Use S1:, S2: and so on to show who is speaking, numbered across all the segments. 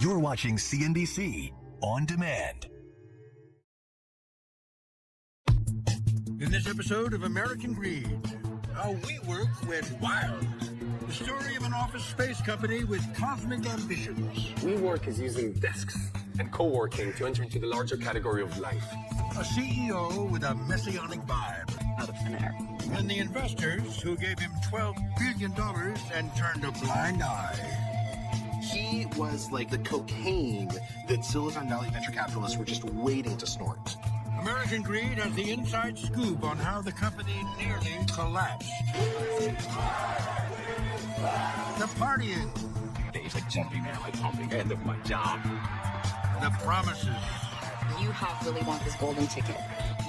S1: You're watching CNBC On Demand.
S2: In this episode of American Greed, how WeWork went wild. The story of an office space company with cosmic ambitions.
S3: WeWork is using desks and co-working to enter into the larger category of life.
S2: A CEO with a messianic vibe.
S4: Out of thin air.
S2: And the investors who gave him $12 billion and turned a blind eye.
S5: He was like the cocaine that Silicon Valley venture capitalists were just waiting to snort.
S2: American Greed has the inside scoop on how the company nearly collapsed. The partying.
S6: Dave's like jumping there, like pumping. End of my job.
S2: The promises.
S4: You really want this golden ticket.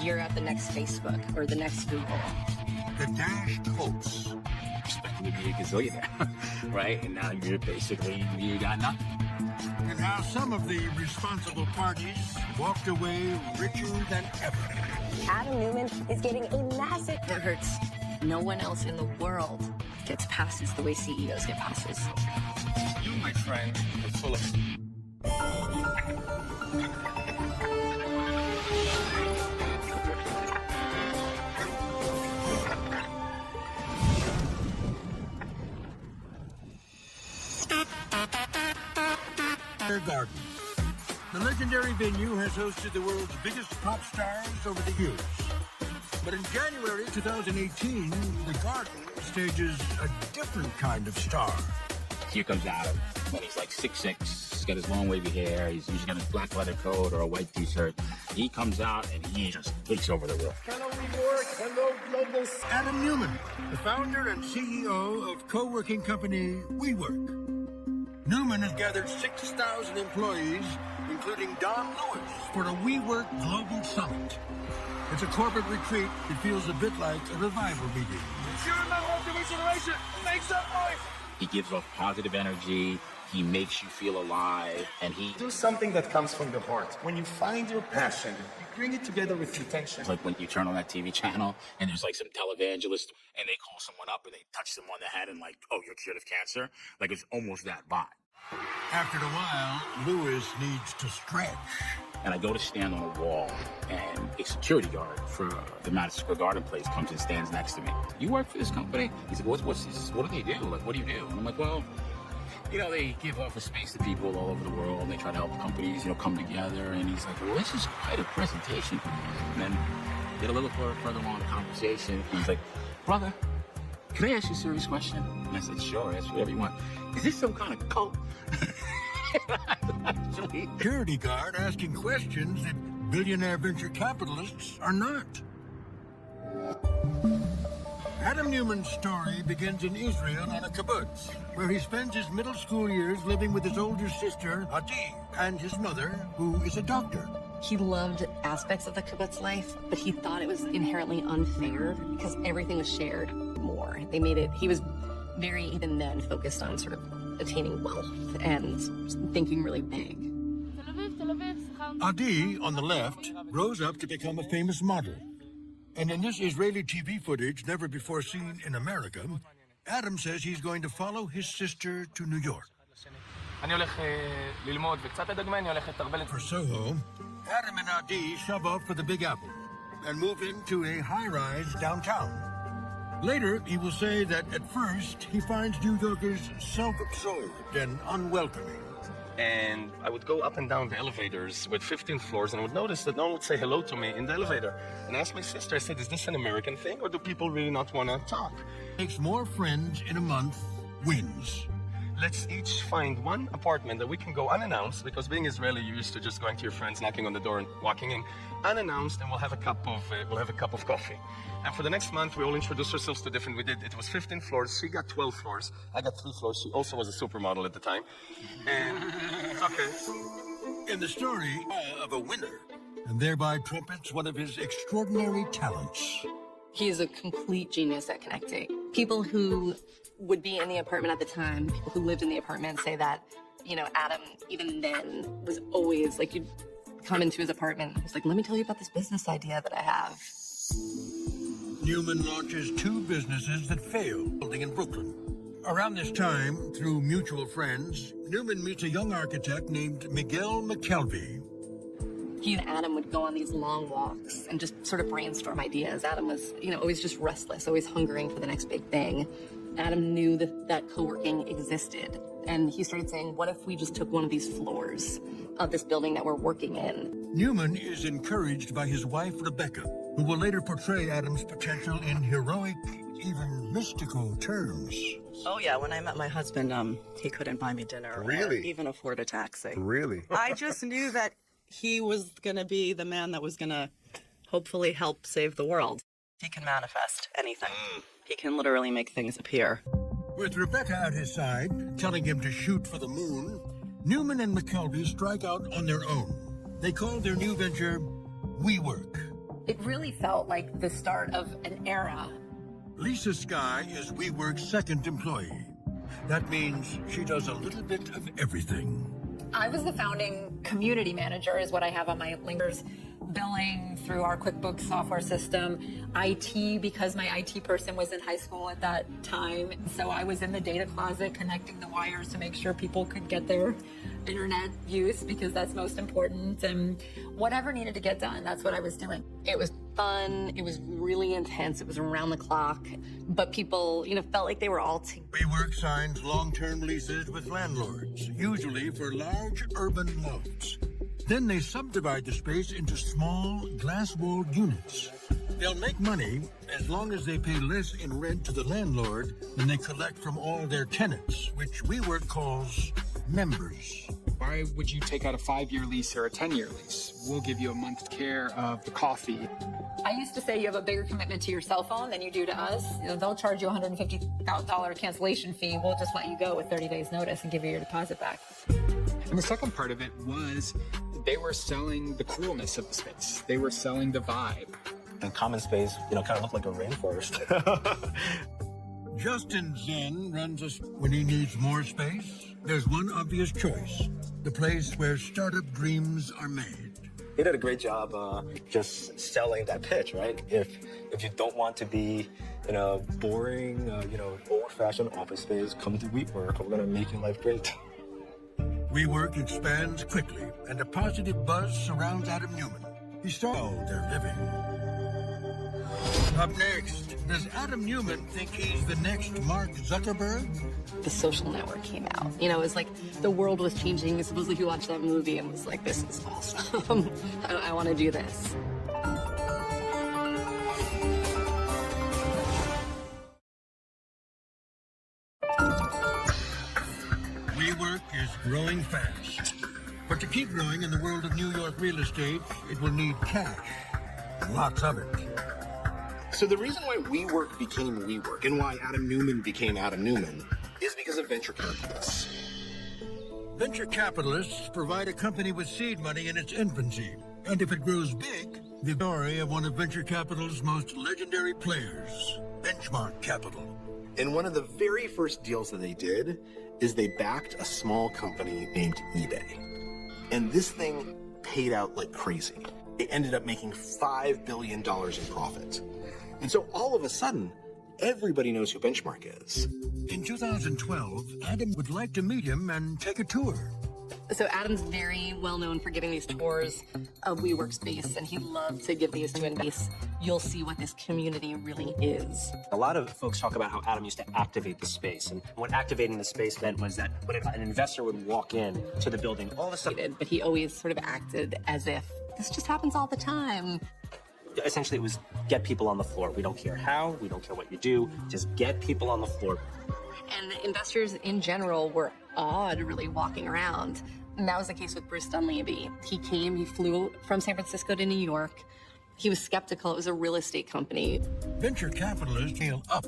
S4: You're at the next Facebook or the next Google.
S2: The dashed hopes.
S6: Expecting to be a gazillionaire, right? And now you got nothing.
S2: And how some of the responsible parties walked away richer than ever.
S7: Adam Newman is getting a massive...
S4: It hurts. No one else in the world gets passes the way CEOs get passes.
S3: You, my friend, are full of...
S2: Garden. The legendary venue has hosted the world's biggest pop stars over the years. But in January 2018, the Garden stages a different kind of star.
S6: Here comes Adam, when he's like 6'6", he's got his long wavy hair, he's usually got a black leather coat or a white t-shirt. He comes out and he just takes over the room.
S5: Hello, WeWork. Hello, global.
S2: Adam Newman, the founder and CEO of co-working company WeWork. Newman has gathered 6,000 employees, including Don Lewis, for a WeWork Global Summit. It's a corporate retreat. It feels a bit like a revival meeting.
S3: You're a member of the generation. Make some noise.
S6: He gives off positive energy, he makes you feel alive, and he...
S5: Do something that comes from the heart. When you find your passion, you bring it together with intention.
S6: It's like when you turn on that TV channel and there's like some televangelist and they call someone up and they touch them on the head and like, oh, you're cured of cancer. Like it's almost that vibe.
S2: After a while, Lewis needs to stretch.
S6: And I go to stand on a wall and a security guard for the Madison Square Garden place comes and stands next to me. You work for this company? He's like, what's this? What do they do? Like, what do you do? And I'm like, well, they give off a space to people all over the world and they try to help companies, come together. And he's like, well, this is quite a presentation. And then get a little further along the conversation. And he's like, brother, can I ask you a serious question? And I said, sure, ask whatever you want. Is this some kind of cult? Actually.
S2: Security guard asking questions that billionaire venture capitalists are not. Adam Newman's story begins in Israel on a kibbutz, where he spends his middle school years living with his older sister, Adi, and his mother, who is a doctor.
S4: He loved aspects of the kibbutz life, but he thought it was inherently unfair because everything was shared more. He was very, even then, focused on sort of attaining wealth and thinking really big.
S2: Adi, on the left, grows up to become a famous model. And in this Israeli TV footage, never before seen in America, Adam says he's going to follow his sister to New York. For Soho, Adam and Adi shove off for the Big Apple and move into a high-rise downtown. Later, he will say that at first, he finds New Yorkers self-absorbed and unwelcoming.
S3: And I would go up and down the elevators with 15 floors and I would notice that no one would say hello to me in the elevator. And I asked my sister, I said, is this an American thing or do people really not want to talk?
S2: Makes more friends in a month, wins.
S3: Let's each find one apartment that we can go unannounced, because being Israeli, you're used to just going to your friends, knocking on the door and walking in unannounced, and we'll have a cup of coffee. And for the next month, we all introduced ourselves to different. It was 15 floors. She got 12 floors. I got 3 floors. She also was a supermodel at the time. And it's okay.
S2: In the story of a winner, and thereby trumpets one of his extraordinary talents.
S4: He is a complete genius at connecting. People who would be in the apartment at the time, people who lived in the apartment say that, Adam, even then, was always like, you'd come into his apartment. He's like, let me tell you about this business idea that I have.
S2: Newman launches 2 businesses that fail, building in Brooklyn. Around this time, through mutual friends, Newman meets a young architect named Miguel McKelvey.
S4: He and Adam would go on these long walks and just sort of brainstorm ideas. Adam was, always just restless, always hungering for the next big thing. Adam knew that co-working existed. And he started saying, what if we just took one of these floors of this building that we're working in?
S2: Newman is encouraged by his wife, Rebecca, who will later portray Adam's potential in heroic, even mystical terms.
S8: Oh, yeah. When I met my husband, he couldn't buy me dinner or even afford a taxi.
S9: Really?
S8: I just knew that he was going to be the man that was going to hopefully help save the world. He can manifest anything. He can literally make things appear.
S2: With Rebecca at his side, telling him to shoot for the moon, Newman and McKelvey strike out on their own. They call their new venture WeWork.
S4: It really felt like the start of an era.
S2: Lisa Skye is WeWork's second employee. That means she does a little bit of everything.
S10: I was the founding community manager is what I have on my linkers. Billing through our QuickBooks software system, IT, because my IT person was in high school at that time. So I was in the data closet connecting the wires to make sure people could get their internet use because that's most important. And whatever needed to get done, that's what I was doing.
S4: It was fun. It was really intense. It was around the clock. But people, felt like they were all together.
S2: WeWork signs long-term leases with landlords, usually for large urban lofts. Then they subdivide the space into small, glass-walled units. They'll make money as long as they pay less in rent to the landlord than they collect from all their tenants, which WeWork calls members.
S9: Why would you take out a 5-year lease or a 10-year lease? We'll give you a month's care of the coffee.
S10: I used to say you have a bigger commitment to your cell phone than you do to us. They'll charge you a $150 cancellation fee. We'll just let you go with 30 days notice and give you your deposit back.
S9: And the second part of it was they were selling the coolness of the space. They were selling the vibe.
S3: And common space, kind of looked like a rainforest.
S2: Justin Zen runs us when he needs more space. There's one obvious choice, the place where startup dreams are made.
S3: He did a great job just selling that pitch, right? If you don't want to be in a boring, old-fashioned office space, come to WeWork. We're going to make your life great.
S2: WeWork expands quickly, and a positive buzz surrounds Adam Newman. He saw their living. Up next, does Adam Newman think he's the next Mark Zuckerberg?
S4: The Social Network came out. It was like the world was changing. Supposedly he watched that movie and was like, this is awesome. I want to do this.
S2: WeWork is growing fast. But to keep growing in the world of New York real estate, it will need cash. Lots of it.
S5: So the reason why WeWork became WeWork and why Adam Newman became Adam Newman is because of venture capitalists.
S2: Venture capitalists provide a company with seed money in its infancy. And if it grows big, the story of one of venture capital's most legendary players, Benchmark Capital.
S5: And one of the very first deals that they did is they backed a small company named eBay. And this thing paid out like crazy. They ended up making $5 billion in profit. And so all of a sudden, everybody knows who Benchmark is.
S2: In 2012, Adam would like to meet him and take a tour.
S4: So Adam's very well known for giving these tours of WeWork space, and he loved to give these to investors. You'll see what this community really is.
S11: A lot of folks talk about how Adam used to activate the space, and what activating the space meant was that when an investor would walk in to the building, all of a sudden...
S4: But he always sort of acted as if this just happens all the time.
S11: Essentially, it was get people on the floor. We don't care how, we don't care what you do, just get people on the floor.
S4: And investors in general were awed, really, walking around. And that was the case with Bruce Dunleavy. He flew from San Francisco to New York. He was skeptical. It was a real estate company.
S2: Venture capitalists scale up.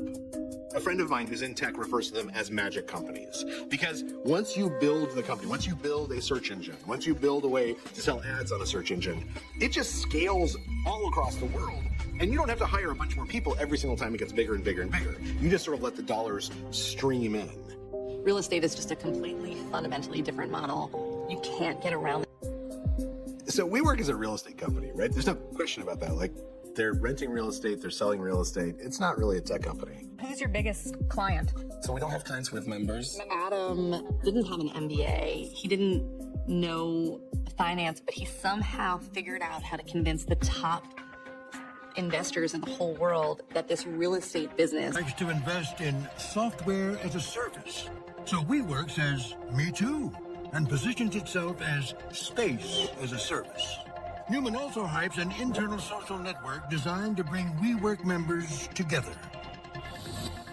S5: A friend of mine who's in tech refers to them as magic companies. Because once you build the company, once you build a search engine, once you build a way to sell ads on a search engine, it just scales all across the world. And you don't have to hire a bunch more people every single time it gets bigger and bigger and bigger. You just sort of let the dollars stream in.
S4: Real estate is just a completely, fundamentally different model. You can't get around it.
S5: So WeWork is a real estate company, right? There's no question about that. Like, They're renting real estate, they're selling real estate. It's not really a tech company.
S10: Who's your biggest client?
S3: So we don't have clients with members.
S4: Adam didn't have an MBA. He didn't know finance, but he somehow figured out how to convince the top investors in the whole world that this real estate business
S2: likes to invest in software as a service. So WeWork says, me too, and positions itself as space as a service. Newman also hypes an internal social network designed to bring WeWork members together.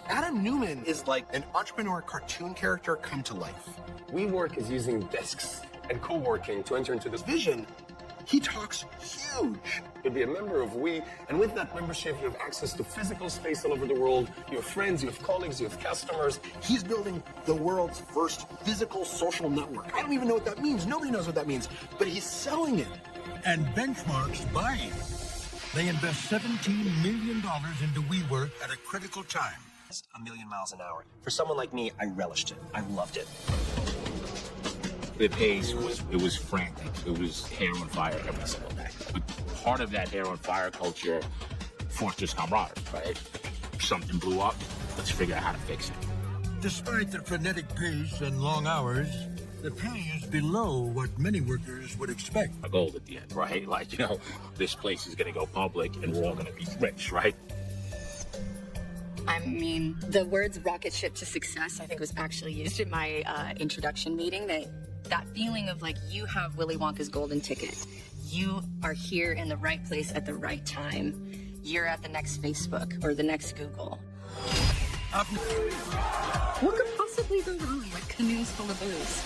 S5: Adam Newman is like an entrepreneur cartoon character come to life.
S3: WeWork is using desks and co-working to enter into this
S5: Vision, he talks huge.
S3: You'll be a member of We, and with that membership, you have access to physical space all over the world. You have friends, you have colleagues, you have customers.
S5: He's building the world's first physical social network. I don't even know what that means. Nobody knows what that means, but he's selling it.
S2: And Benchmark's buying. They invest $17 million into WeWork at a critical time.
S11: 1,000,000 miles an hour. For someone like me, I relished it. I loved it.
S6: The pace was frantic. It was hair on fire every single day. But part of that hair on fire culture fosters camaraderie, right? Something blew up, let's figure out how to fix it.
S2: Despite the frenetic pace and long hours, the pay is below what many workers would expect.
S6: A goal at the end, right? Like, this place is gonna go public and we're all gonna be rich, right?
S4: I mean, the words rocket ship to success, I think, was actually used in my introduction meeting. That feeling of like, you have Willy Wonka's golden ticket. You are here in the right place at the right time. You're at the next Facebook or the next Google. What could possibly go wrong with canoes full of booze?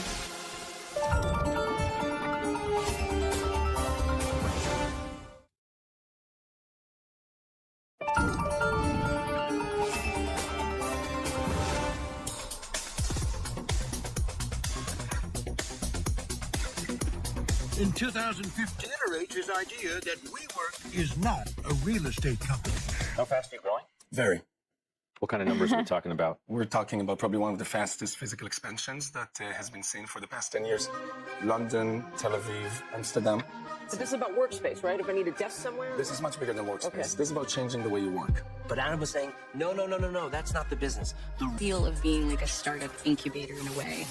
S2: In 2015, reiterates his idea that WeWork is not a real estate company.
S11: How fast are you growing?
S3: Very.
S12: What kind of numbers are we talking about?
S3: We're talking about probably one of the fastest physical expansions that has been seen for the past 10 years. London, Tel Aviv, Amsterdam.
S13: So this is about workspace, right? If I need a desk somewhere?
S3: This is much bigger than workspace.
S13: Okay.
S3: This is about changing the way you work.
S11: But Adam was saying, no, that's not the business.
S4: The feel of being like a startup incubator in a way.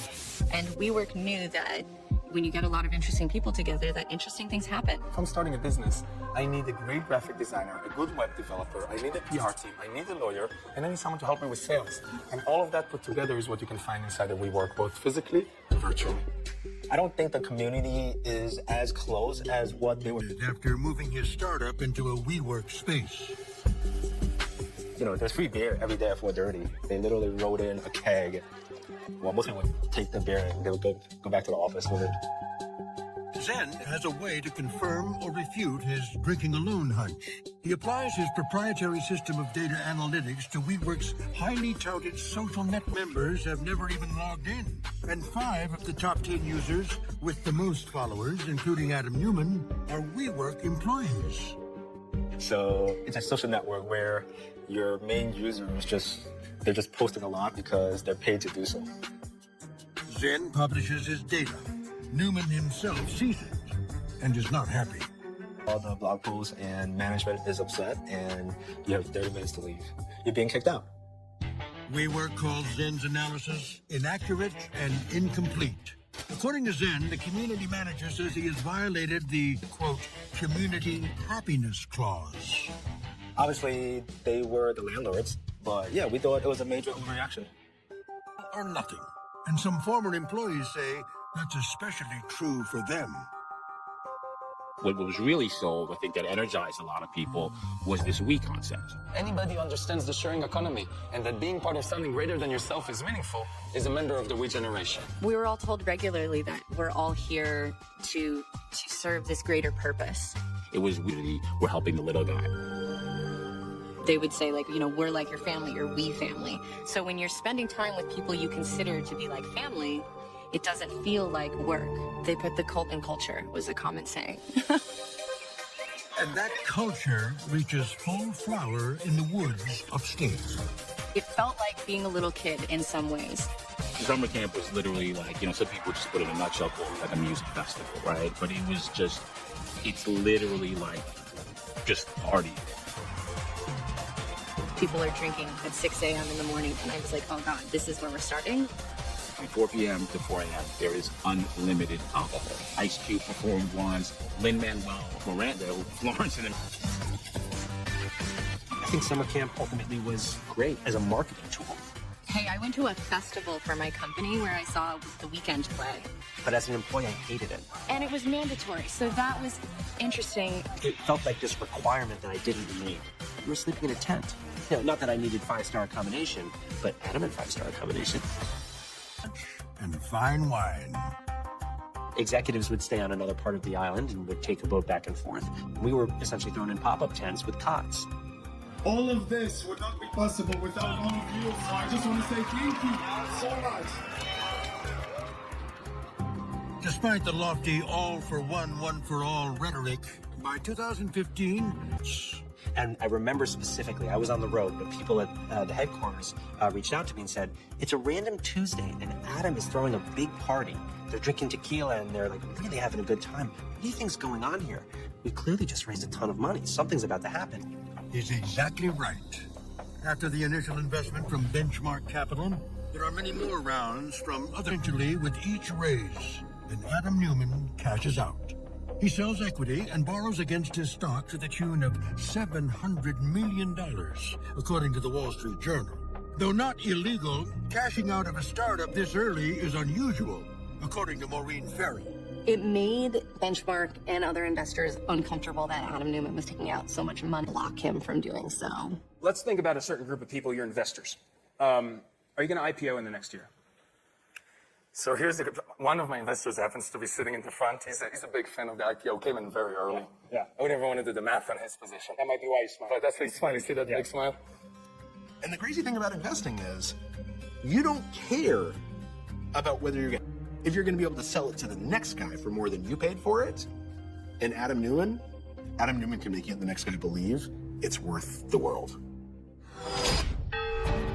S4: And WeWork knew that when you get a lot of interesting people together, that interesting things happen.
S3: If I'm starting a business, I need a great graphic designer, a good web developer, I need a PR team, I need a lawyer, and I need someone to help me with sales. And all of that put together is what you can find inside of WeWork, both physically and virtually.
S11: I don't think the community is as close as what they were.
S2: After moving his startup into a WeWork space.
S11: You know, there's free beer every day at 4:30. They literally wrote in a keg. Well, most people would take the beer and they would go back to the office with it.
S2: Zen has a way to confirm or refute his drinking alone hunch. He applies his proprietary system of data analytics to WeWork's highly touted social net members have never even logged in. And 5 of the top 10 users with the most followers, including Adam Newman, are WeWork employees.
S11: So it's a social network where your main users they're just posting a lot because they're paid to do so.
S2: Zen publishes his data. Newman himself sees it and is not happy.
S11: All the blog posts and management is upset and you have 30 minutes to leave. You're being kicked out.
S2: WeWork calls Zen's analysis inaccurate and incomplete. According to Zen, the community manager says he has violated the, quote, community happiness clause.
S11: Obviously, they were the landlords, but yeah, we thought it was a major overreaction.
S2: Or nothing. And some former employees say that's especially true for them.
S6: What was really sold, I think that energized a lot of people, was this we concept.
S3: Anybody who understands the sharing economy and that being part of something greater than yourself is meaningful is a member of the we generation.
S4: We were all told regularly that we're all here to serve this greater purpose.
S6: It was we're helping the little guy.
S4: They would say, like, you know, we're like your family, or we family. So when you're spending time with people you consider to be like family, it doesn't feel like work. They put the cult in culture, was a common saying.
S2: And that culture reaches full flower in the woods upstate.
S4: It felt like being a little kid in some ways.
S6: Summer camp was literally like, some people just put it in a nutshell, called like a music festival, right? But it's literally like just party.
S4: People are drinking at 6 a.m. in the morning, and I was like, oh God, this is where we're starting?
S6: From 4 p.m. to 4 a.m., there is unlimited alcohol. Ice Cube performed once, Lin-Manuel Miranda, Florence, and
S11: I think summer camp ultimately was great as a marketing tool.
S4: Hey, I went to a festival for my company where I saw the Weeknd play.
S11: But as an employee, I hated it.
S4: And it was mandatory, so that was interesting.
S11: It felt like this requirement that I didn't need. We were sleeping in a tent. You know, not that I needed 5-star accommodation, but Adam had 5-star accommodation.
S2: And fine wine.
S11: Executives would stay on another part of the island and would take a boat back and forth. We were essentially thrown in pop-up tents with cots.
S14: All of this would not be possible without all of you, so I just want to say thank you so much.
S2: Despite the lofty all-for-one, one-for-all rhetoric, by 2015...
S11: And I remember specifically, I was on the road, but people at the headquarters reached out to me and said, it's a random Tuesday, and Adam is throwing a big party. They're drinking tequila, and they're like really having a good time. What do you think's going on here? We clearly just raised a ton of money. Something's about to happen.
S2: He's exactly right. After the initial investment from Benchmark Capital, there are many more rounds from eventually with each raise. And Adam Newman cashes out. He sells equity and borrows against his stock to the tune of $700 million, according to the Wall Street Journal. Though not illegal, cashing out of a startup this early is unusual, according to Maureen Ferry.
S4: It made Benchmark and other investors uncomfortable that Adam Newman was taking out so much money to block him from doing so.
S9: Let's think about a certain group of people, your investors. Are you going to IPO in the next year?
S3: So here's one of my investors happens to be sitting in the front. He's a big fan of the IPO, came in very early.
S9: Yeah.
S3: I would never want to do the math on his position.
S9: That might be why you smile.
S3: But that's why he's smiling. See that big smile?
S5: And the crazy thing about investing is you don't care about whether if you're going to be able to sell it to the next guy for more than you paid for it. And Adam Newman can make the next guy believe it's worth the world.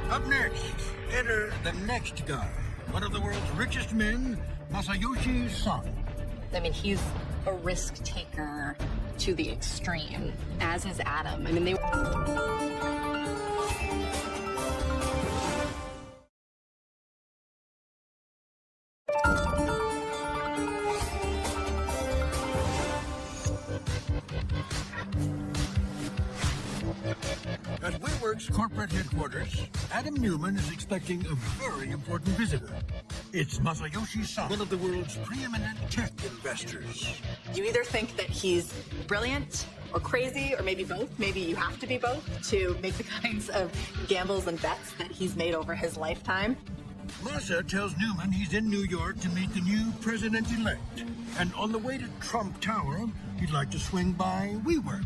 S2: Up next, enter the next guy. One of the world's richest men, Masayoshi Son.
S4: I mean, he's a risk taker to the extreme, as is Adam. I mean, they...
S2: At WeWork's corporate headquarters, Adam Newman is expecting a very important visitor. It's Masayoshi Son, one of the world's preeminent tech investors.
S8: You either think that he's brilliant or crazy, or maybe both. Maybe you have to be both to make the kinds of gambles and bets that he's made over his lifetime.
S2: Masa tells Newman he's in New York to meet the new president-elect. And on the way to Trump Tower, he'd like to swing by WeWork.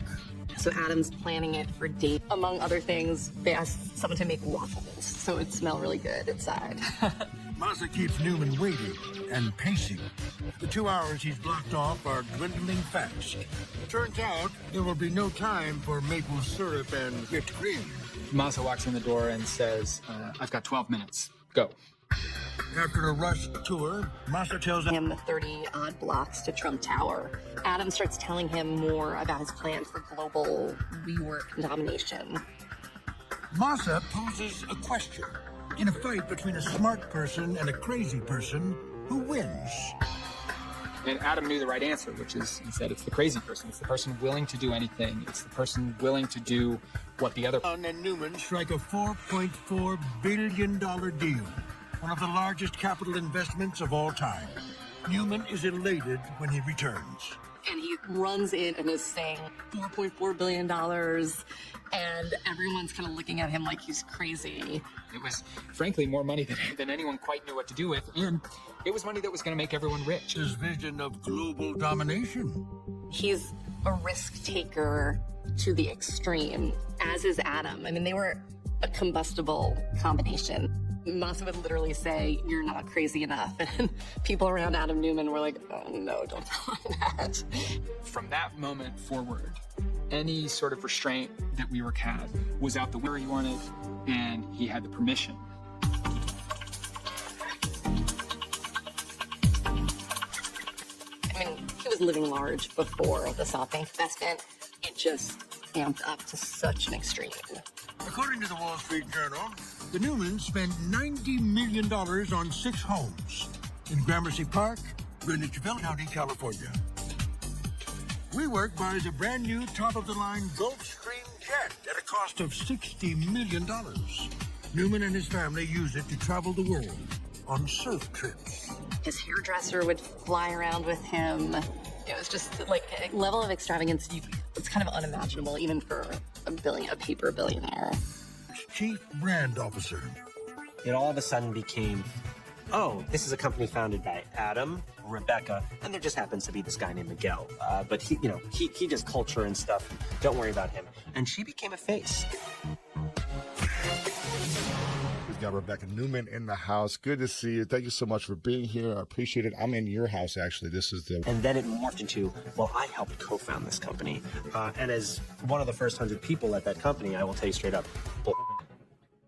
S4: So Adam's planning it for date. Among other things, they asked someone to make waffles, so it smelled really good inside.
S2: Masa keeps Newman waiting and pacing. The 2 hours he's blocked off are dwindling fast. Turns out there will be no time for maple syrup and whipped cream.
S9: Masa walks in the door and says, I've got 12 minutes. Go.
S2: After a rushed tour, Masa tells
S4: him the 30-odd blocks to Trump Tower. Adam starts telling him more about his plans for global WeWork domination.
S2: Masa poses a question. In a fight between a smart person and a crazy person, who wins?
S9: And Adam knew the right answer, which is, he said, it's the crazy person. It's the person willing to do anything. It's the person willing to do what the other...
S2: And Newman strike a $4.4 billion deal. One of the largest capital investments of all time. Newman is elated when he returns.
S4: And he runs in and is saying $4.4 billion, and everyone's kind of looking at him like he's crazy.
S9: It was, frankly, more money than anyone quite knew what to do with, and it was money that was going to make everyone rich.
S2: His vision of global domination.
S4: He's a risk taker to the extreme, as is Adam. I mean, they were a combustible combination. Masa would literally say, "You're not crazy enough." And people around Adam Newman were like, "Oh no, don't tell him that."
S9: From that moment forward, any sort of restraint that WeWork had was out the window. He wanted, and he had the permission.
S4: I mean, he was living large before the SoftBank investment. It just amped up to such an extreme.
S2: According to the Wall Street Journal, the Newmans spent $90 million on 6 homes in Gramercy Park, Greenwich Village County, California. WeWork buys a brand new top-of-the-line Gulfstream jet at a cost of $60 million. Newman and his family use it to travel the world on surf trips.
S4: His hairdresser would fly around with him. It was just like a level of extravagance. It's kind of unimaginable, even for a paper billionaire.
S2: Chief Brand Officer.
S11: It all of a sudden became, oh, this is a company founded by Adam, Rebecca, and there just happens to be this guy named Miguel. But he does culture and stuff. Don't worry about him. And she became a face.
S15: We've got Rebecca Newman in the house. Good to see you. Thank you so much for being here. I appreciate it. I'm in your house, actually. This is the...
S11: And then it morphed into, well, I helped co-found this company. And as one of the first 100 people at that company, I will tell you straight up,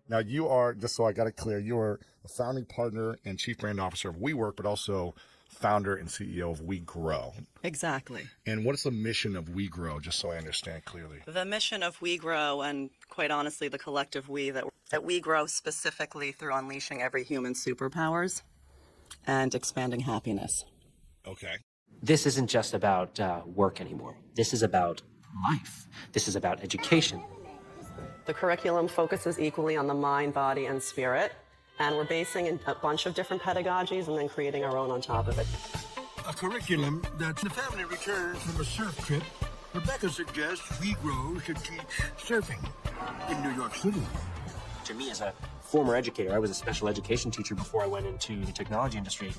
S15: Now, you are, just so I got it clear, you are a founding partner and chief brand officer of WeWork, but also founder and CEO of WeGrow.
S8: Exactly.
S15: And what is the mission of WeGrow, just so I understand clearly?
S8: The mission of WeGrow, and quite honestly, the collective we, that we grow specifically through unleashing every human's superpowers and expanding happiness.
S15: Okay.
S11: This isn't just about work anymore. This is about life. This is about education.
S16: The curriculum focuses equally on the mind, body, and spirit, and we're basing a bunch of different pedagogies and then creating our own on top of it.
S2: A curriculum that the family returns from a surf trip. Rebecca suggests WeGrow should teach surfing in New York City.
S11: To me, as a former educator, I was a special education teacher before I went into the technology industry,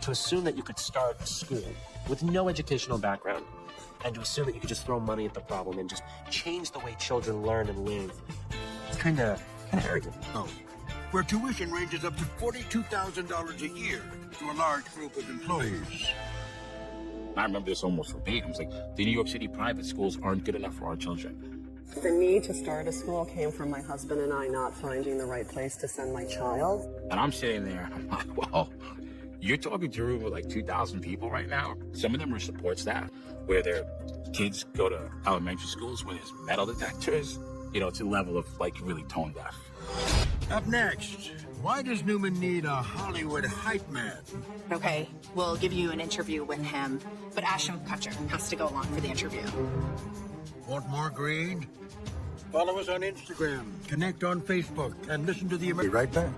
S11: to assume that you could start a school with no educational background and to assume that you could just throw money at the problem and just change the way children learn and live, it's kind of arrogant.
S2: Oh, where tuition ranges up to $42,000 a year to a large group of employees.
S6: I remember this almost verbatim. It's like, the New York City private schools aren't good enough for our children.
S16: The need to start a school came from my husband and I not finding the right place to send my child.
S6: And I'm sitting there, and I'm like, well, you're talking to a room with like 2,000 people right now. Some of them are support staff, where their kids go to elementary schools where there's metal detectors. You know, it's a level of like really tone deaf.
S2: Up next, why does Newman need a Hollywood hype man?
S17: Okay, we'll give you an interview with him, but Ashton Kutcher has to go along for the interview.
S2: Want more greed? Follow us on Instagram, connect on Facebook, and listen to the Be right back.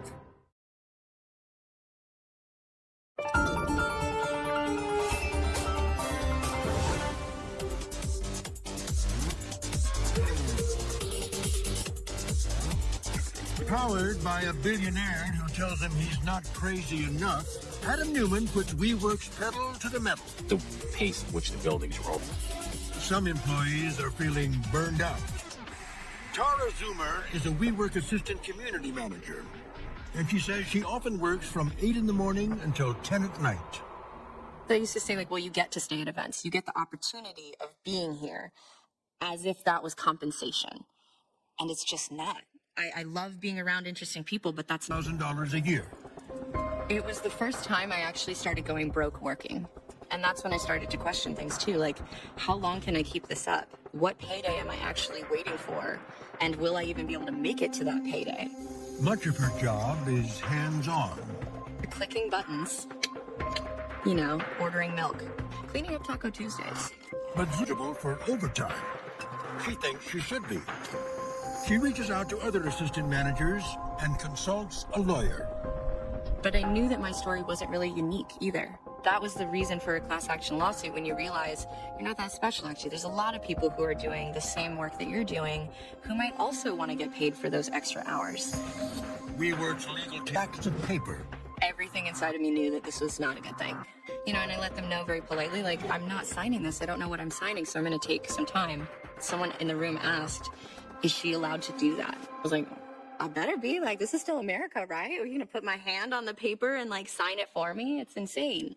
S2: Powered by a billionaire who tells him he's not crazy enough, Adam Newman puts WeWork's pedal to the metal.
S6: The pace at which the buildings roll.
S2: Some employees are feeling burned out. Tara Zoomer is a WeWork assistant community manager, and she says she often works from 8 in the morning until 10 at night.
S4: They used to say, like, well, you get to stay at events. You get the opportunity of being here as if that was compensation. And it's just not. I love being around interesting people, but that's
S2: $1,000 a year.
S4: It was the first time I actually started going broke working. And that's when I started to question things too, like, how long can I keep this up? What payday am I actually waiting for? And will I even be able to make it to that payday?
S2: Much of her job is hands-on.
S4: Clicking buttons, you know, ordering milk, cleaning up Taco Tuesdays.
S2: But suitable for overtime. She thinks she should be. She reaches out to other assistant managers and consults a lawyer.
S4: But I knew that my story wasn't really unique either. That was the reason for a class action lawsuit, when you realize you're not that special, actually. There's a lot of people who are doing the same work that you're doing who might also want to get paid for those extra hours.
S2: WeWork's legal tax of paper.
S4: Everything inside of me knew that this was not a good thing. You know, and I let them know very politely, like, I'm not signing this. I don't know what I'm signing, so I'm going to take some time. Someone in the room asked, is she allowed to do that? I was like, I better be. Like, this is still America, right? Are you going to put my hand on the paper and, like, sign it for me? It's insane.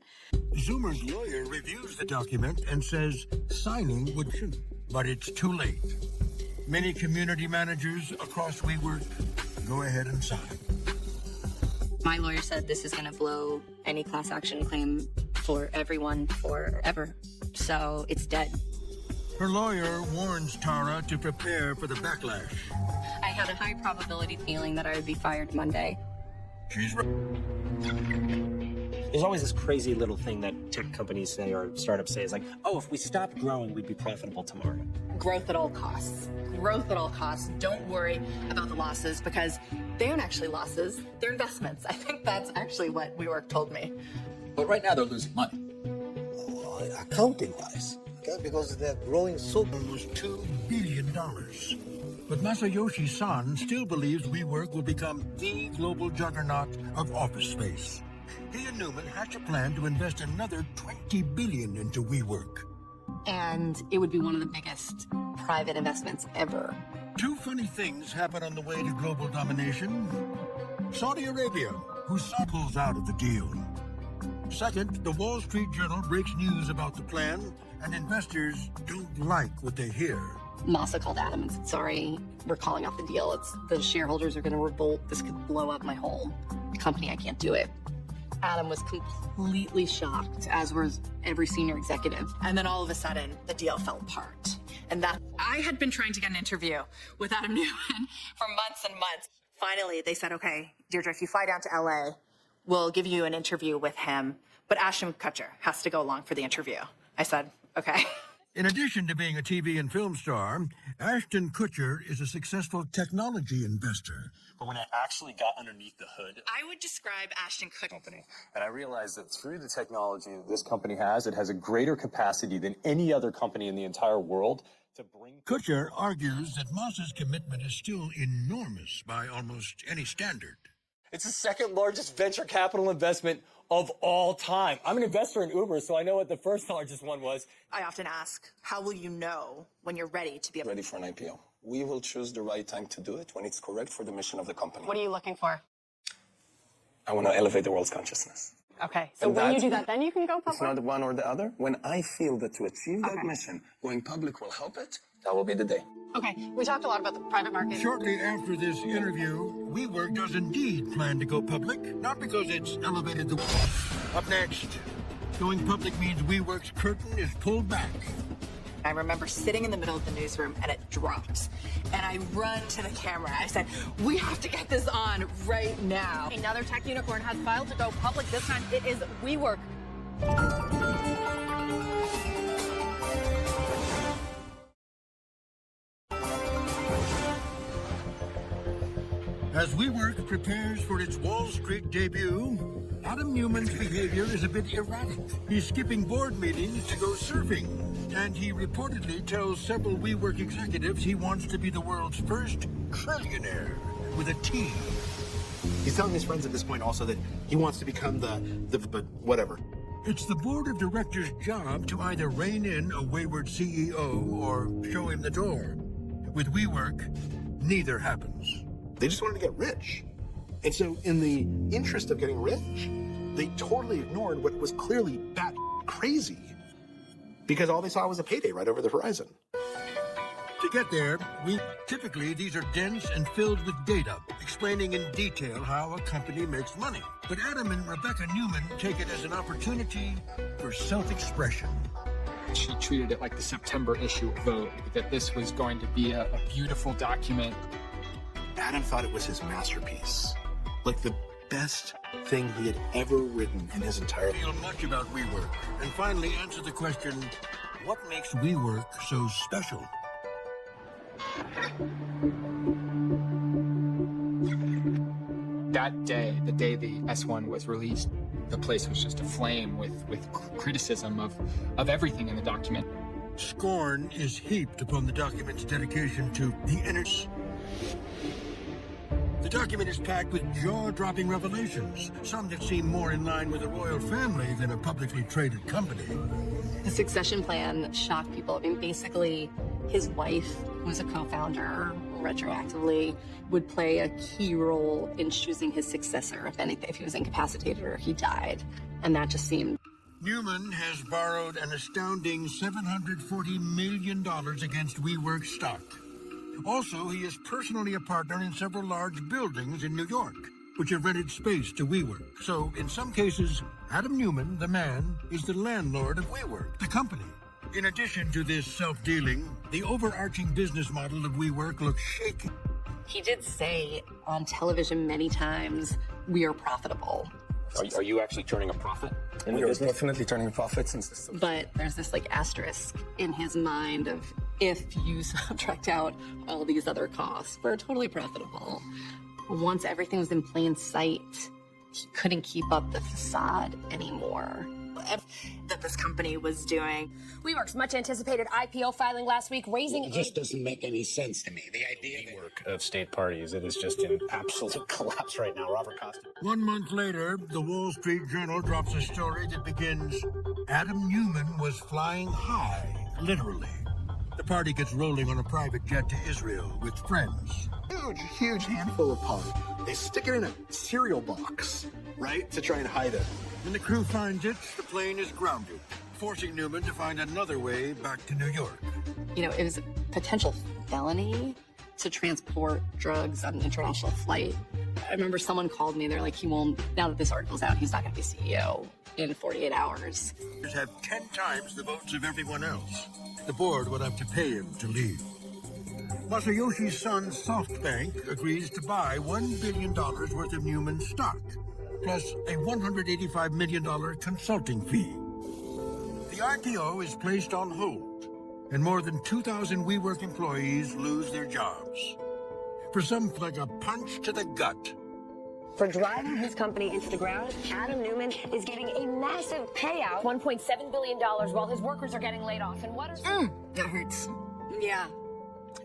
S2: Zoomer's lawyer reviews the document and says signing would shoot, but it's too late. Many community managers across WeWork go ahead and sign.
S4: My lawyer said this is going to blow any class action claim for everyone forever. So it's dead.
S2: Her lawyer warns Tara to prepare for the backlash.
S4: I had a high probability feeling that I would be fired Monday.
S2: She's right.
S11: There's always this crazy little thing that tech companies say or startups say is like, oh, if we stopped growing, we'd be profitable tomorrow.
S17: Growth at all costs. Growth at all costs. Don't worry about the losses because they aren't actually losses. They're investments. I think that's actually what WeWork told me.
S9: But right now they're losing money.
S18: Accounting-wise, okay, because they're growing so...
S2: Almost $2 billion. But Masayoshi Son still believes WeWork will become the global juggernaut of office space. He and Newman hatch a plan to invest another $20 billion into WeWork.
S4: And it would be one of the biggest private investments ever.
S2: Two funny things happen on the way to global domination. Saudi Arabia, who pulls out of the deal. Second, the Wall Street Journal breaks news about the plan, and investors don't like what they hear.
S4: Masa called Adam and said, sorry, we're calling off the deal. The shareholders are going to revolt. This could blow up my whole company. I can't do it. Adam was completely shocked, as was every senior executive.
S17: And then all of a sudden, the deal fell apart. And that I had been trying to get an interview with Adam Newman for months and months. Finally, they said, okay, Deirdre, if you fly down to LA, we'll give you an interview with him, but Ashton Kutcher has to go along for the interview. I said, okay.
S2: In addition to being a TV and film star, Ashton Kutcher is a successful technology investor.
S19: But when I actually got underneath the hood,
S17: I would describe Ashton Kutcher
S19: company, and I realized that through the technology that this company has, it has a greater capacity than any other company in the entire world to bring...
S2: Kutcher argues that Masa's commitment is still enormous by almost any standard.
S19: It's the second largest venture capital investment of all time. I'm an investor in Uber, so I know what the first largest one was.
S17: I often ask, how will you know when you're ready to be
S3: ready for an IPO? We will choose the right time to do it when it's correct for the mission of the company.
S17: What are you looking for?
S3: I want to elevate the world's consciousness.
S17: Okay, so when you do that, then you can go public?
S3: It's not one or the other. When I feel that to achieve that mission, going public will help it, that will be the day.
S17: Okay, we talked a lot about the private market.
S2: Shortly after this interview, WeWork does indeed plan to go public, not because it's elevated the... Up next, going public means WeWork's curtain is pulled back.
S17: I remember sitting in the middle of the newsroom and it dropped. And I run to the camera. I said, we have to get this on right now.
S7: Another tech unicorn has filed to go public. This time it is WeWork.
S2: As WeWork prepares for its Wall Street debut, Adam Newman's behavior is a bit erratic. He's skipping board meetings to go surfing, and he reportedly tells several WeWork executives he wants to be the world's first trillionaire with a T.
S5: He's telling his friends at this point also that he wants to become but whatever.
S2: It's the board of directors' job to either rein in a wayward CEO or show him the door. With WeWork, neither happens.
S5: They just wanted to get rich. And so in the interest of getting rich, they totally ignored what was clearly bat crazy because all they saw was a payday right over the horizon.
S2: To get there, typically these are dense and filled with data, explaining in detail how a company makes money. But Adam and Rebecca Newman take it as an opportunity for self-expression.
S9: She treated it like the September issue of Vogue, that this was going to be a beautiful document.
S5: Adam thought it was his masterpiece, like the best thing he had ever written in his entire life.
S2: Feel much about WeWork, and finally answer the question, what makes WeWork so special?
S9: That day, the day the S1 was released, the place was just aflame with criticism of everything in the document.
S2: Scorn is heaped upon the document's dedication to the inner. The document is packed with jaw-dropping revelations, some that seem more in line with a royal family than a publicly traded company.
S4: The succession plan shocked people. I mean, basically, his wife, who was a co-founder, retroactively would play a key role in choosing his successor, if anything, if he was incapacitated or he died. And that just seemed...
S2: Newman has borrowed an astounding $740 million against WeWork stock. Also, he is personally a partner in several large buildings in New York, which have rented space to WeWork. So, in some cases, Adam Newman, the man, is the landlord of WeWork, the company. In addition to this self-dealing, the overarching business model of WeWork looks shaky.
S4: He did say on television many times, we are profitable.
S12: Are you actually turning a profit in the
S3: We're
S12: business?
S3: definitely turning a profit since this.
S4: But there's this like asterisk in his mind of if you subtract out all these other costs, we're totally profitable. Once everything was in plain sight, he couldn't keep up the facade anymore.
S17: That this company was doing.
S7: WeWork's much anticipated IPO filing last week, raising.
S6: It just doesn't make any sense to me. The idea of state parties, it is just in absolute collapse right now. Robert Costa.
S2: 1 month later, the Wall Street Journal drops a story that begins, Adam Newman was flying high, literally. The party gets rolling on a private jet to Israel with friends.
S5: Huge handful of punk. They stick it in a cereal box, right, to try and hide it.
S2: When the crew finds it, the plane is grounded, forcing Newman to find another way back to New York.
S4: You know, it was a potential felony to transport drugs on an international flight. I remember someone called me, they're like, he won't, now that this article's out, he's not going to be CEO in 48 hours.
S2: Have 10 times the votes of everyone else. The board would have to pay him to leave. Masayoshi Son's SoftBank agrees to buy $1 billion worth of Newman's stock, plus a $185 million consulting fee. The IPO is placed on hold, and more than 2,000 WeWork employees lose their jobs. For some, like a punch to the gut.
S7: For driving his company into the ground, Adam Newman is getting a massive payout, $1.7 billion, while his workers are getting laid off. And what are...
S4: That hurts. Yeah.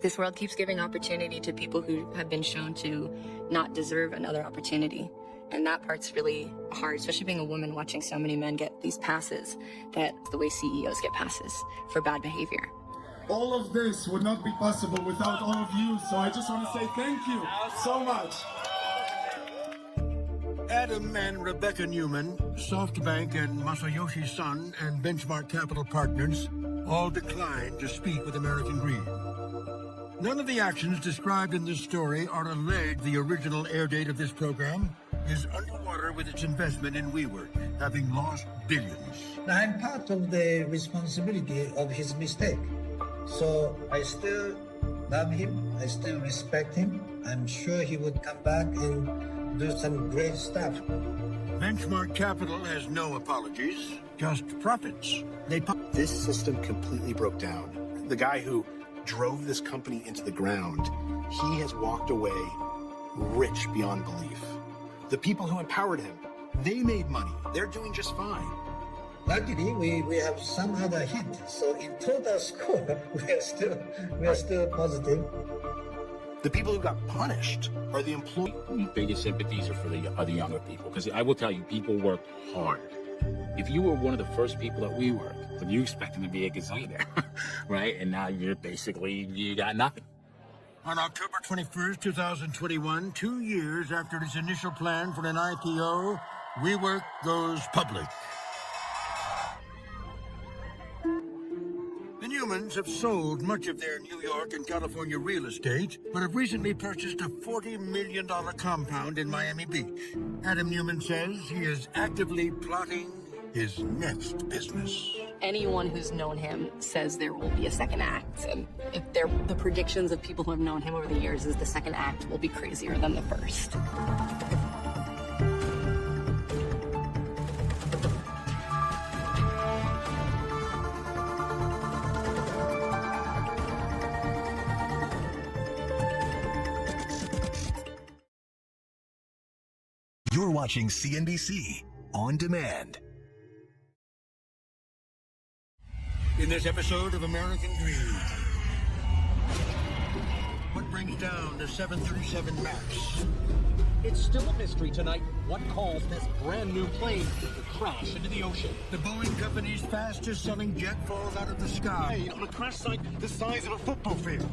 S4: This world keeps giving opportunity to people who have been shown to not deserve another opportunity. And that part's really hard, especially being a woman watching so many men get these passes, that the way CEOs get passes for bad behavior.
S14: All of this would not be possible without all of you, so I just want to say thank you so much.
S2: Adam and Rebecca Newman, SoftBank and Masayoshi Son and Benchmark Capital Partners all declined to speak with American Greed. None of the actions described in this story are alleged. The original air date of this program is underwater with its investment in WeWork, having lost billions.
S18: I'm part of the responsibility of his mistake. So I still love him. I still respect him. I'm sure he would come back and do some great stuff.
S2: Benchmark Capital has no apologies, just profits.
S5: This system completely broke down. The guy who drove this company into the ground, he has walked away rich beyond belief. The people who empowered him, they made money. They're doing just fine.
S18: Luckily, we have some other hint. So in total score, we are still positive.
S5: The people who got punished are the employees.
S6: My biggest sympathies are for the younger people, because I will tell you, people work hard. If you were one of the first people at WeWork, then you expect them to be a gazillionaire, right? And now you got nothing.
S2: On October 21st, 2021, 2 years after its initial plan for an IPO, WeWork goes public. The Newmans have sold much of their New York and California real estate, but have recently purchased a $40 million compound in Miami Beach. Adam Newman says he is actively plotting his next business.
S4: Anyone who's known him says there will be a second act. And if the predictions of people who have known him over the years is the second act will be crazier than the first.
S1: You're watching CNBC On Demand.
S2: In this episode of American Greed, what brings down the 737 MAX?
S20: It's still a mystery tonight what caused this brand new plane to crash into the ocean.
S2: The Boeing company's fastest selling jet falls out of the sky
S20: on a crash site the size of a football field.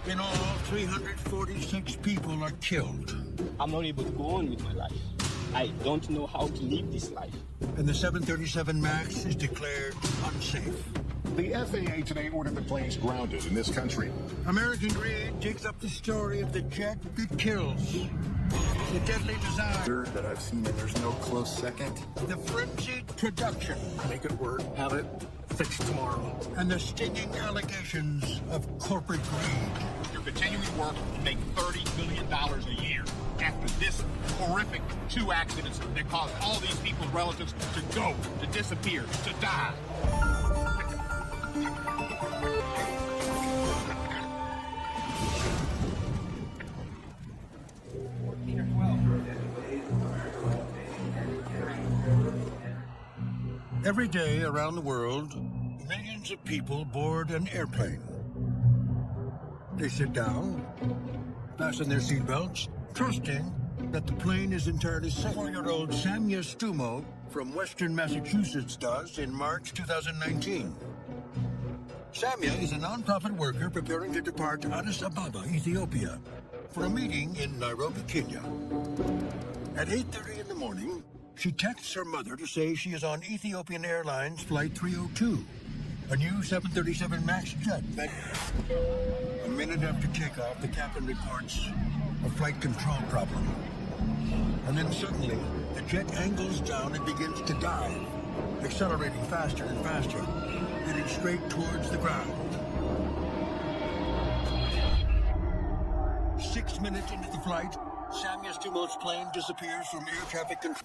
S2: In all, 346 people are killed.
S21: I'm not able to go on with my life. I don't know how to live this life.
S2: And the 737 MAX is declared unsafe.
S22: The FAA today ordered the planes grounded in this country.
S2: American Greed digs up the story of the jet that kills. The deadly desire
S22: that I've seen, and there's no close second.
S2: The frenzied production.
S22: Make it work, have it
S2: fixed tomorrow. And the stinging allegations of corporate greed.
S22: You're continuing to work to make $30 million a year after this horrific 2 accidents that caused all these people's relatives to go, to disappear, to die.
S2: Every day around the world, millions of people board an airplane. They sit down, fasten their seatbelts, trusting that the plane is entirely safe. 4-year-old Samya Stumo from Western Massachusetts does in March 2019. Samya is a nonprofit worker preparing to depart Addis Ababa, Ethiopia, for a meeting in Nairobi, Kenya. At 8:30 in the morning, she texts her mother to say she is on Ethiopian Airlines Flight 302, a new 737 MAX jet. A minute after takeoff, the captain reports a flight control problem. And then suddenly, the jet angles down and begins to dive, accelerating faster and faster, heading straight towards the ground. 6 minutes into the flight, Samya Stumo's plane disappears from air traffic control.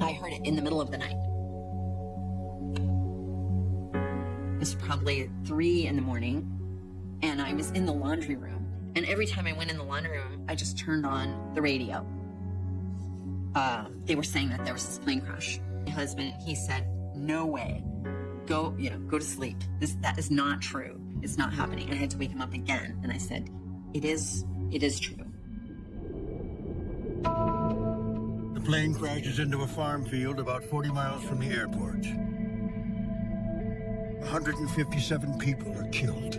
S4: I heard it in the middle of the night. It was probably 3 in the morning, and I was in the laundry room. And every time I went in the laundry room, I just turned on the radio. They were saying that there was this plane crash. My husband, he said, "No way. Go to sleep. That is not true. It's not happening." And I had to wake him up again. And I said, it is true.
S2: The plane crashes into a farm field about 40 miles from the airport. 157 people are killed.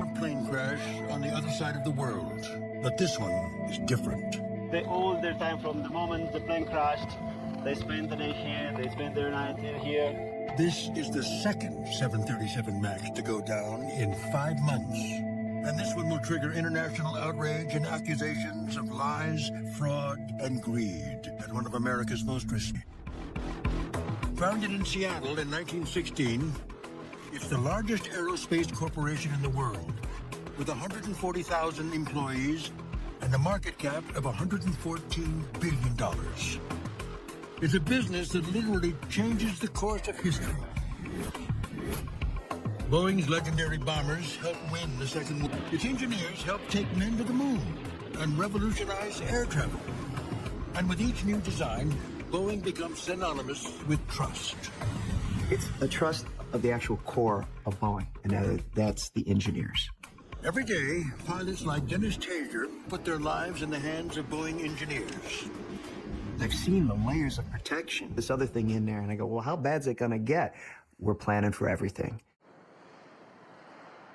S2: A plane crash on the other side of the world, but this one is different.
S10: They all their time from the moment the plane crashed. They spend the day here, they spend their night here.
S2: This is the second 737 MAX to go down in 5 months. And this one will trigger international outrage and accusations of lies, fraud, and greed at one of America's most risky. Founded in Seattle in 1916, it's the largest aerospace corporation in the world, with 140,000 employees and a market cap of $114 billion. It's a business that literally changes the course of history. Boeing's legendary bombers helped win the Second World War. Its engineers helped take men to the moon and revolutionize air travel. And with each new design, Boeing becomes synonymous with trust.
S13: It's a trust of the actual core of Boeing, and that's the engineers.
S2: Every day, pilots like Dennis Taser put their lives in the hands of Boeing engineers.
S13: I've seen the layers of protection, this other thing in there, and I go, well, how bad's it gonna get? We're planning for everything.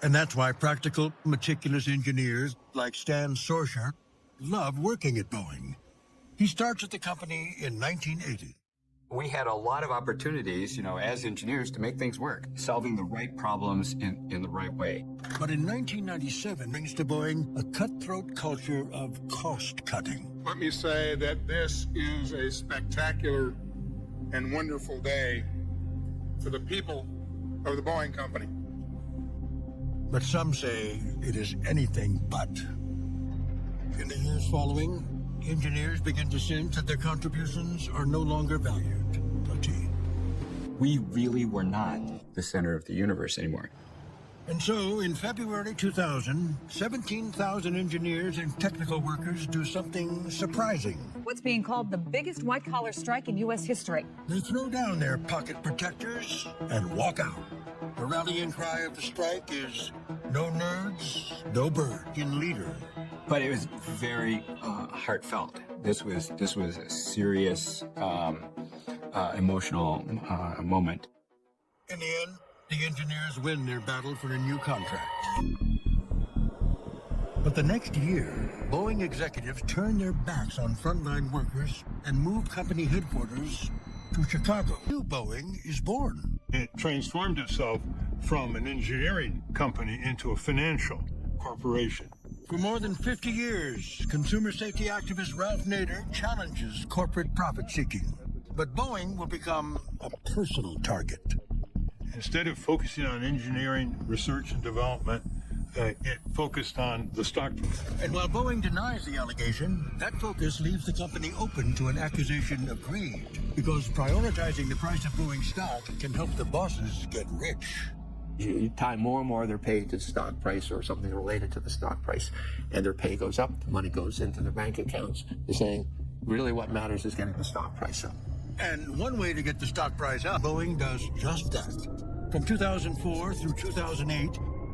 S2: And that's why practical, meticulous engineers like Stan Sorscher love working at Boeing. He starts at the company in 1980.
S6: We had a lot of opportunities, as engineers to make things work, solving the right problems in the right way.
S2: But in 1997 brings to Boeing a cutthroat culture of cost cutting.
S22: Let me say that this is a spectacular and wonderful day for the people of the Boeing Company.
S2: But some say it is anything but. In the years following, engineers begin to sense that their contributions are no longer valued.
S6: We really were not the center of the universe anymore.
S2: And so, in February 2000, 17,000 engineers and technical workers do something surprising.
S23: What's being called the biggest white-collar strike in U.S. history.
S2: They throw down their pocket protectors and walk out. The rallying cry of the strike is, "No nerds, no bird." In leader.
S6: But it was very heartfelt. This was a serious, emotional moment.
S2: In the end, the engineers win their battle for a new contract. But the next year, Boeing executives turn their backs on frontline workers and move company headquarters to Chicago. New Boeing is born.
S14: It transformed itself from an engineering company into a financial corporation.
S2: For more than 50 years, consumer safety activist Ralph Nader challenges corporate profit-seeking. But Boeing will become a personal target.
S8: Instead of focusing on engineering, research, and development, it focused on the stock.
S2: And while Boeing denies the allegation, that focus leaves the company open to an accusation of greed, because prioritizing the price of Boeing stock can help the bosses get rich.
S15: You tie more and more their pay to the stock price or something related to the stock price, and their pay goes up, the money goes into their bank accounts. They're saying, really what matters is getting the stock price up.
S2: And one way to get the stock price up, Boeing does just that. From 2004 through 2008,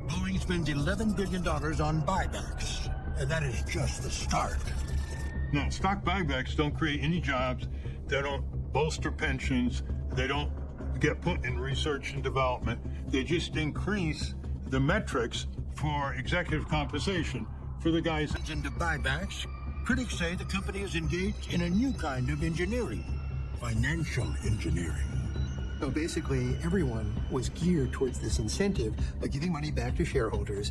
S2: Boeing spends $11 billion on buybacks, and that is just the start.
S8: No, stock buybacks don't create any jobs. They don't bolster pensions. They don't get put in research and development. They just increase the metrics for executive compensation for the guys.
S2: Into buybacks, critics say the company is engaged in a new kind of engineering, financial engineering.
S16: So basically, everyone was geared towards this incentive of giving money back to shareholders,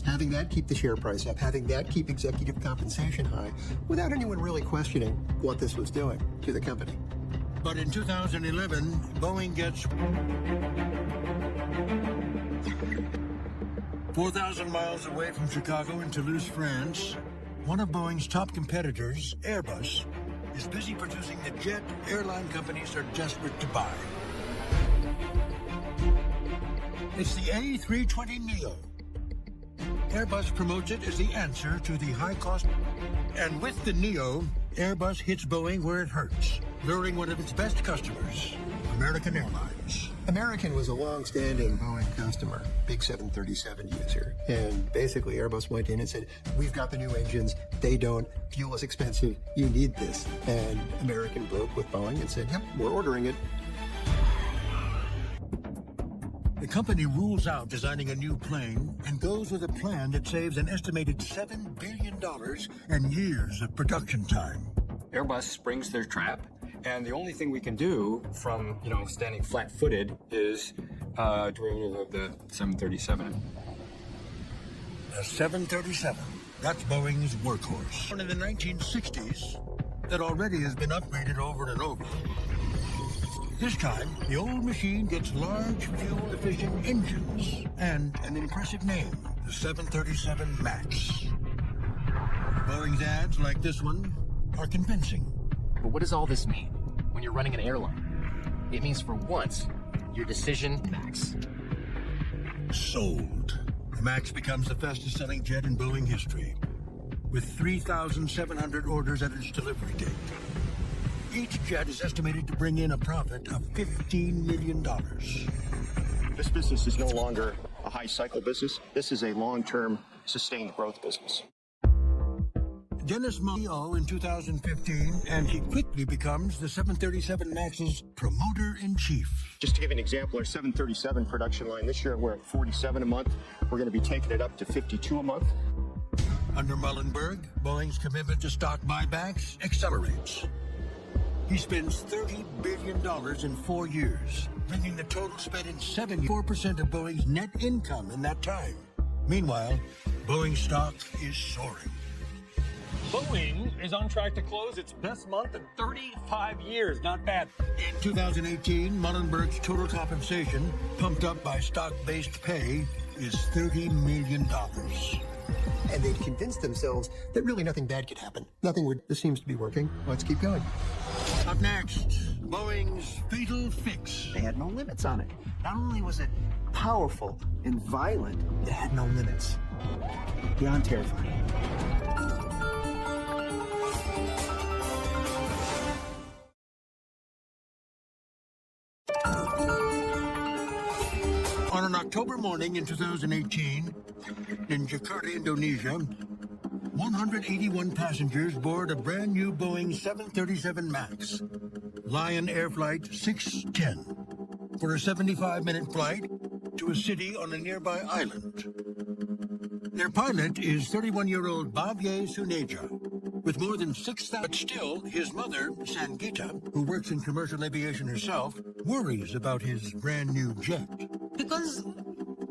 S16: having that keep the share price up, having that keep executive compensation high, without anyone really questioning what this was doing to the company.
S2: But in 2011, Boeing gets 4,000 miles away from Chicago in Toulouse, France. One of Boeing's top competitors, Airbus, is busy producing the jet airline companies are desperate to buy. It's the A320neo. Airbus promotes it as the answer to the high cost. And with the Neo, Airbus hits Boeing where it hurts, luring one of its best customers, American Airlines.
S16: American was a long-standing Boeing customer, big 737 user. And basically, Airbus went in and said, we've got the new engines, they don't, fuel is expensive, you need this. And American broke with Boeing and said, yep, we're ordering it.
S2: The company rules out designing a new plane and goes with a plan that saves an estimated $7 billion and years of production time.
S6: Airbus springs their trap, and the only thing we can do from, standing flat-footed is derivative of the 737.
S2: The 737, that's Boeing's workhorse. In the 1960s, that already has been upgraded over and over. This time, the old machine gets large, fuel-efficient engines and an impressive name, the 737 MAX. Boeing's ads, like this one, are convincing.
S12: But what does all this mean when you're running an airline? It means for once, your decision, MAX.
S2: Sold. The MAX becomes the fastest-selling jet in Boeing history, with 3,700 orders at its delivery date. Each jet is estimated to bring in a profit of $15 million.
S5: This business is no longer a high cycle business. This is a long-term, sustained growth business.
S2: Dennis Mullio in 2015, and he quickly becomes the 737 MAX's promoter-in-chief.
S5: Just to give you an example, our 737 production line this year, we're at 47 a month. We're going to be taking it up to 52 a month.
S2: Under Muhlenberg, Boeing's commitment to stock buybacks accelerates. He spends $30 billion in 4 years, bringing the total spent in 74% of Boeing's net income in that time. Meanwhile, Boeing stock is soaring.
S20: Boeing is on track to close its best month in 35 years. Not bad.
S2: In 2018, Muhlenberg's total compensation, pumped up by stock-based pay, is $30 million.
S16: And they'd convinced themselves that really nothing bad could happen. This seems to be working. Let's keep going.
S2: Up next, Boeing's fatal fix.
S13: They had no limits on it. Not only was it powerful and violent, it had no limits. Beyond terrifying.
S2: On an October morning in 2018, in Jakarta, Indonesia, 181 passengers board a brand new Boeing 737 MAX, Lion Air Flight 610, for a 75-minute flight to a city on a nearby island. Their pilot is 31-year-old Bhavye Suneja, with more than 6,000. But still, his mother, Sangita, who works in commercial aviation herself, worries about his brand new jet.
S24: Because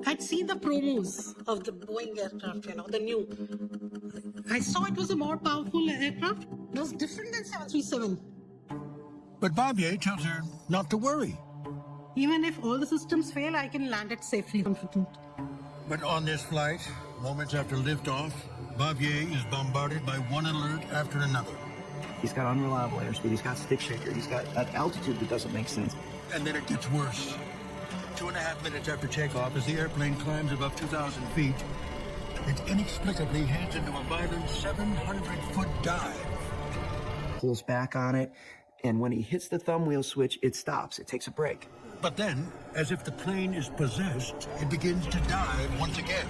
S24: I'd seen the promos of the Boeing aircraft, the new.
S9: I saw it was a more powerful aircraft. It was different than 737.
S2: But Babier tells her not to worry.
S9: Even if all the systems fail, I can land it safely, confident.
S2: But on this flight, moments after liftoff, Babier is bombarded by one alert after another.
S13: He's got unreliable airspeed, he's got stick shaker, he's got an altitude that doesn't make sense.
S2: And then it gets worse. 2.5 minutes after takeoff, as the airplane climbs above 2,000 feet, it inexplicably heads into a violent 700-foot dive.
S13: Pulls back on it, and when he hits the thumb wheel switch, it stops. It takes a break.
S2: But then, as if the plane is possessed, it begins to dive once again.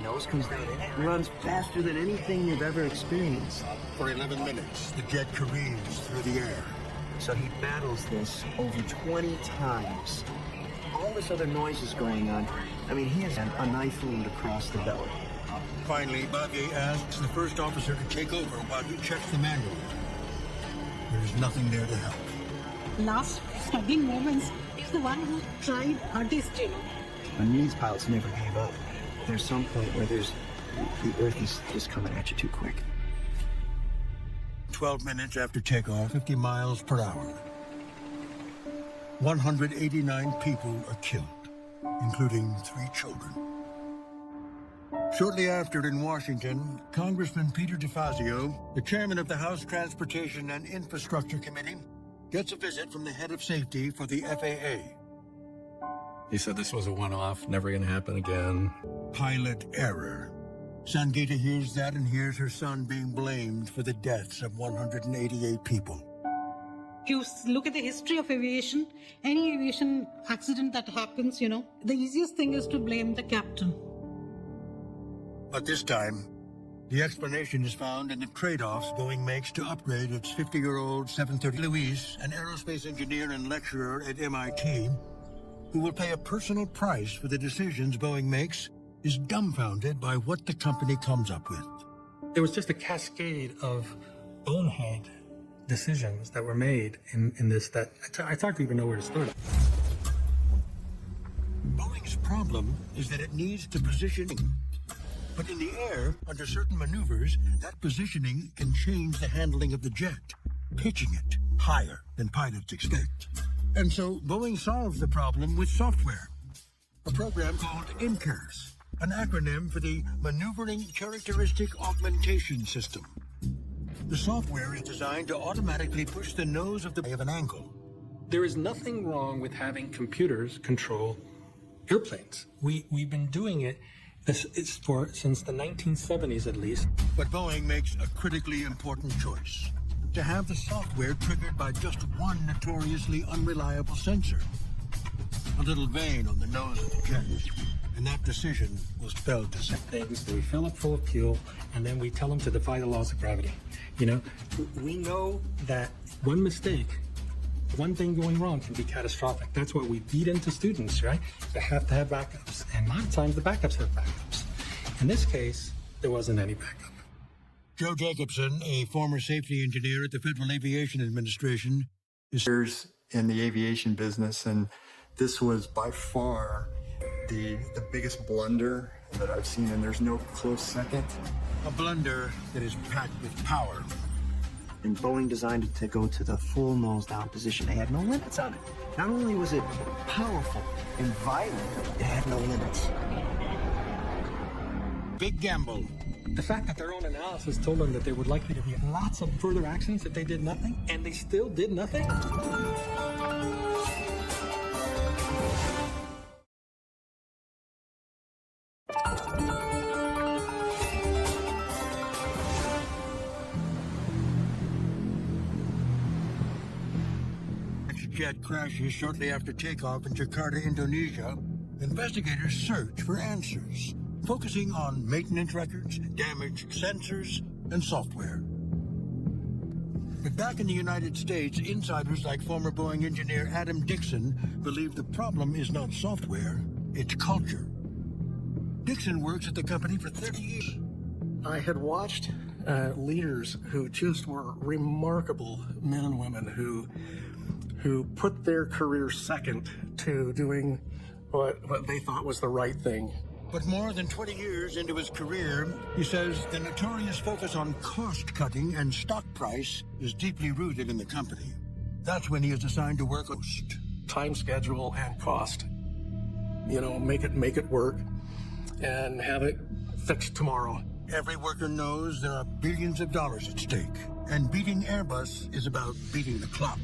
S13: Nose comes down. It runs faster than anything you've ever experienced.
S2: For 11 minutes, the jet careens through the air.
S13: So he battles this over 20 times. All this other noise is going on. I mean, he has a knife wound across the belly.
S2: Finally, Babier asks the first officer to take over while he checks the manual. There is nothing there to help.
S9: Last struggling moments, he's the one who tried hardest, you know.
S13: And these pilots never gave up. There's some point where the Earth is just coming at you too quick.
S2: 12 minutes after takeoff, 50 miles per hour. 189 people are killed, including 3 children. Shortly after, in Washington, Congressman Peter DeFazio, the chairman of the House Transportation and Infrastructure Committee, gets a visit from the head of safety for the FAA.
S11: He said this was a one-off, never going to happen again.
S2: Pilot error. Sangeeta hears that and hears her son being blamed for the deaths of 188 people.
S9: If you look at the history of aviation, any aviation accident that happens, you know, the easiest thing is to blame the captain.
S2: But this time, the explanation is found in the trade-offs Boeing makes to upgrade its 50-year-old 730. Luis, an aerospace engineer and lecturer at MIT, who will pay a personal price for the decisions Boeing makes, is dumbfounded by what the company comes up with.
S19: There was just a cascade of bonehead decisions that were made in this that it's hard to even know where to start.
S2: Boeing's problem is that it needs to position. But in the air, under certain maneuvers, that positioning can change the handling of the jet, pitching it higher than pilots expect. And so Boeing solves the problem with software, a program called MCAS, an acronym for the Maneuvering Characteristic Augmentation System. The software is designed to automatically push the nose of an angle.
S19: There is nothing wrong with having computers control airplanes. We've been doing it since the 1970s at least.
S2: But Boeing makes a critically important choice: to have the software triggered by just one notoriously unreliable sensor, a little vein on the nose of the jet. And that decision was spelled to
S19: things. We fill up full of fuel, and then we tell them to defy the laws of gravity. You know, we know that one mistake, one thing going wrong can be catastrophic. That's what we beat into students, right? They have to have backups, and a lot of times the backups have backups. In this case, there wasn't any backup.
S2: Joe Jacobson, a former safety engineer at the Federal Aviation Administration, is
S24: in the aviation business, and this was by far the biggest blunder that I've seen, and there's no close second.
S2: A blunder that is packed with power.
S13: And Boeing designed it to go to the full nose-down position. They had no limits on it. Not only was it powerful and violent, it had no limits.
S2: Big gamble.
S19: The fact that their own analysis told them that there would likely to be lots of further accidents if they did nothing, and they still did nothing?
S2: Jet crashes shortly after takeoff in Jakarta, Indonesia. Investigators search for answers, focusing on maintenance records, damaged sensors, and software. But back in the United States, insiders like former Boeing engineer Adam Dixon believe the problem is not software, it's culture. Dixon works at the company for 30 years.
S25: I had watched leaders who just were remarkable men and women who put their career second to doing what they thought was the right thing.
S2: But more than 20 years into his career, he says the notorious focus on cost cutting and stock price is deeply rooted in the company. That's when he is assigned to work host.
S25: Time schedule and cost. You know, make it work and have it fixed tomorrow.
S2: Every worker knows there are billions of dollars at stake, and beating Airbus is about beating the clock.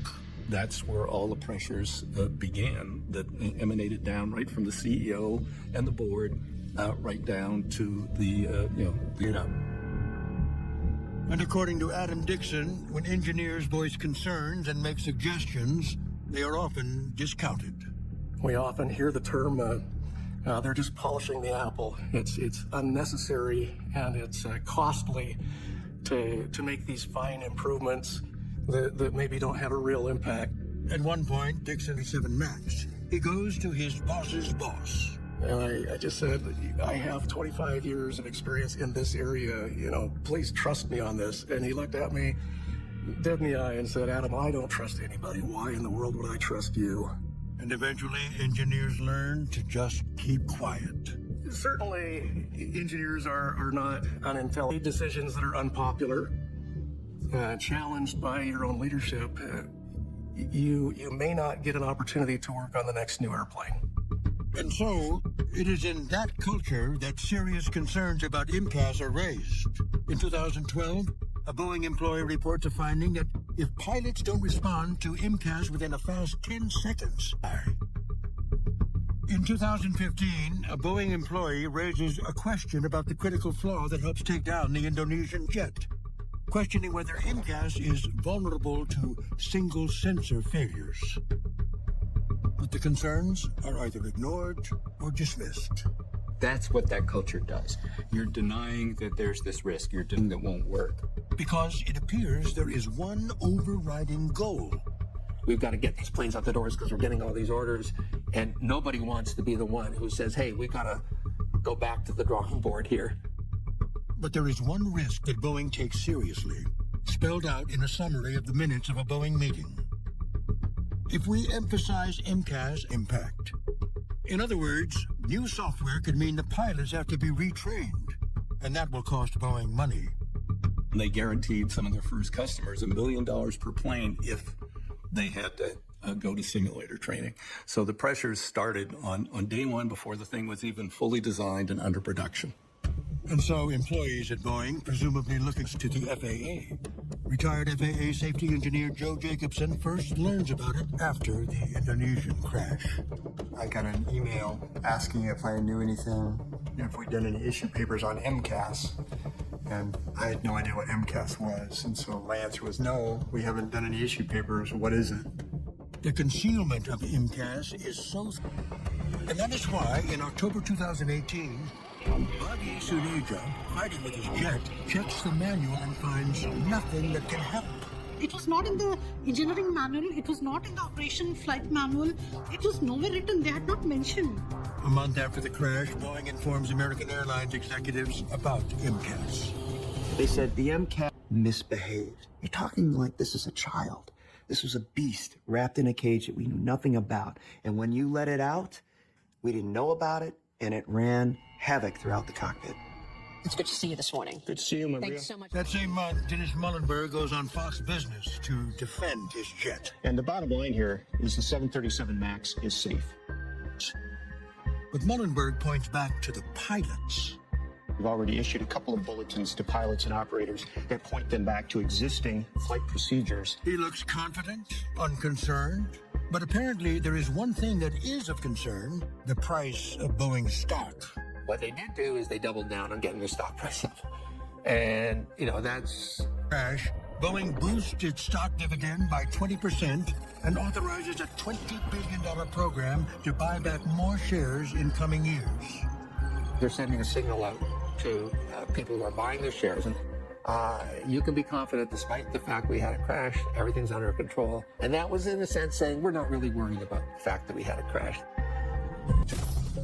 S19: That's where all the pressures began that emanated down right from the CEO and the board, right down to the,
S2: And according to Adam Dixon, when engineers voice concerns and make suggestions, they are often discounted.
S25: We often hear the term, they're just polishing the apple. It's unnecessary and it's costly to make these fine improvements that maybe don't have a real impact.
S2: At one point, Dixon 7 Max, he goes to his boss's boss.
S25: And I just said, I have 25 years of experience in this area, please trust me on this. And he looked at me dead in the eye and said, Adam, I don't trust anybody. Why in the world would I trust you?
S2: And eventually, engineers learn to just keep quiet.
S25: Certainly, engineers are not unintelligent. Decisions that are unpopular, challenged by your own leadership, you may not get an opportunity to work on the next new airplane.
S2: And so, it is in that culture that serious concerns about MCAS are raised. In 2012, a Boeing employee reports a finding that if pilots don't respond to MCAS within a fast 10 seconds. In 2015, a Boeing employee raises a question about the critical flaw that helps take down the Indonesian jet, questioning whether MCAS is vulnerable to single sensor failures. But the concerns are either ignored or dismissed.
S6: That's what that culture does. You're denying that there's this risk. You're denying that won't work.
S2: Because it appears there is one overriding goal.
S15: We've got to get these planes out the doors because we're getting all these orders, and nobody wants to be the one who says, hey, we've got to go back to the drawing board here.
S2: But there is one risk that Boeing takes seriously, spelled out in a summary of the minutes of a Boeing meeting. If we emphasize MCAS impact, in other words, new software could mean the pilots have to be retrained, and that will cost Boeing money.
S19: They guaranteed some of their first customers $1 million per plane if they had to go to simulator training. So the pressures started on day one before the thing was even fully designed and under production.
S2: And so employees at Boeing presumably looking to the FAA. Retired FAA safety engineer Joe Jacobson first learns about it after the Indonesian crash.
S24: I got an email asking if I knew anything, if we'd done any issue papers on MCAS. And I had no idea what MCAS was. And so my answer was, no, we haven't done any issue papers. What is it?
S2: The concealment of MCAS is so... And that is why, in October 2018, Bagi Suneja, fighting with his jet, checks the manual and finds nothing that can help.
S9: It was not in the engineering manual. It was not in the operation flight manual. It was nowhere written. They had not mentioned.
S2: A month after the crash, Boeing informs American Airlines executives about MCAS.
S13: They said the MCAS misbehaved. You're talking like this is a child. This was a beast wrapped in a cage that we knew nothing about. And when you let it out, we didn't know about it, and it ran havoc throughout the cockpit.
S1: It's good to see you this morning.
S13: Good to see you, Maria.
S1: Thanks so much.
S2: That same month, Dennis Muhlenberg goes on Fox Business to defend his jet.
S3: And the bottom line here is the 737 MAX is safe.
S2: But Muhlenberg points back to the pilots.
S3: We've already issued a couple of bulletins to pilots and operators that point them back to existing flight procedures.
S2: He looks confident, unconcerned. But apparently there is one thing that is of concern, the price of Boeing's stock.
S15: What they did do is they doubled down on getting their stock price up. And, that's...
S2: Crash, Boeing boosts its stock dividend by 20% and authorizes a $20 billion program to buy back more shares in coming years.
S15: They're sending a signal out to people who are buying their shares. And you can be confident, despite the fact we had a crash, everything's under control. And that was, in a sense, saying we're not really worried about the fact that we had a crash.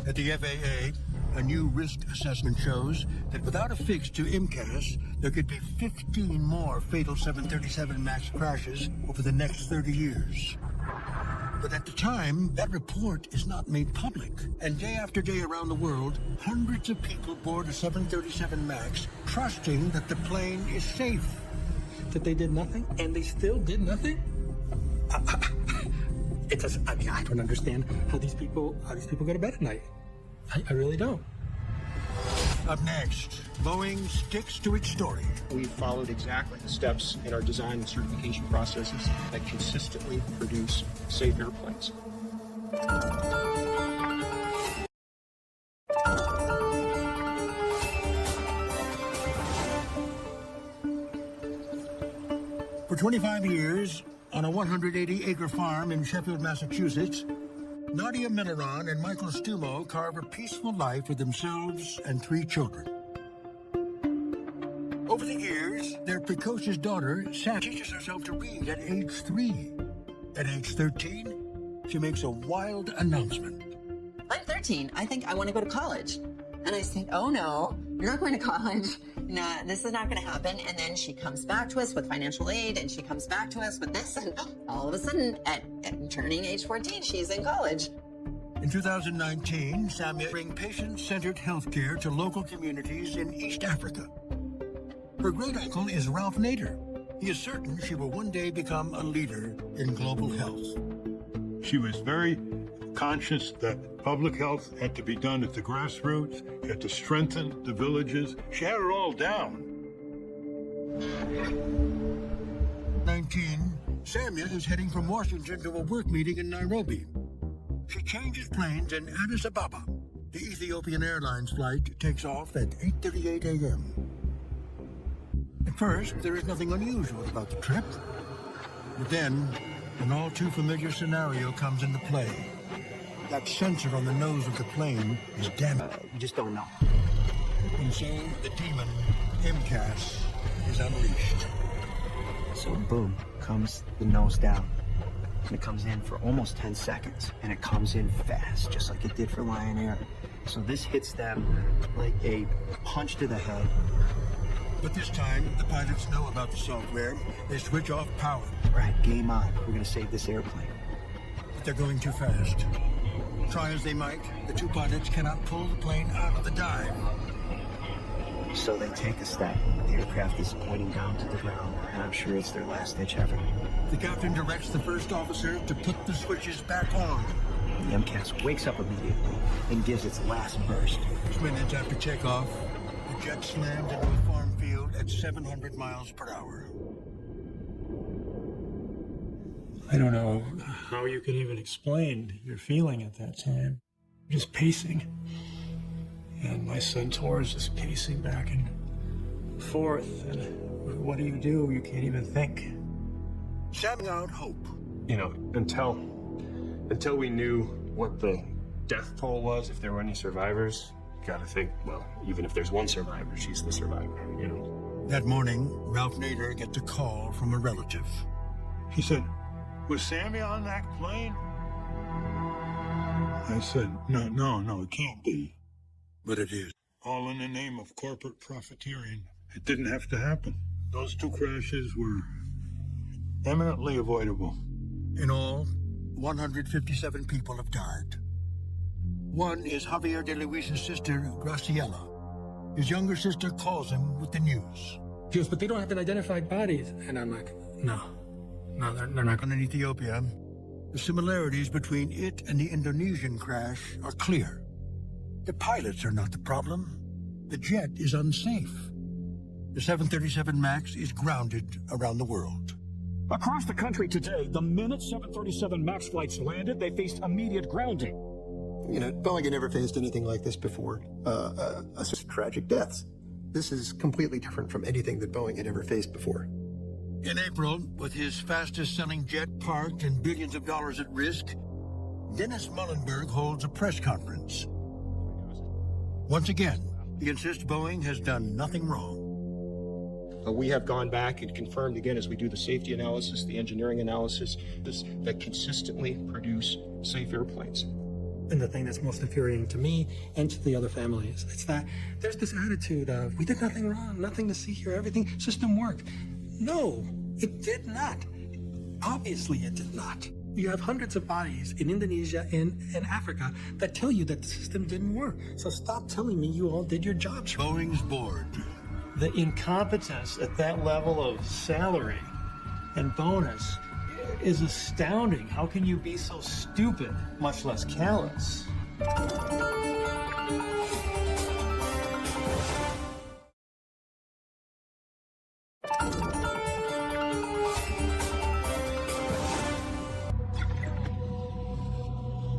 S2: At the FAA, a new risk assessment shows that without a fix to MCAS, there could be 15 more fatal 737 MAX crashes over the next 30 years. But at the time, that report is not made public. And day after day around the world, hundreds of people board a 737 MAX, trusting that the plane is safe.
S19: That they did nothing? And they still did nothing? It doesn't, I mean, I don't understand how these people go to bed at night. I really don't.
S2: Up next, Boeing sticks to its story.
S3: We followed exactly the steps in our design and certification processes that consistently produce safe airplanes.
S2: For 25 years, on a 180-acre farm in Sheffield, Massachusetts, Nadia Milleron and Michael Stumo carve a peaceful life for themselves and 3 children. Over the years, their precocious daughter, Sam, teaches herself to read at age 3. At age 13, she makes a wild announcement.
S4: I'm 13. I think I want to go to college. And I think, oh no, you're not going to college. No, this is not going to happen. And then she comes back to us with financial aid, and she comes back to us with this, and all of a sudden, at turning age 14, she's in college.
S2: In 2019, Samia brings patient-centered healthcare to local communities in East Africa. Her great-uncle is Ralph Nader. He is certain she will one day become a leader in global health.
S8: She was very conscious that public health had to be done at the grassroots, had to strengthen the villages. She had it all down.
S2: 19, Samia is heading from Washington to a work meeting in Nairobi. She changes planes in Addis Ababa. The Ethiopian Airlines flight takes off at 8:38 a.m. At first, there is nothing unusual about the trip. But then, an all-too-familiar scenario comes into play. That sensor on the nose of the plane is damaged.
S13: We just don't know.
S2: And so, the demon, MCAS, is unleashed.
S13: So boom, comes the nose down. And it comes in for almost 10 seconds. And it comes in fast, just like it did for Lion Air. So this hits them like a punch to the head.
S2: But this time, the pilots know about the software. They switch off power.
S13: Right, game on. We're gonna save this airplane.
S2: But they're going too fast. Try as they might, the 2 pilots cannot pull the plane out of the dive.
S13: So they take a step. The aircraft is pointing down to the ground, and I'm sure it's their last-ditch effort.
S2: The captain directs the first officer to put the switches back on.
S13: The MCAS wakes up immediately and gives its last burst.
S2: 6 minutes after takeoff, the jet slammed into a farm field at 700 miles per hour.
S19: I don't know how you could even explain your feeling at that time. Just pacing. And my centaur is just pacing back and forth. And what do? You can't even think.
S2: Setting out hope.
S3: You know, until we knew what the death toll was, if there were any survivors, you gotta think, well, even if there's one survivor, she's the survivor, you know.
S2: That morning, Ralph Nader gets a call from a relative.
S8: He said, "Was Sammy on that plane?" I said, no, it can't be.
S2: But it is.
S8: All in the name of corporate profiteering. It didn't have to happen. Those 2 crashes were eminently avoidable.
S2: In all, 157 people have died. One is Javier de Luis's sister, Graciela. His younger sister calls him with the news.
S19: She goes, but they don't have identified bodies. And I'm like, no, they're not.
S2: In Ethiopia, the similarities between it and the Indonesian crash are clear. The pilots are not the problem. The jet is unsafe. The 737 MAX is grounded around the world.
S7: Across the country today, the minute 737 MAX flights landed, they faced immediate grounding.
S16: You know, Boeing had never faced anything like this before, tragic deaths. This is completely different from anything that Boeing had ever faced before.
S2: In April, with his fastest-selling jet parked and billions of dollars at risk, Dennis Muhlenberg holds a press conference. Once again, he insists Boeing has done nothing wrong.
S3: We have gone back and confirmed again as we do the safety analysis, the engineering analysis, that consistently produce safe airplanes.
S19: And the thing that's most infuriating to me and to the other families, it's that there's this attitude of, we did nothing wrong, nothing to see here, everything, system worked. No, it did not. Obviously it did not. You have hundreds of bodies in Indonesia and Africa that tell you that the system didn't work. So stop telling me you all did your jobs.
S2: Boeing's board.
S10: The incompetence at that level of salary and bonus is astounding. How can you be so stupid, much less callous?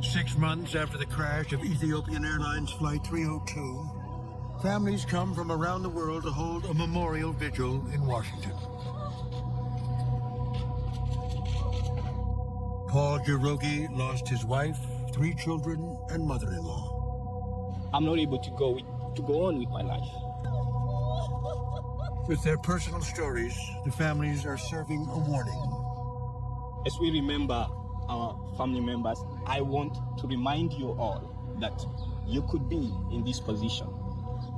S2: Six months after the crash of Ethiopian Airlines Flight 302, families come from around the world to hold a memorial vigil in Washington. Paul Jirogi lost his wife, 3 children, and mother-in-law.
S17: I'm not able to go on with my life.
S2: With their personal stories, the families are serving a warning.
S17: As we remember our family members, I want to remind you all that you could be in this position.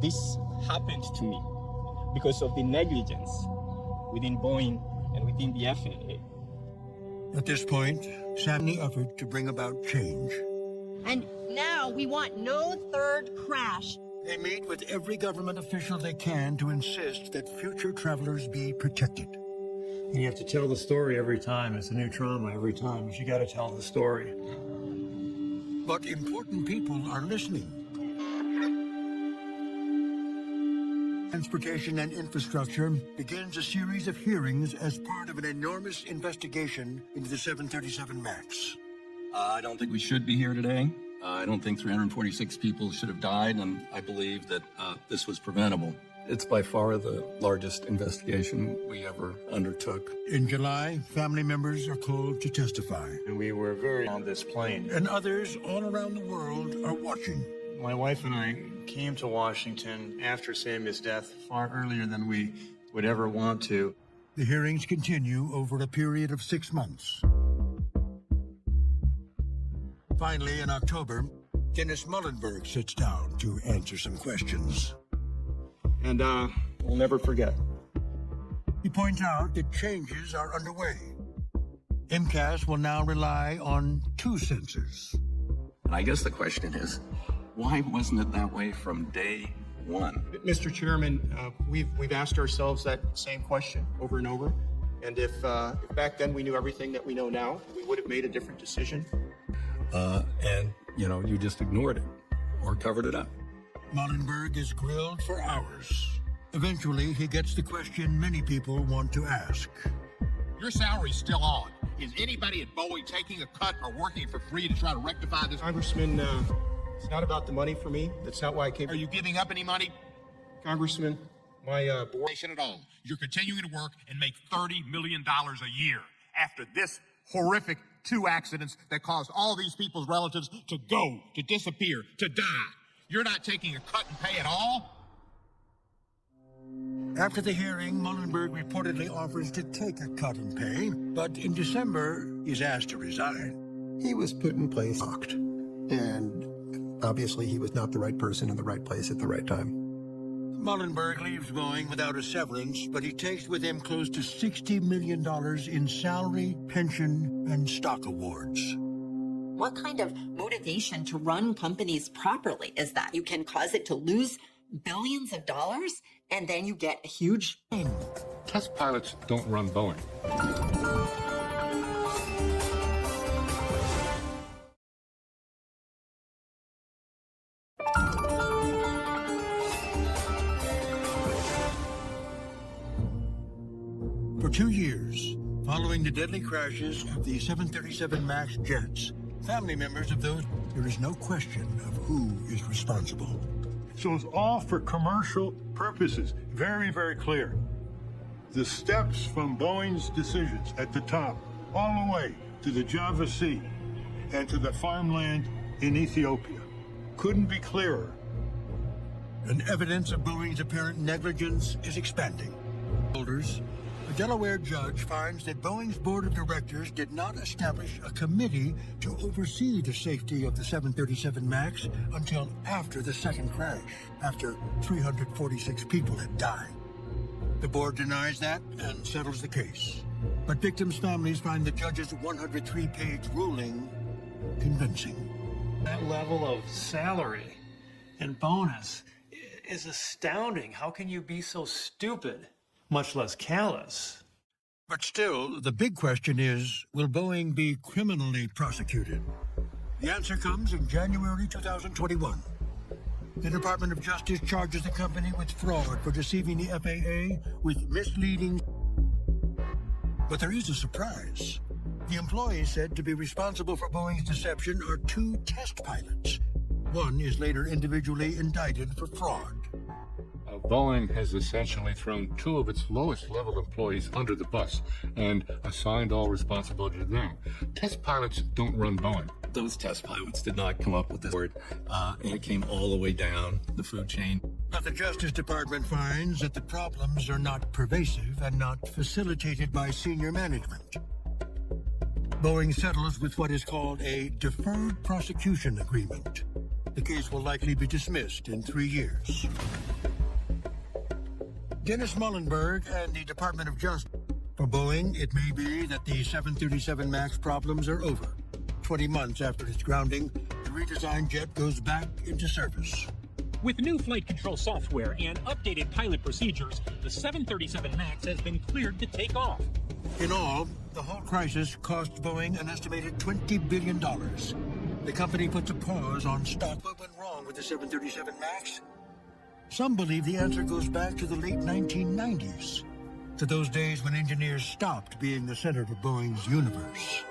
S17: This happened to me because of the negligence within Boeing and within the FAA.
S2: At this point, Sammy effort to bring about change.
S4: And now we want no third crash.
S2: They meet with every government official they can to insist that future travelers be protected.
S10: And you have to tell the story every time. It's a new trauma every time. You got to tell the story.
S2: But important people are listening. Transportation and Infrastructure begins a series of hearings as part of an enormous investigation into the 737 MAX.
S11: I don't think we should be here today. I don't think 346 people should have died, and I believe that this was preventable.
S19: It's by far the largest investigation we ever undertook.
S2: In July, family members are called to testify.
S10: And we were very on this plane.
S2: And others all around the world are watching.
S10: My wife and I came to Washington after Sammy's death far earlier than we would ever want to.
S2: The hearings continue over a period of 6 months. Finally, in October, Dennis Muhlenberg sits down to answer some questions.
S3: And we'll never forget.
S2: He points out that changes are underway. MCAS will now rely on 2 sensors.
S11: And I guess the question is, why wasn't it that way from day one?
S5: Mr. Chairman, we've asked ourselves that same question over and over. And if back then we knew everything that we know now, we would have made a different decision.
S19: And, you just ignored it or covered it up.
S2: Muhlenberg is grilled for hours. Eventually, he gets the question many people want to ask.
S6: Your salary's still on. Is anybody at Boeing taking a cut or working for free to try to rectify this?
S5: Congressman, it's not about the money for me. That's not why I came.
S6: Are you giving up any money?
S5: Congressman, my board...
S6: At all. You're continuing to work and make $30 million a year after this horrific 2 accidents that caused all these people's relatives to go, to disappear, to die. You're not taking a cut in pay at all?
S2: After the hearing, Muhlenberg reportedly offers to take a cut in pay, but in December, he's asked to resign.
S16: He was put in place, and obviously he was not the right person in the right place at the right time.
S2: Muhlenberg leaves Boeing without a severance, but he takes with him close to $60 million in salary, pension, and stock awards.
S4: What kind of motivation to run companies properly is that? You can cause it to lose billions of dollars, and then you get a huge...
S6: Test pilots don't run Boeing.
S2: For 2 years, following the deadly crashes of the 737 MAX jets, family members of those, there is no question of who is responsible.
S8: So it's all for commercial purposes. Very, very clear. The steps from Boeing's decisions at the top, all the way to the Java Sea and to the farmland in Ethiopia, couldn't be clearer.
S2: And evidence of Boeing's apparent negligence is expanding. A Delaware judge finds that Boeing's board of directors did not establish a committee to oversee the safety of the 737 MAX until after the second crash, after 346 people had died. The board denies that and settles the case. But victims' families find the judge's 103-page ruling convincing.
S10: That level of salary and bonus is astounding. How can you be so stupid, much less callous?
S2: But still, the big question is, will Boeing be criminally prosecuted? The answer comes in January 2021. The Department of Justice charges the company with fraud for deceiving the FAA with misleading. But there is a surprise. The employees said to be responsible for Boeing's deception are 2 test pilots. One is later individually indicted for fraud.
S14: Boeing has essentially thrown 2 of its lowest-level employees under the bus and assigned all responsibility to them. Test pilots don't run Boeing.
S11: Those test pilots did not come up with this word, and it came all the way down the food chain.
S2: But the Justice Department finds that the problems are not pervasive and not facilitated by senior management. Boeing settles with what is called a deferred prosecution agreement. The case will likely be dismissed in 3 years. Dennis Muhlenberg and the Department of Justice. For Boeing, it may be that the 737 MAX problems are over. 20 months after its grounding, the redesigned jet goes back into service.
S7: With new flight control software and updated pilot procedures, the 737 MAX has been cleared to take off.
S2: In all, the whole crisis cost Boeing an estimated $20 billion. The company puts a pause on stock. What went wrong with the 737 MAX? Some believe the answer goes back to the late 1990s, to those days when engineers stopped being the center of Boeing's universe.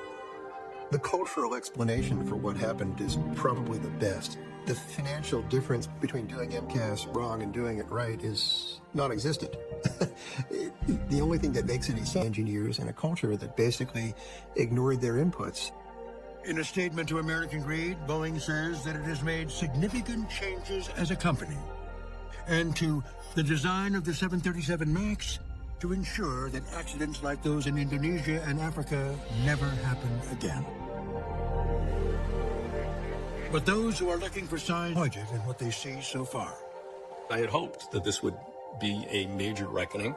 S16: The cultural explanation for what happened is probably the best. The financial difference between doing MCAS wrong and doing it right is non-existent. The only thing that makes any sense, engineers and a culture that basically ignored their inputs.
S2: In a statement to American Greed, Boeing says that it has made significant changes as a company, and to the design of the 737 MAX to ensure that accidents like those in Indonesia and Africa never happen again. But those who are looking for signs disappointed in what they see so far.
S11: I had hoped that this would be a major reckoning.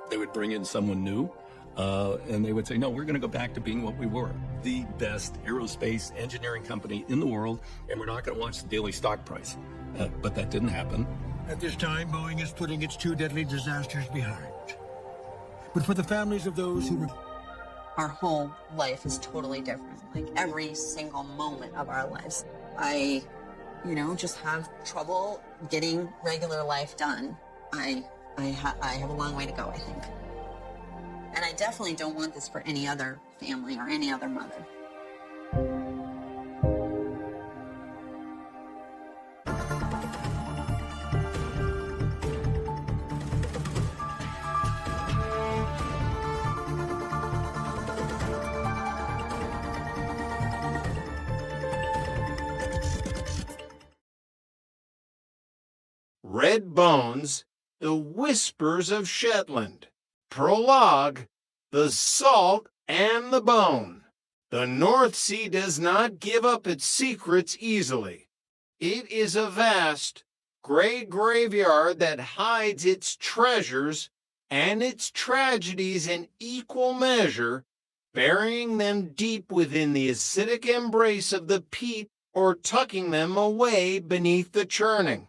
S11: They would bring in someone new, and they would say, no, we're going to go back to being what we were, the best aerospace engineering company in the world, and we're not going to watch the daily stock price. But that didn't happen.
S2: At this time, Boeing is putting its 2 deadly disasters behind. But for the families of those who were...
S4: Our whole life is totally different. Like every single moment of our lives. I, just have trouble getting regular life done. I have a long way to go, I think. And I definitely don't want this for any other family or any other mother.
S18: Red Bones, The Whispers of Shetland. Prologue, The Salt and the Bone. The North Sea does not give up its secrets easily. It is a vast, gray graveyard that hides its treasures and its tragedies in equal measure, burying them deep within the acidic embrace of the peat or tucking them away beneath the churning,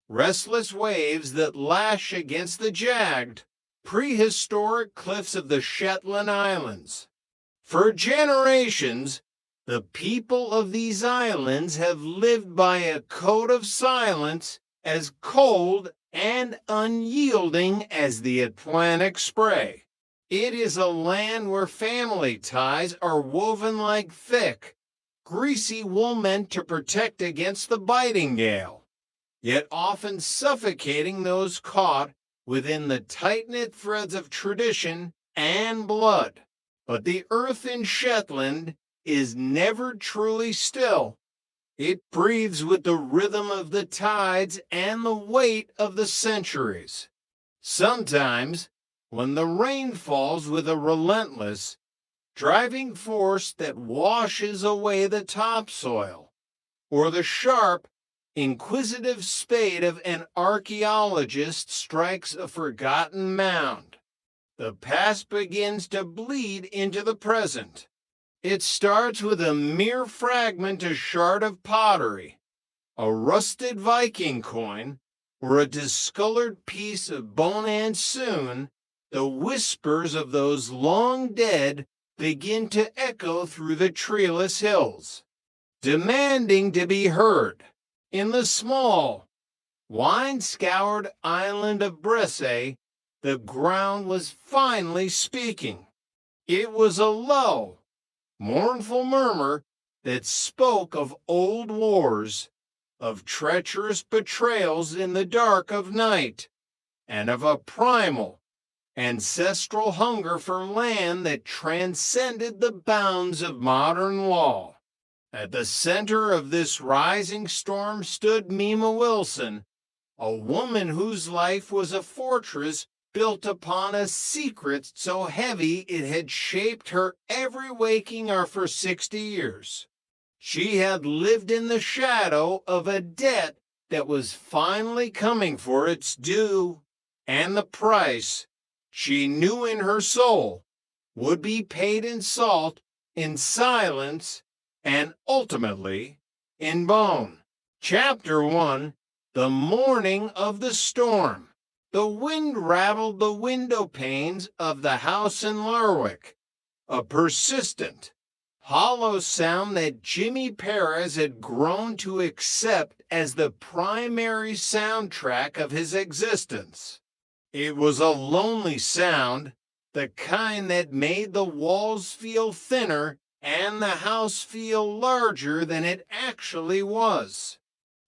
S18: restless waves that lash against the jagged, prehistoric cliffs of the Shetland Islands. For generations, the people of these islands have lived by a code of silence as cold and unyielding as the Atlantic spray. It is a land where family ties are woven like thick, greasy wool meant to protect against the biting gale, yet often suffocating those caught within the tight-knit threads of tradition and blood. But the earth in Shetland is never truly still. It breathes with the rhythm of the tides and the weight of the centuries. Sometimes, when the rain falls with a relentless, driving force that washes away the topsoil, or the sharp, inquisitive spade of an archaeologist strikes a forgotten mound. The past begins to bleed into the present. It starts with a mere fragment, a shard of pottery, a rusted Viking coin, or a discolored piece of bone, and soon the whispers of those long dead begin to echo through the treeless hills, demanding to be heard. In the small, wine-scoured island of Bresse, the ground was finally speaking. It was a low, mournful murmur that spoke of old wars, of treacherous betrayals in the dark of night, and of a primal, ancestral hunger for land that transcended the bounds of modern law. At the center of this rising storm stood Mima Wilson, a woman whose life was a fortress built upon a secret so heavy it had shaped her every waking hour for 60 years. She had lived in the shadow of a debt that was finally coming for its due, and the price, she knew in her soul, would be paid in salt, in silence, and ultimately in bone. Chapter 1: The Morning of the Storm. The wind rattled the window panes of the house in Lerwick, a persistent, hollow sound that Jimmy Perez had grown to accept as the primary soundtrack of his existence. It was a lonely sound, the kind that made the walls feel thinner and the house feel larger than it actually was.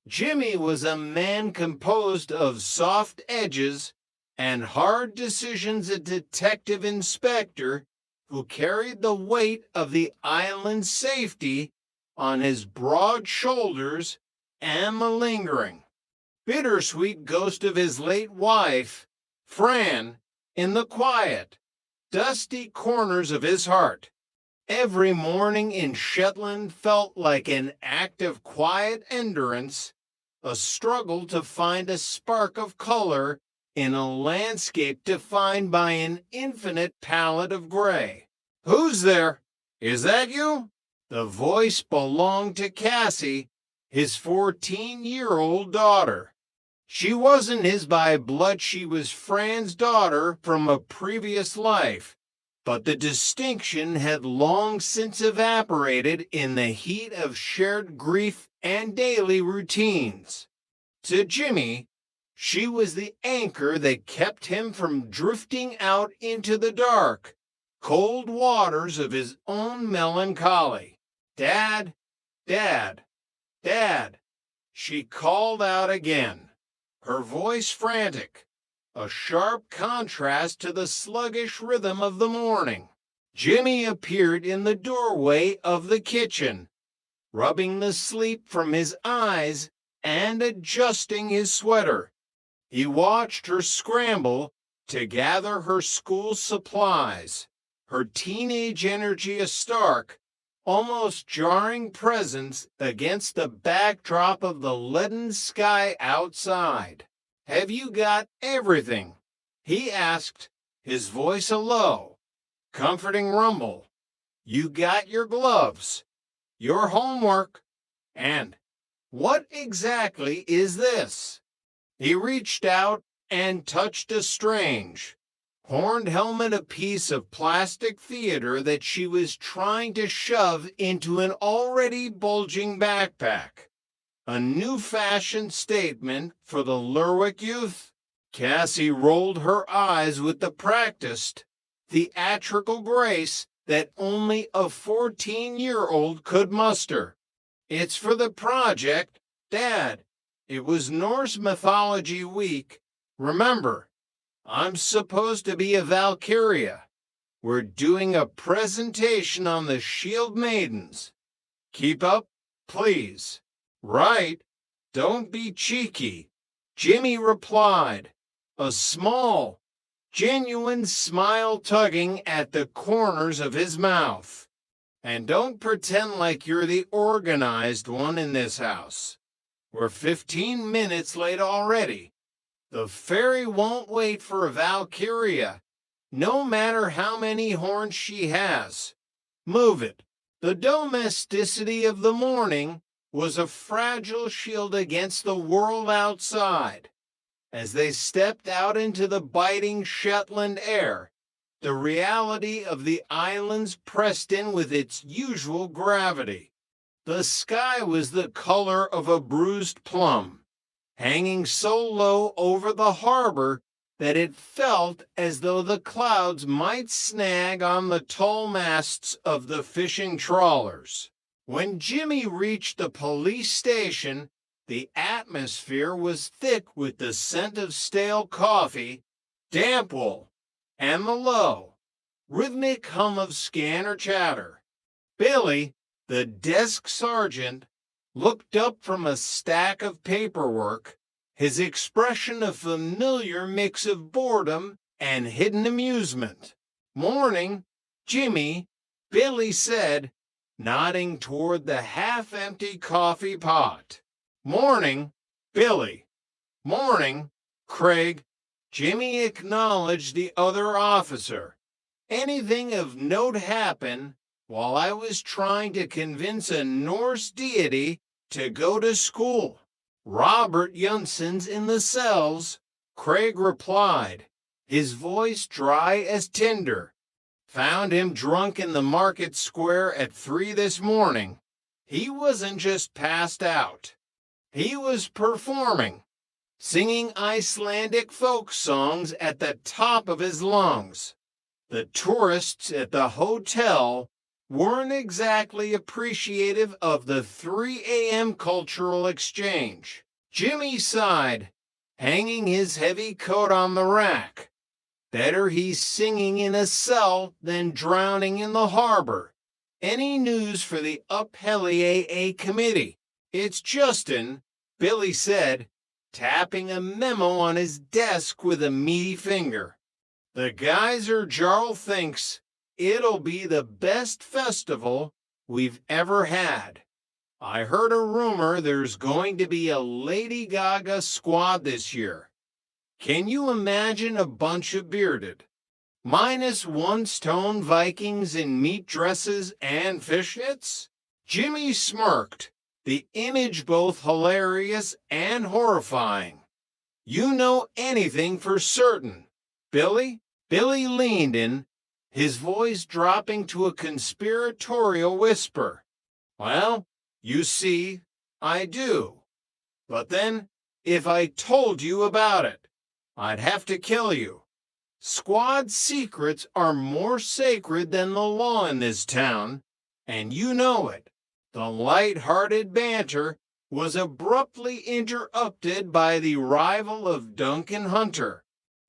S18: Jimmy was a man composed of soft edges and hard decisions, a detective inspector who carried the weight of the island's safety on his broad shoulders and the lingering, bittersweet ghost of his late wife, Fran, in the quiet, dusty corners of his heart. Every morning in Shetland felt like an act of quiet endurance, a struggle to find a spark of color in a landscape defined by an infinite palette of gray. "Who's there? Is that you?" The voice belonged to Cassie, his 14-year-old daughter. She wasn't his by blood, she was Fran's daughter from a previous life, but the distinction had long since evaporated in the heat of shared grief and daily routines. To Jimmy, she was the anchor that kept him from drifting out into the dark, cold waters of his own melancholy. "Dad, Dad, Dad," she called out again, her voice frantic, a sharp contrast to the sluggish rhythm of the morning. Jimmy appeared in the doorway of the kitchen, rubbing the sleep from his eyes and adjusting his sweater. He watched her scramble to gather her school supplies, her teenage energy a stark, almost jarring presence against the backdrop of the leaden sky outside. "Have you got everything?" he asked, his voice a low, comforting rumble. "You got your gloves, your homework, and what exactly is this?" He reached out and touched a strange, horned helmet, a piece of plastic theater that she was trying to shove into an already bulging backpack. A new-fashioned statement for the Lerwick youth? Cassie rolled her eyes with the practiced, theatrical grace that only a 14-year-old could muster. "It's for the project, Dad. It was Norse Mythology Week. Remember, I'm supposed to be a Valkyria. We're doing a presentation on the Shield Maidens. Keep up, please." "Right. Don't be cheeky," Jimmy replied, a small, genuine smile tugging at the corners of his mouth. "And don't pretend like you're the organized one in this house. We're 15 minutes late already. The ferry won't wait for Valkyria, no matter how many horns she has. Move it. The domesticity of the morning was a fragile shield against the world outside. As they stepped out into the biting Shetland air, the reality of the islands pressed in with its usual gravity. The sky was the color of a bruised plum, hanging so low over the harbor that it felt as though the clouds might snag on the tall masts of the fishing trawlers. When Jimmy reached the police station, the atmosphere was thick with the scent of stale coffee, damp wool, and the low, rhythmic hum of scanner chatter. Billy, the desk sergeant, looked up from a stack of paperwork, his expression a familiar mix of boredom and hidden amusement. "Morning, Jimmy," Billy said, nodding toward the half-empty coffee pot. "Morning, Billy." "Morning, Craig." Jimmy acknowledged the other officer. "Anything of note happen while I was trying to convince a Norse deity to go to school?" "Robert Junson's in the cells," Craig replied, his voice dry as tinder. "Found him drunk in the market square at 3 this morning. He wasn't just passed out. He was performing, singing Icelandic folk songs at the top of his lungs. The tourists at the hotel weren't exactly appreciative of the 3 a.m. cultural exchange." Jimmy sighed, hanging his heavy coat on the rack. "Better he's singing in a cell than drowning in the harbor. Any news for the Uphelly AA committee?" "It's Justin," Billy said, tapping a memo on his desk with a meaty finger. "The geyser Jarl thinks it'll be the best festival we've ever had. I heard a rumor there's going to be a Lady Gaga squad this year. Can you imagine a bunch of bearded, minus one-stone Vikings in meat dresses and fishnets?" Jimmy smirked, the image both hilarious and horrifying. "You know anything for certain, Billy?" Billy leaned in, his voice dropping to a conspiratorial whisper. "Well, you see, I do. But then, if I told you about it, I'd have to kill you. Squad secrets are more sacred than the law in this town, and you know it." The light-hearted banter was abruptly interrupted by the arrival of Duncan Hunter.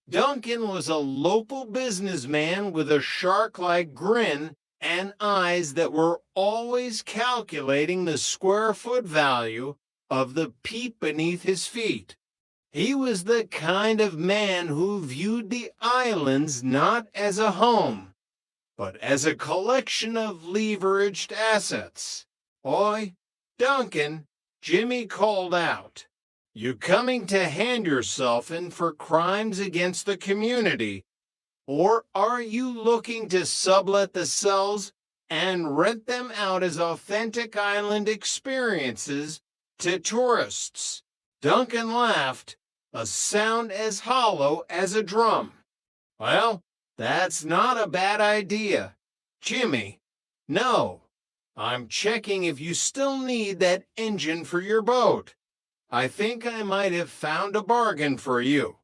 S18: Duncan was a local businessman with a shark-like grin and eyes that were always calculating the square foot value of the peat beneath his feet. He was the kind of man who viewed the islands not as a home, but as a collection of leveraged assets. "Oi, Duncan," Jimmy called out. "You coming to hand yourself in for crimes against the community, or are you looking to sublet the cells and rent them out as authentic island experiences to tourists?" Duncan laughed, a sound as hollow as a drum. "Well, that's not a bad idea, Jimmy. No, I'm checking if you still need that engine for your boat. I think I might have found a bargain for you,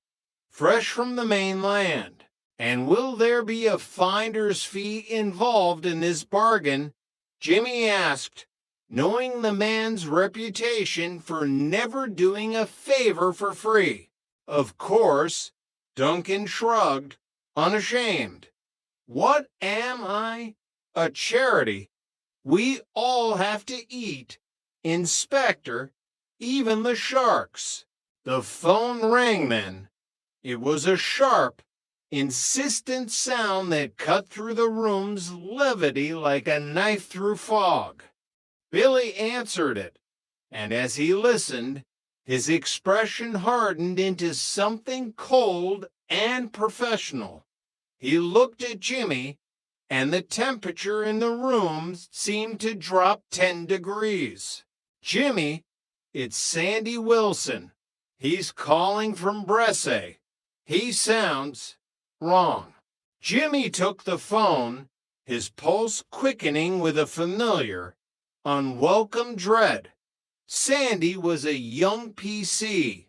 S18: fresh from the mainland. And will there be a finder's fee involved in this bargain?" Jimmy asked, knowing the man's reputation for never doing a favor for free. "Of course," Duncan shrugged, unashamed. "What am I? A charity. We all have to eat. Inspector, even the sharks." The phone rang then. It was a sharp, insistent sound that cut through the room's levity like a knife through fog. Billy answered it, and as he listened, His expression hardened into something cold and professional. He looked at Jimmy, and the temperature in the room seemed to drop 10 degrees. Jimmy, it's Sandy Wilson. He's calling from Bresse. He sounds wrong. Jimmy took the phone, his pulse quickening with a familiar, unwelcome dread. Sandy was a young PC,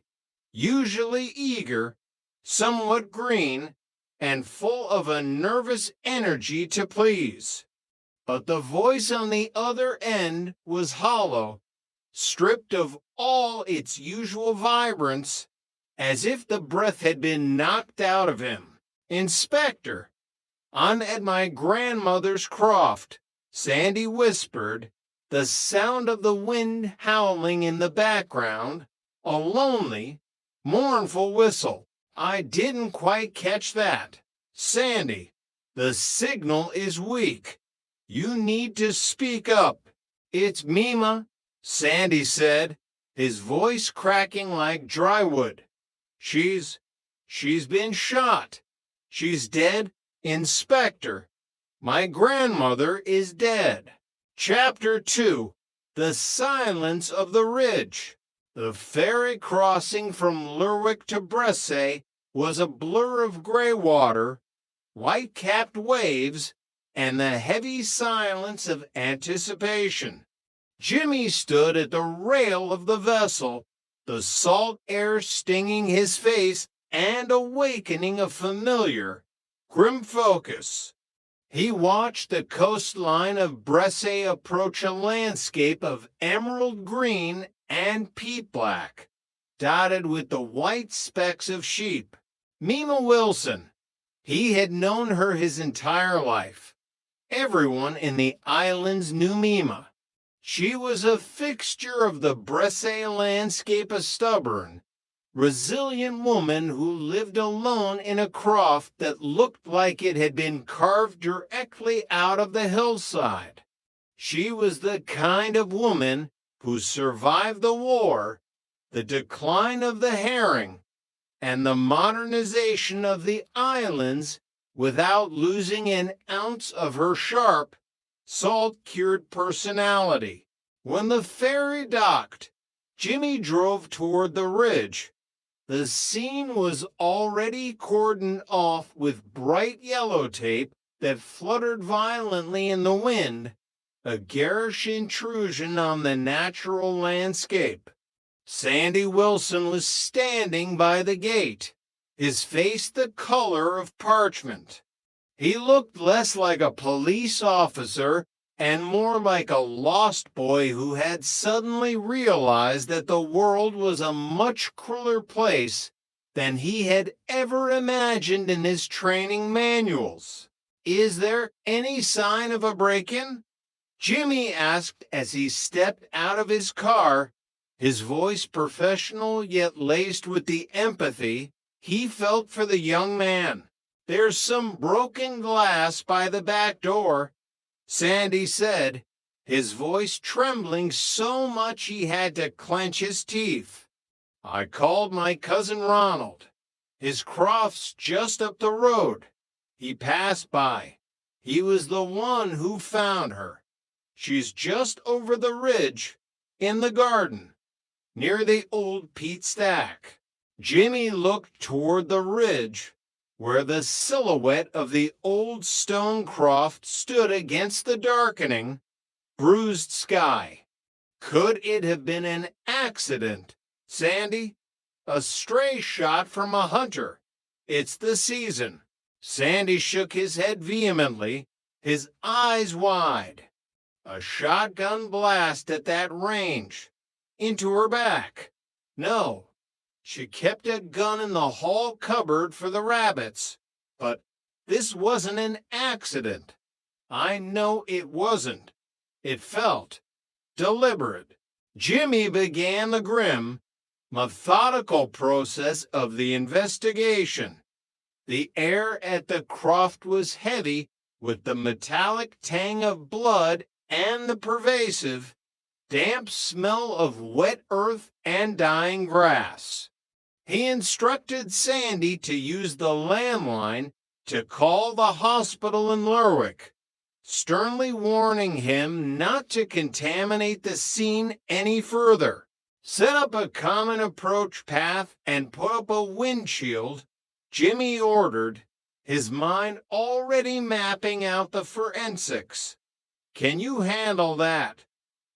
S18: usually eager, somewhat green, and full of a nervous energy to please. But the voice on the other end was hollow, stripped of all its usual vibrance, as if the breath had been knocked out of him. "Inspector, I'm at my grandmother's croft," Sandy whispered, the sound of the wind howling in the background, a lonely, mournful whistle. "I didn't quite catch that. Sandy, the signal is weak. You need to speak up." "It's Mima," Sandy said, his voice cracking like drywood. She's been shot. She's dead, Inspector. My grandmother is dead." Chapter 2. The Silence of the Ridge. The ferry crossing from Lerwick to Bresse was a blur of gray water, white-capped waves, and the heavy silence of anticipation. Jimmy stood at the rail of the vessel, the salt air stinging his face and awakening a familiar, grim focus. He watched the coastline of Bresse approach a landscape of emerald green and peat black, dotted with the white specks of sheep. Mima Wilson. He had known her his entire life. Everyone in the islands knew Mima. She was a fixture of the Bresse landscape, a stubborn, resilient woman who lived alone in a croft that looked like it had been carved directly out of the hillside. She was the kind of woman who survived the war, the decline of the herring, and the modernization of the islands without losing an ounce of her sharp, salt-cured personality. When the ferry docked, Jimmy drove toward the ridge. The scene was already cordoned off with bright yellow tape that fluttered violently in the wind, a garish intrusion on the natural landscape. Sandy Wilson was standing by the gate, his face the color of parchment. He looked less like a police officer and more like a lost boy who had suddenly realized that the world was a much crueler place than he had ever imagined in his training manuals. "Is there any sign of a break-in?" Jimmy asked as he stepped out of his car, his voice professional yet laced with the empathy he felt for the young man. "There's some broken glass by the back door," Sandy said, his voice trembling so much he had to clench his teeth. "I called my cousin Ronald. His croft's just up the road. He passed by. He was the one who found her. She's just over the ridge, in the garden, near the old peat stack." Jimmy looked toward the ridge, where the silhouette of the old stone croft stood against the darkening, bruised sky. Could it have been an accident, Sandy? A stray shot from a hunter. It's the season. Sandy shook his head vehemently, his eyes wide. A shotgun blast at that range. Into her back. No. She kept a gun in the hall cupboard for the rabbits. But this wasn't an accident. I know it wasn't. It felt deliberate. Jimmy began the grim, methodical process of the investigation. The air at the croft was heavy with the metallic tang of blood and the pervasive, damp smell of wet earth and dying grass. He instructed Sandy to use the landline to call the hospital in Lerwick, sternly warning him not to contaminate the scene any further. Set up a common approach path and put up a windshield, Jimmy ordered, his mind already mapping out the forensics. Can you handle that?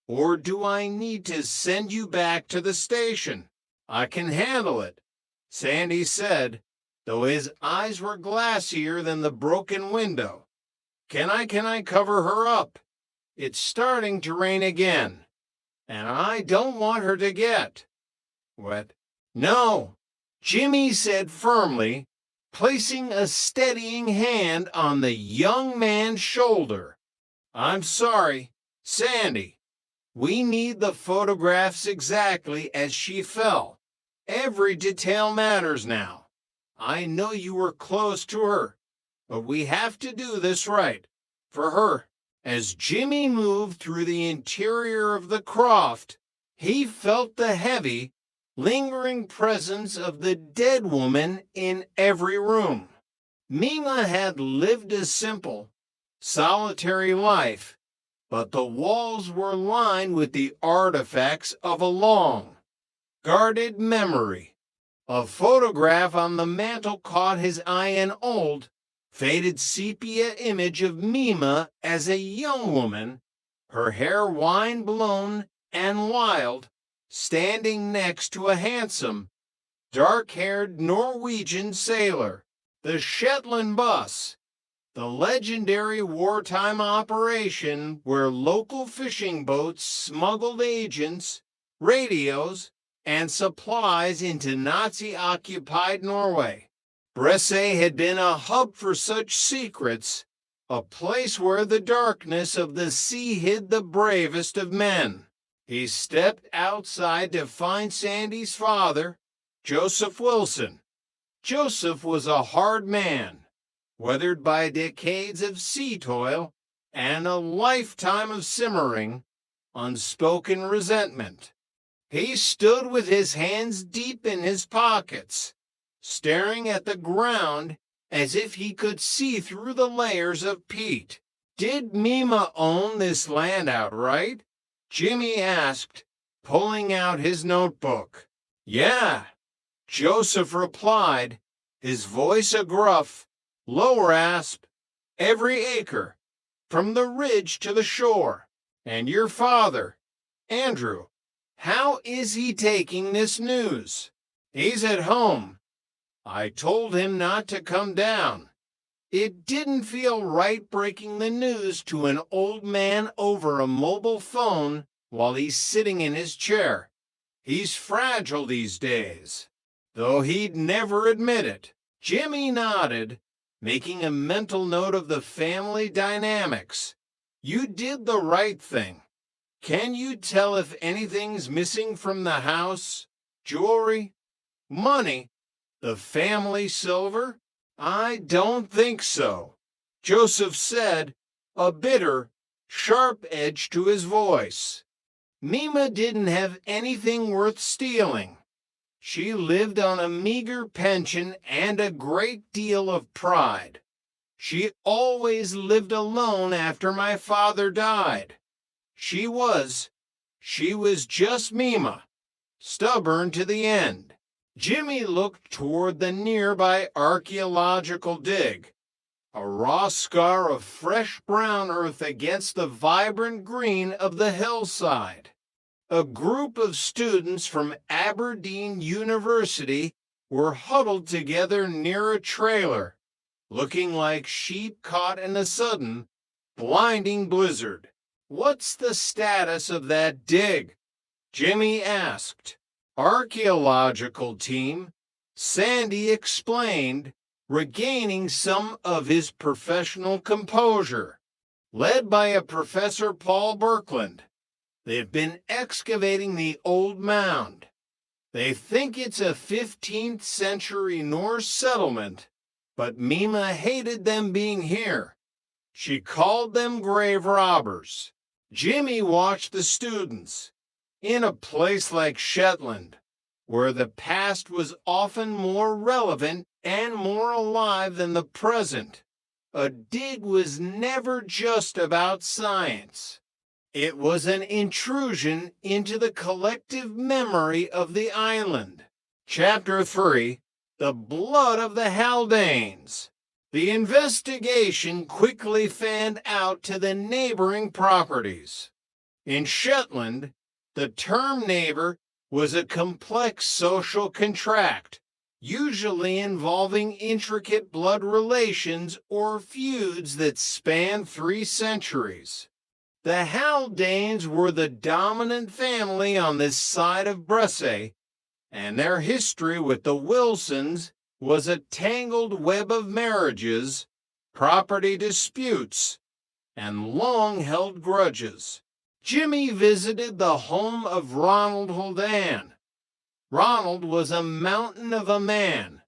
S18: Or do I need to send you back to the station? I can handle it, Sandy said, though his eyes were glassier than the broken window. Can I cover her up? It's starting to rain again, and I don't want her to get wet. No, Jimmy said firmly, placing a steadying hand on the young man's shoulder. I'm sorry, Sandy. We need the photographs exactly as she fell. Every detail matters now. I know you were close to her, but we have to do this right. For her. As Jimmy moved through the interior of the croft, he felt the heavy, lingering presence of the dead woman in every room. Mima had lived a simple, solitary life, but the walls were lined with the artifacts of a long, guarded memory. A photograph on the mantel caught his eye, an old, faded sepia image of Mima as a young woman, her hair wine-blown and wild, standing next to a handsome, dark-haired Norwegian sailor. The Shetland bus, the legendary wartime operation where local fishing boats smuggled agents, radios, and supplies into Nazi-occupied Norway. Bressay had been a hub for such secrets, a place where the darkness of the sea hid the bravest of men. He stepped outside to find Sandy's father, Joseph Wilson. Joseph was a hard man, weathered by decades of sea toil and a lifetime of simmering, unspoken resentment. He stood with his hands deep in his pockets, staring at the ground as if he could see through the layers of peat. Did Mima own this land outright? Jimmy asked, pulling out his notebook. Yeah, Joseph replied, his voice a gruff, low rasp. Every acre, from the ridge to the shore. And your father, Andrew, how is he taking this news? He's at home. I told him not to come down. It didn't feel right breaking the news to an old man over a mobile phone while he's sitting in his chair. He's fragile these days, though he'd never admit it. Jimmy nodded, making a mental note of the family dynamics. You did the right thing. Can you tell if anything's missing from the house? Jewelry? Money? The family silver? I don't think so, Joseph said, a bitter, sharp edge to his voice. Mima didn't have anything worth stealing. She lived on a meager pension and a great deal of pride. She always lived alone after my father died. She was just Mima, stubborn to the end. Jimmy looked toward the nearby archaeological dig, a raw scar of fresh brown earth against the vibrant green of the hillside. A group of students from Aberdeen University were huddled together near a trailer, looking like sheep caught in a sudden, blinding blizzard. What's the status of that dig? Jimmy asked. Archaeological team, Sandy explained, regaining some of his professional composure. Led by a Professor Paul Birkland, they've been excavating the old mound. They think it's a 15th century Norse settlement, but Mima hated them being here. She called them grave robbers. Jimmy watched the students. In a place like Shetland, where the past was often more relevant and more alive than the present, a dig was never just about science. It was an intrusion into the collective memory of the island. Chapter 3, The Blood of the Haldanes. The investigation quickly fanned out to the neighboring properties. In Shetland, the term neighbor was a complex social contract, usually involving intricate blood relations or feuds that span 3 centuries. The Haldanes were the dominant family on this side of Bresse, and their history with the Wilsons was a tangled web of marriages, property disputes, and long-held grudges. Jimmy visited the home of Ronald Haldane. Ronald was a mountain of a man,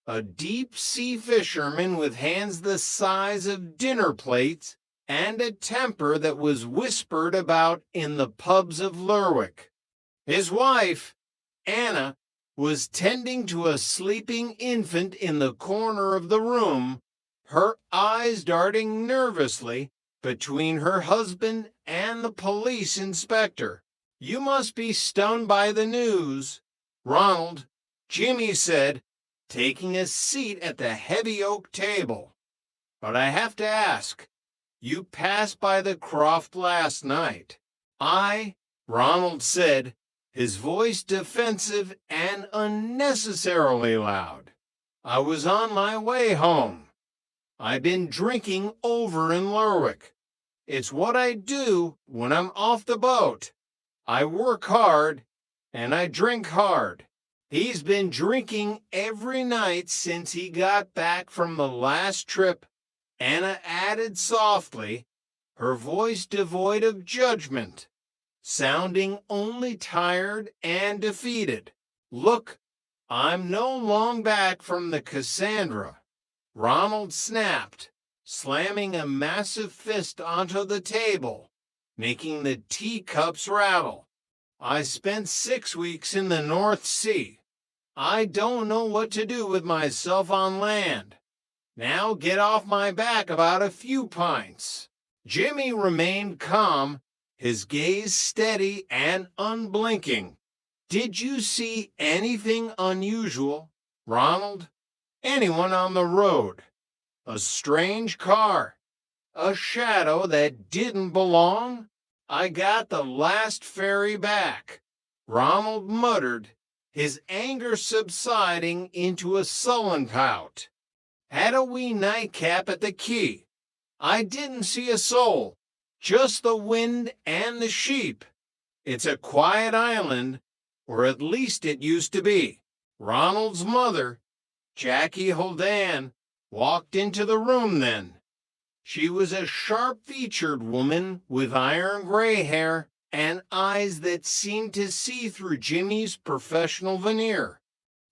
S18: a deep-sea fisherman with hands the size of dinner plates and a temper that was whispered about in the pubs of Lerwick. His wife, Anna, was tending to a sleeping infant in the corner of the room, her eyes darting nervously between her husband and the police inspector. "You must be stunned by the news, Ronald," Jimmy said, taking a seat at the heavy oak table. "But I have to ask, you passed by the croft last night." Ronald said, his voice defensive and unnecessarily loud. "I was on my way home. I've been drinking over in Lerwick. It's what I do when I'm off the boat. I work hard and I drink hard. He's been drinking every night since he got back from the last trip," Anna added softly, her voice devoid of judgment, sounding only tired and defeated. "Look, I'm no long back from the Cassandra," Ronald snapped, slamming a massive fist onto the table, making the teacups rattle. "I spent 6 weeks in the North Sea. I don't know what to do with myself on land. Now get off my back about a few pints." Jimmy remained calm, his gaze steady and unblinking. "Did you see anything unusual, Ronald? Anyone on the road? A strange car? A shadow that didn't belong? I got the last ferry back," Ronald muttered, his anger subsiding into a sullen pout. "Had a wee nightcap at the quay. I didn't see a soul, just the wind and the sheep. It's a quiet island, or at least it used to be." Ronald's mother, Jackie Haldane, walked into the room then. She was a sharp-featured woman with iron gray hair and eyes that seemed to see through Jimmy's professional veneer.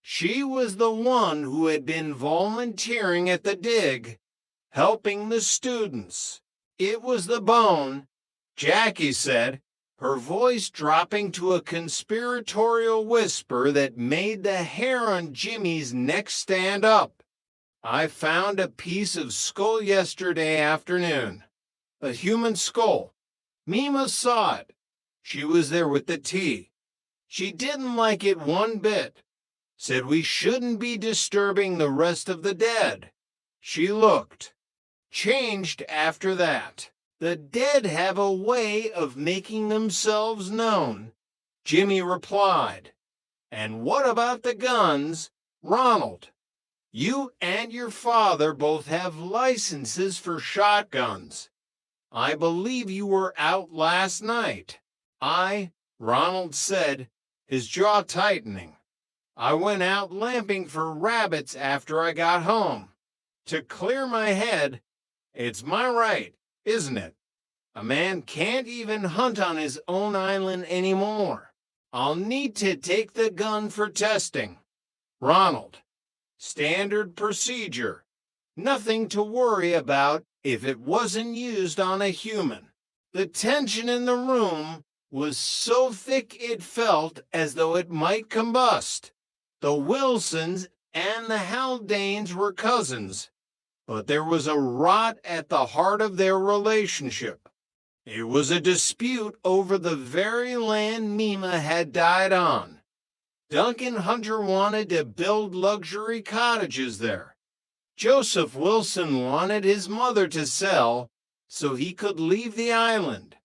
S18: She was the one who had been volunteering at the dig, helping the students. "It was the bone," Jackie said, her voice dropping to a conspiratorial whisper that made the hair on Jimmy's neck stand up. "I found a piece of skull yesterday afternoon. A human skull. Mima saw it. She was there with the tea. She didn't like it one bit. Said we shouldn't be disturbing the rest of the dead. She looked. Changed after that. The dead have a way of making themselves known," Jimmy replied. "And what about the guns, Ronald? You and your father both have licenses for shotguns. I believe you were out last night." Ronald said, his jaw tightening. "I went out lamping for rabbits after I got home. To clear my head. It's my right, isn't it? A man can't even hunt on his own island anymore. I'll need to take the gun for testing. Ronald, standard procedure. Nothing to worry about if it wasn't used on a human. The tension in the room was so thick it felt as though it might combust. The Wilsons and the Haldanes were cousins, but there was a rot at the heart of their relationship. It was a dispute over the very land Mima had died on. Duncan Hunter wanted to build luxury cottages there. Joseph Wilson wanted his mother to sell so he could leave the island.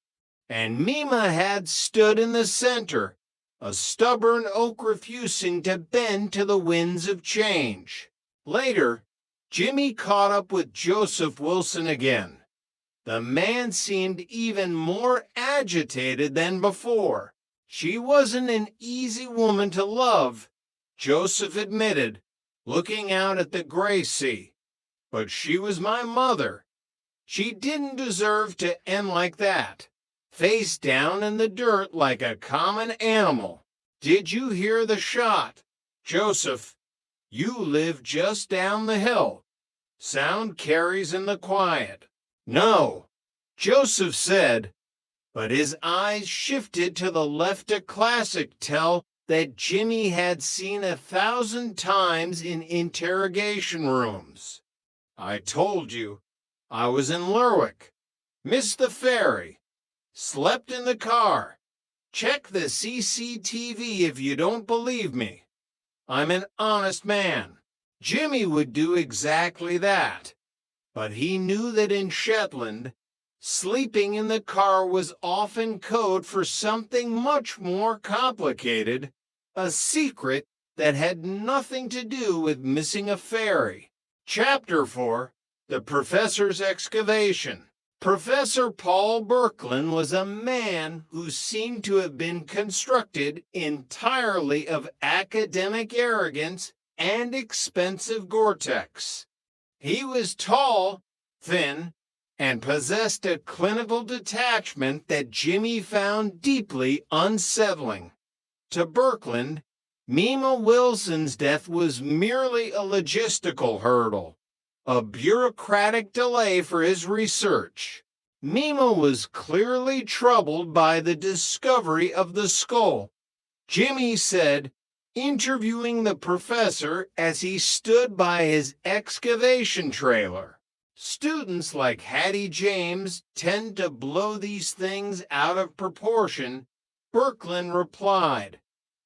S18: And Mima had stood in the center, a stubborn oak refusing to bend to the winds of change. Later, Jimmy caught up with Joseph Wilson again. The man seemed even more agitated than before. She wasn't an easy woman to love, Joseph admitted, looking out at the gray sea. But she was my mother. She didn't deserve to end like that, face down in the dirt like a common animal. Did you hear the shot? Joseph, you live just down the hill. Sound carries in the quiet. No, Joseph said, but his eyes shifted to the left a classic tell that Jimmy had seen 1,000 times in interrogation rooms. I told you, I was in Lerwick, missed the ferry, slept in the car. Check the CCTV if you don't believe me. I'm an honest man. Jimmy would do exactly that. But he knew that in Shetland, sleeping in the car was often code for something much more complicated, a secret that had nothing to do with missing a ferry. Chapter 4, The Professor's Excavation. Professor Paul Birkeland was a man who seemed to have been constructed entirely of academic arrogance and expensive Gore-Tex. He was tall, thin, and possessed a clinical detachment that Jimmy found deeply unsettling. To Birkeland, Mima Wilson's death was merely a logistical hurdle, a bureaucratic delay for his research. Mima was clearly troubled by the discovery of the skull. Jimmy said, interviewing the professor as he stood by his excavation trailer. Students like Hattie James tend to blow these things out of proportion, Birkeland replied,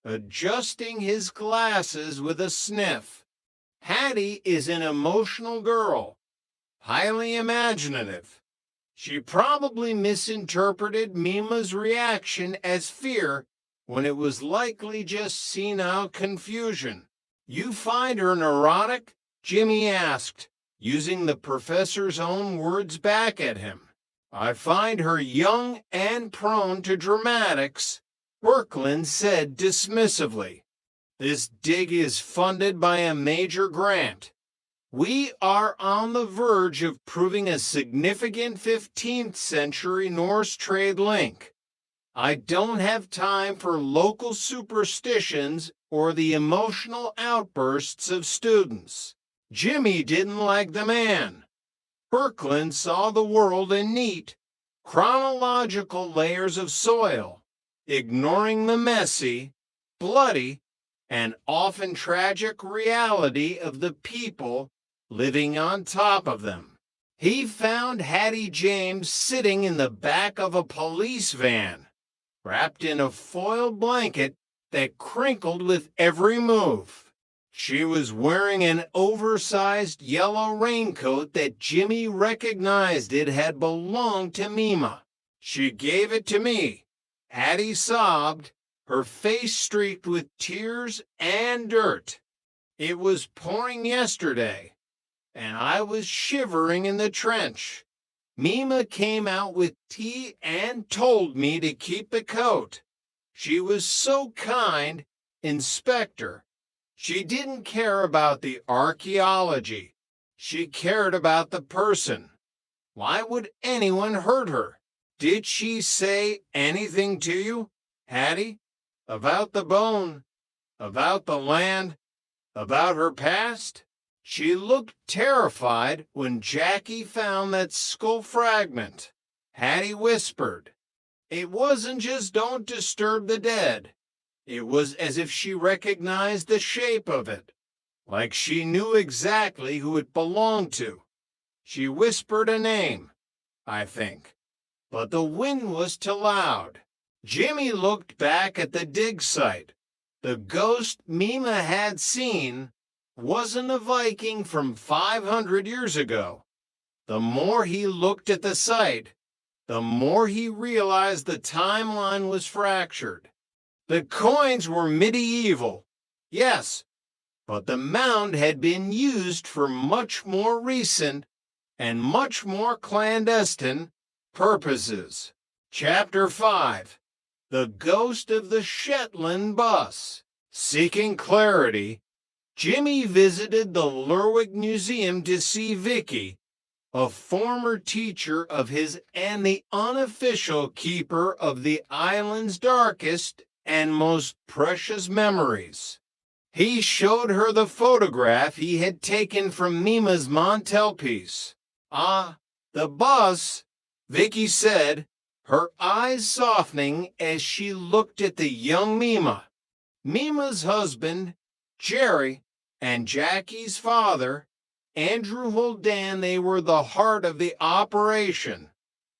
S18: adjusting his glasses with a sniff. Hattie is an emotional girl, highly imaginative. She probably misinterpreted Mima's reaction as fear when it was likely just senile confusion. You find her neurotic? Jimmy asked, using the professor's own words back at him. I find her young and prone to dramatics, Birkeland said dismissively. This dig is funded by a major grant. We are on the verge of proving a significant 15th century Norse trade link. I don't have time for local superstitions or the emotional outbursts of students. Jimmy didn't like the man. Birkeland saw the world in neat, chronological layers of soil, ignoring the messy, bloody, and often tragic reality of the people living on top of them. He found Hattie James sitting in the back of a police van, wrapped in a foil blanket that crinkled with every move. She was wearing an oversized yellow raincoat that Jimmy recognized it had belonged to Mima. She gave it to me. Hattie sobbed, her face streaked with tears and dirt. It was pouring yesterday, and I was shivering in the trench. Mima came out with tea and told me to keep the coat. She was so kind, Inspector. She didn't care about the archaeology. She cared about the person. Why would anyone hurt her? Did she say anything to you, Hattie? About the bone? About the land? About her past? She looked terrified when Jackie found that skull fragment. Hattie whispered. It wasn't just don't disturb the dead. It was as if she recognized the shape of it, like she knew exactly who it belonged to. She whispered a name, I think, but the wind was too loud. Jimmy looked back at the dig site. The ghost Mima had seen wasn't a Viking from 500 years ago. The more he looked at the site, the more he realized the timeline was fractured. The coins were medieval, yes, but the mound had been used for much more recent and much more clandestine purposes. Chapter 5. The Ghost of the Shetland Bus. Seeking clarity, Jimmy visited the Lerwick Museum to see Vicky, a former teacher of his and the unofficial keeper of the island's darkest and most precious memories. He showed her the photograph he had taken from Mima's mantelpiece. Ah, the bus, Vicky said, her eyes softening as she looked at the young Mima. Mima's husband, Jerry, and Jackie's father, Andrew Holdan, they were the heart of the operation.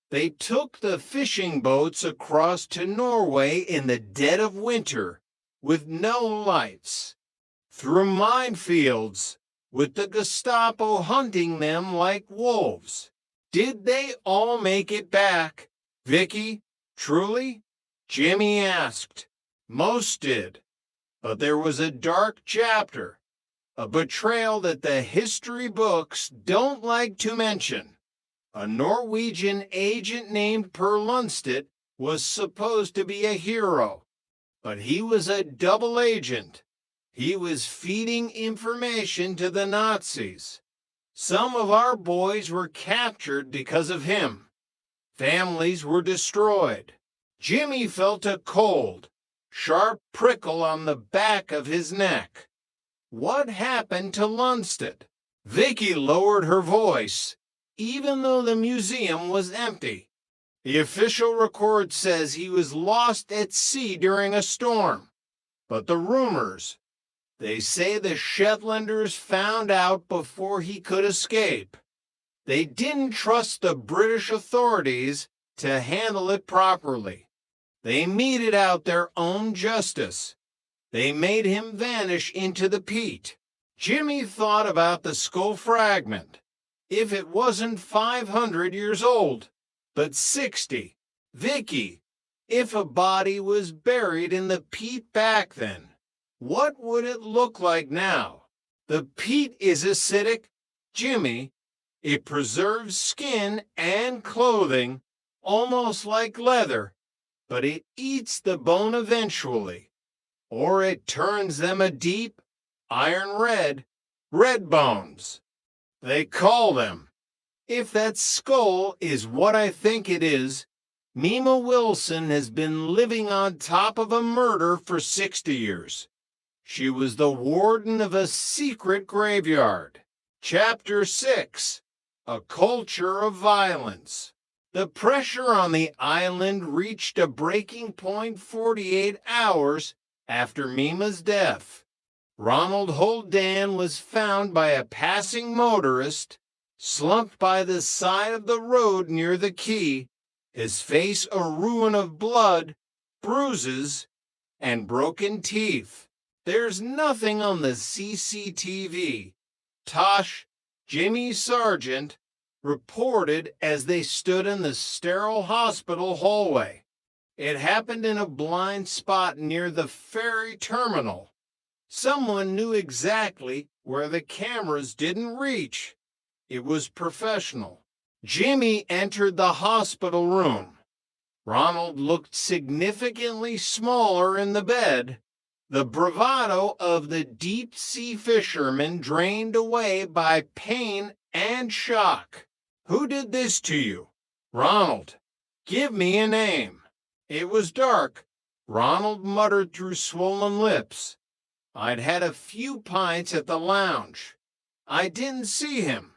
S18: They took the fishing boats across to Norway in the dead of winter, with no lights, through minefields, with the Gestapo hunting them like wolves. Did they all make it back, Vicky? Truly? Jimmy asked. Most did, but there was a dark chapter, a betrayal that the history books don't like to mention. A Norwegian agent named Per Lundstedt was supposed to be a hero, but he was a double agent. He was feeding information to the Nazis. Some of our boys were captured because of him. Families were destroyed. Jimmy felt a cold, sharp prickle on the back of his neck. What happened to Lundstedt? Vicky lowered her voice, even though the museum was empty. The official record says he was lost at sea during a storm. But the rumors, they say the Shetlanders found out before he could escape. They didn't trust the British authorities to handle it properly. They meted out their own justice. They made him vanish into the peat. Jimmy thought about the skull fragment. If it wasn't 500 years old, but 60. Vicky, if a body was buried in the peat back then, what would it look like now? The peat is acidic, Jimmy. It preserves skin and clothing, almost like leather, but it eats the bone eventually, or it turns them a deep, iron red bones. They call them. If that skull is what I think it is, Mima Wilson has been living on top of a murder for 60 years. She was the warden of a secret graveyard. Chapter 6. A Culture of Violence. The pressure on the island reached a breaking point 48 hours after Mima's death. Ronald Holdan was found by a passing motorist, slumped by the side of the road near the quay, his face a ruin of blood, bruises, and broken teeth. There's nothing on the CCTV. Tosh, Jimmy Sargent, reported as they stood in the sterile hospital hallway. It happened in a blind spot near the ferry terminal. Someone knew exactly where the cameras didn't reach. It was professional. Jimmy entered the hospital room. Ronald looked significantly smaller in the bed. The bravado of the deep-sea fisherman drained away by pain and shock. Who did this to you? Ronald. Give me a name. It was dark. Ronald muttered through swollen lips. I'd had a few pints at the lounge. I didn't see him.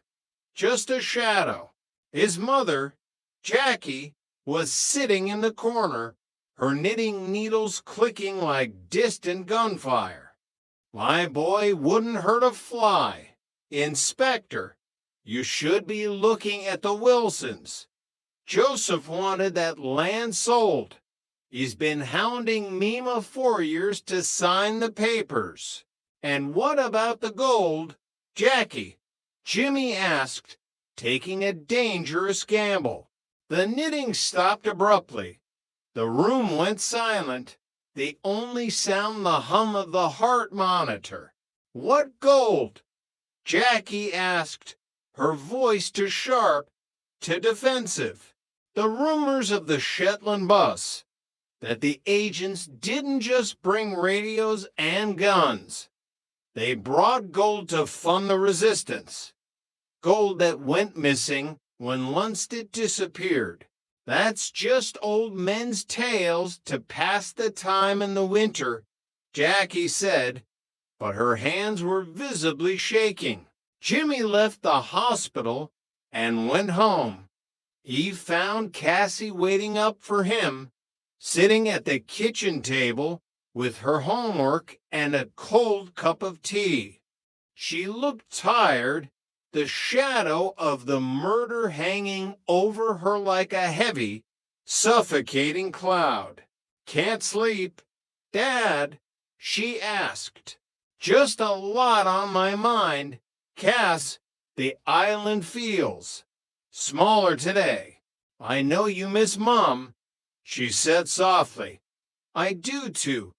S18: Just a shadow. His mother, Jackie was sitting in the corner, her knitting needles clicking like distant gunfire. My boy wouldn't hurt a fly. Inspector, you should be looking at the Wilsons. Joseph wanted that land sold. He's been hounding Mima 4 years to sign the papers. And what about the gold? Jackie, Jimmy asked, taking a dangerous gamble. The knitting stopped abruptly. The room went silent. The only sound the hum of the heart monitor. What gold? Jackie asked, her voice too sharp, too defensive. The rumors of the Shetland bus, that the agents didn't just bring radios and guns. They brought gold to fund the resistance. Gold that went missing when Lundstedt disappeared. That's just old men's tales to pass the time in the winter, Jackie said, but her hands were visibly shaking. Jimmy left the hospital and went home. He found Cassie waiting up for him, sitting at the kitchen table with her homework and a cold cup of tea. She looked tired, the shadow of the murder hanging over her like a heavy, suffocating cloud. Can't sleep? Dad, she asked. Just a lot on my mind. Cass, the island feels smaller today. I know you miss Mom, she said softly. I do too,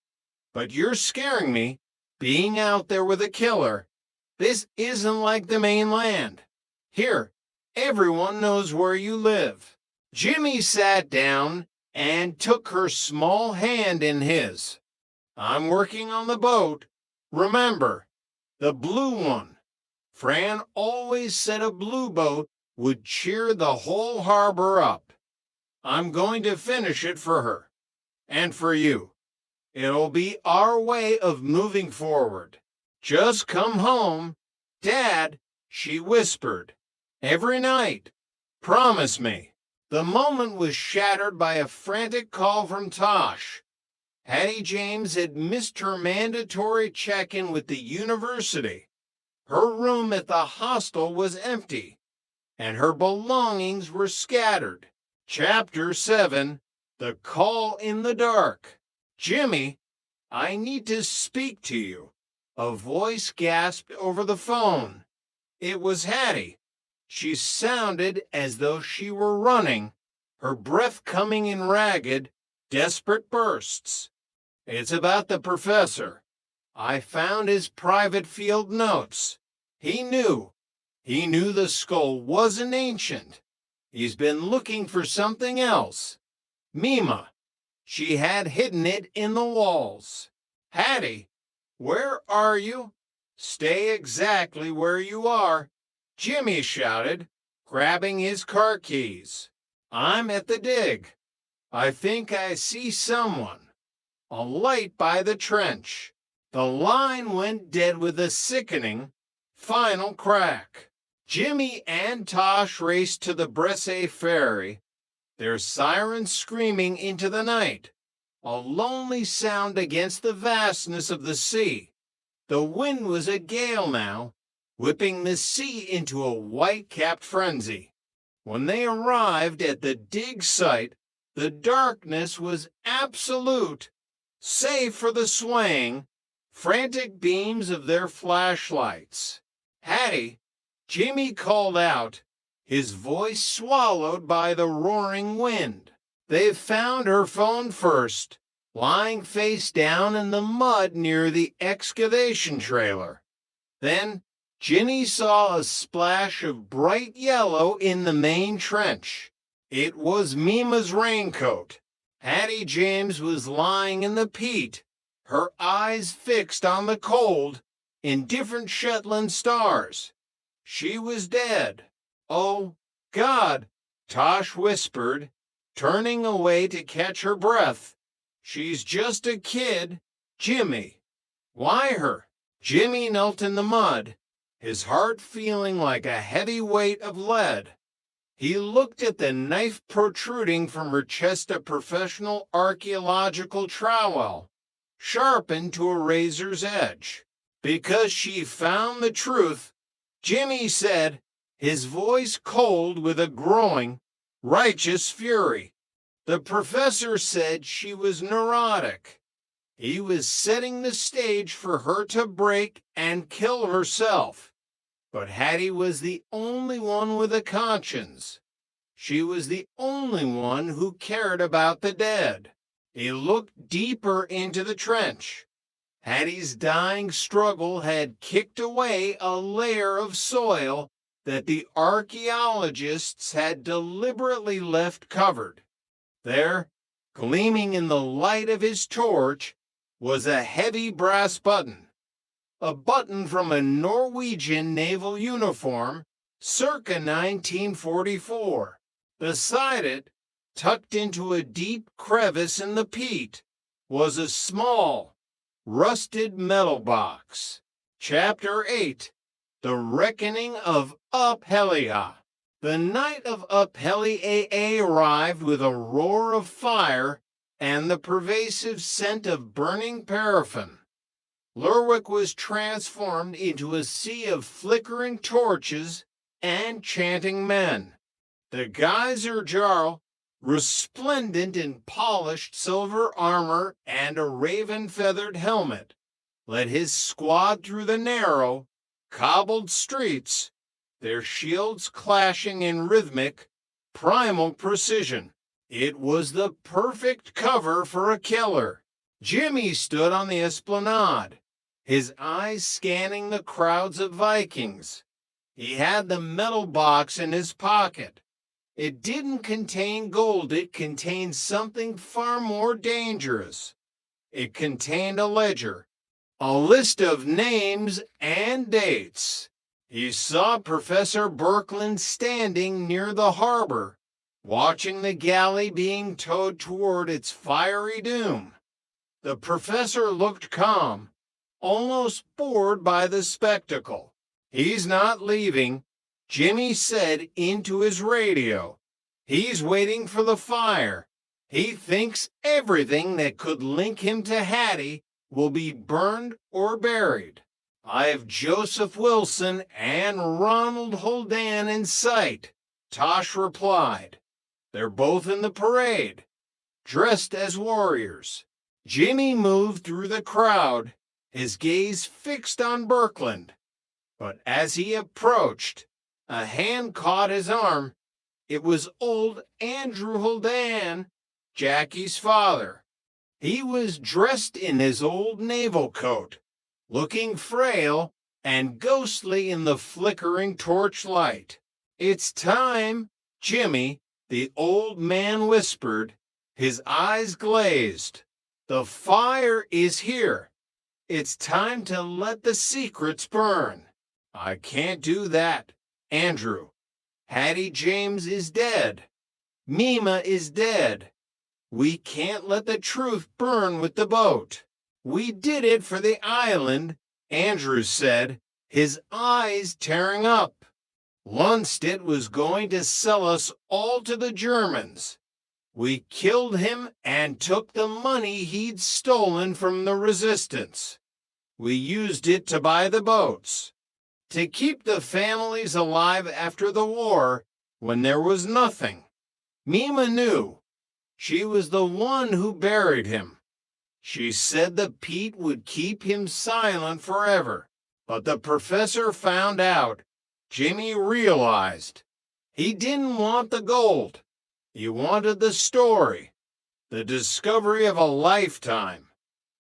S18: but you're scaring me, being out there with a killer. This isn't like the mainland. Here, everyone knows where you live. Jimmy sat down and took her small hand in his. I'm working on the boat. Remember, the blue one. Fran always said a blue boat would cheer the whole harbor up. I'm going to finish it for her. And for you. It'll be our way of moving forward. Just come home. Dad, she whispered. Every night. Promise me. The moment was shattered by a frantic call from Tosh. Hattie James had missed her mandatory check-in with the university. Her room at the hostel was empty, and her belongings were scattered. Chapter 7, The Call in the Dark. Jimmy, I need to speak to you. A voice gasped over the phone. It was Hattie. She sounded as though she were running, her breath coming in ragged, desperate bursts. It's about the professor. I found his private field notes. He knew the skull wasn't ancient. He's been looking for something else. Mima. She had hidden it in the walls. Hattie, where are you? Stay exactly where you are, Jimmy shouted, grabbing his car keys. I'm at the dig. I think I see someone. A light by the trench. The line went dead with a sickening, final crack. Jimmy and Tosh raced to the Bresse ferry, their sirens screaming into the night, a lonely sound against the vastness of the sea. The wind was a gale now, whipping the sea into a white-capped frenzy. When they arrived at the dig site, the darkness was absolute, save for the swaying, frantic beams of their flashlights. Hattie, Jimmy called out, his voice swallowed by the roaring wind. They found her phone first, lying face down in the mud near the excavation trailer. Then Ginny saw a splash of bright yellow in the main trench. It was Mima's raincoat. Hattie James was lying in the peat, her eyes fixed on the cold, indifferent Shetland stars. She was dead. Oh, God, Tosh whispered, turning away to catch her breath. She's just a kid, Jimmy. Why her? Jimmy knelt in the mud, his heart feeling like a heavy weight of lead. He looked at the knife protruding from her chest of professional archaeological trowel, sharpened to a razor's edge. Because she found the truth, Jimmy said, his voice cold with a growing, righteous fury. The professor said she was neurotic. He was setting the stage for her to break and kill herself. But Hattie was the only one with a conscience. She was the only one who cared about the dead. He looked deeper into the trench. Hattie's dying struggle had kicked away a layer of soil that the archaeologists had deliberately left covered. There, gleaming in the light of his torch, was a heavy brass button. A button from a Norwegian naval uniform circa 1944. Beside it, tucked into a deep crevice in the peat, was a small, rusted metal box. Chapter 8, The Reckoning of Uphelia. The night of Uphelia arrived with a roar of fire and the pervasive scent of burning paraffin. Lerwick was transformed into a sea of flickering torches and chanting men. The geyser Jarl, resplendent in polished silver armor and a raven-feathered helmet, led his squad through the narrow, cobbled streets, their shields clashing in rhythmic, primal precision. It was the perfect cover for a killer. Jimmy stood on the esplanade, his eyes scanning the crowds of Vikings. He had the metal box in his pocket. It didn't contain gold, it contained something far more dangerous. It contained a ledger, a list of names and dates. He saw Professor Birkeland standing near the harbor, watching the galley being towed toward its fiery doom. The professor looked calm, almost bored by the spectacle. "He's not leaving," Jimmy said into his radio. "He's waiting for the fire. He thinks everything that could link him to Hattie will be burned or buried. I have Joseph Wilson and Ronald Holdan in sight," Tosh replied. "They're both in the parade, dressed as warriors." Jimmy moved through the crowd, his gaze fixed on Birkeland. But as he approached, a hand caught his arm. It was old Andrew Holdan, Jackie's father. He was dressed in his old naval coat, looking frail and ghostly in the flickering torchlight. "It's time, Jimmy," the old man whispered, his eyes glazed. "The fire is here. It's time to let the secrets burn." "I can't do that, Andrew. Hattie James is dead. Mima is dead. We can't let the truth burn with the boat." "We did it for the island," Andrew said, his eyes tearing up. "Lundstedt was going to sell us all to the Germans. We killed him and took the money he'd stolen from the resistance. We used it to buy the boats, to keep the families alive after the war when there was nothing. Mima knew. She was the one who buried him. She said the peat would keep him silent forever. But the professor found out. Jimmy realized. He didn't want the gold. He wanted the story, the discovery of a lifetime,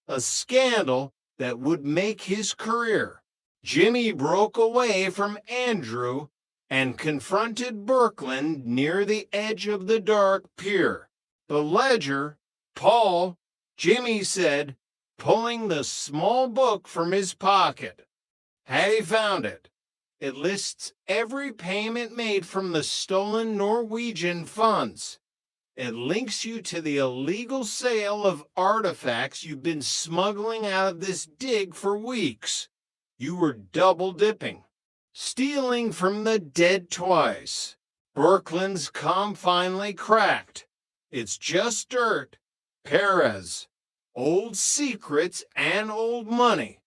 S18: a scandal that would make his career. Jimmy broke away from Andrew and confronted Birkeland near the edge of the dark pier. "The ledger, Paul," Jimmy said, pulling the small book from his pocket. Hattie found it. It lists every payment made from the stolen Norwegian funds. It links you to the illegal sale of artifacts you've been smuggling out of this dig for weeks. You were double dipping, stealing from the dead twice. Brooklyn's calm finally cracked. It's just dirt. Perez. Old secrets and old money.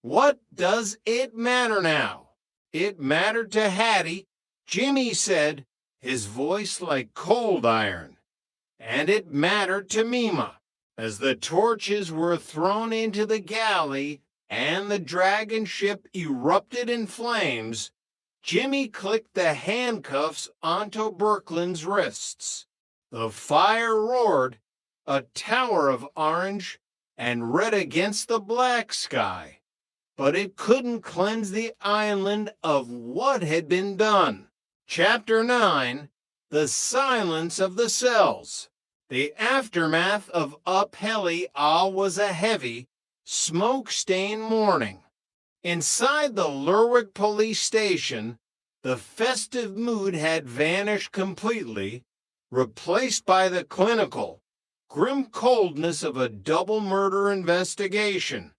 S18: What does it matter now? It mattered to Hattie, Jimmy said, his voice like cold iron. And it mattered to Mima, as the torches were thrown into the galley and the dragon ship erupted in flames. Jimmy clicked the handcuffs onto Brooklyn's wrists. The fire roared, a tower of orange and red against the black sky. But it couldn't cleanse the island of what had been done. Chapter 9, The Silence of the Cells. The aftermath of Upheli was a heavy, smoke-stained morning. Inside the Lerwick police station, the festive mood had vanished completely, replaced by the clinical, grim coldness of a double murder investigation.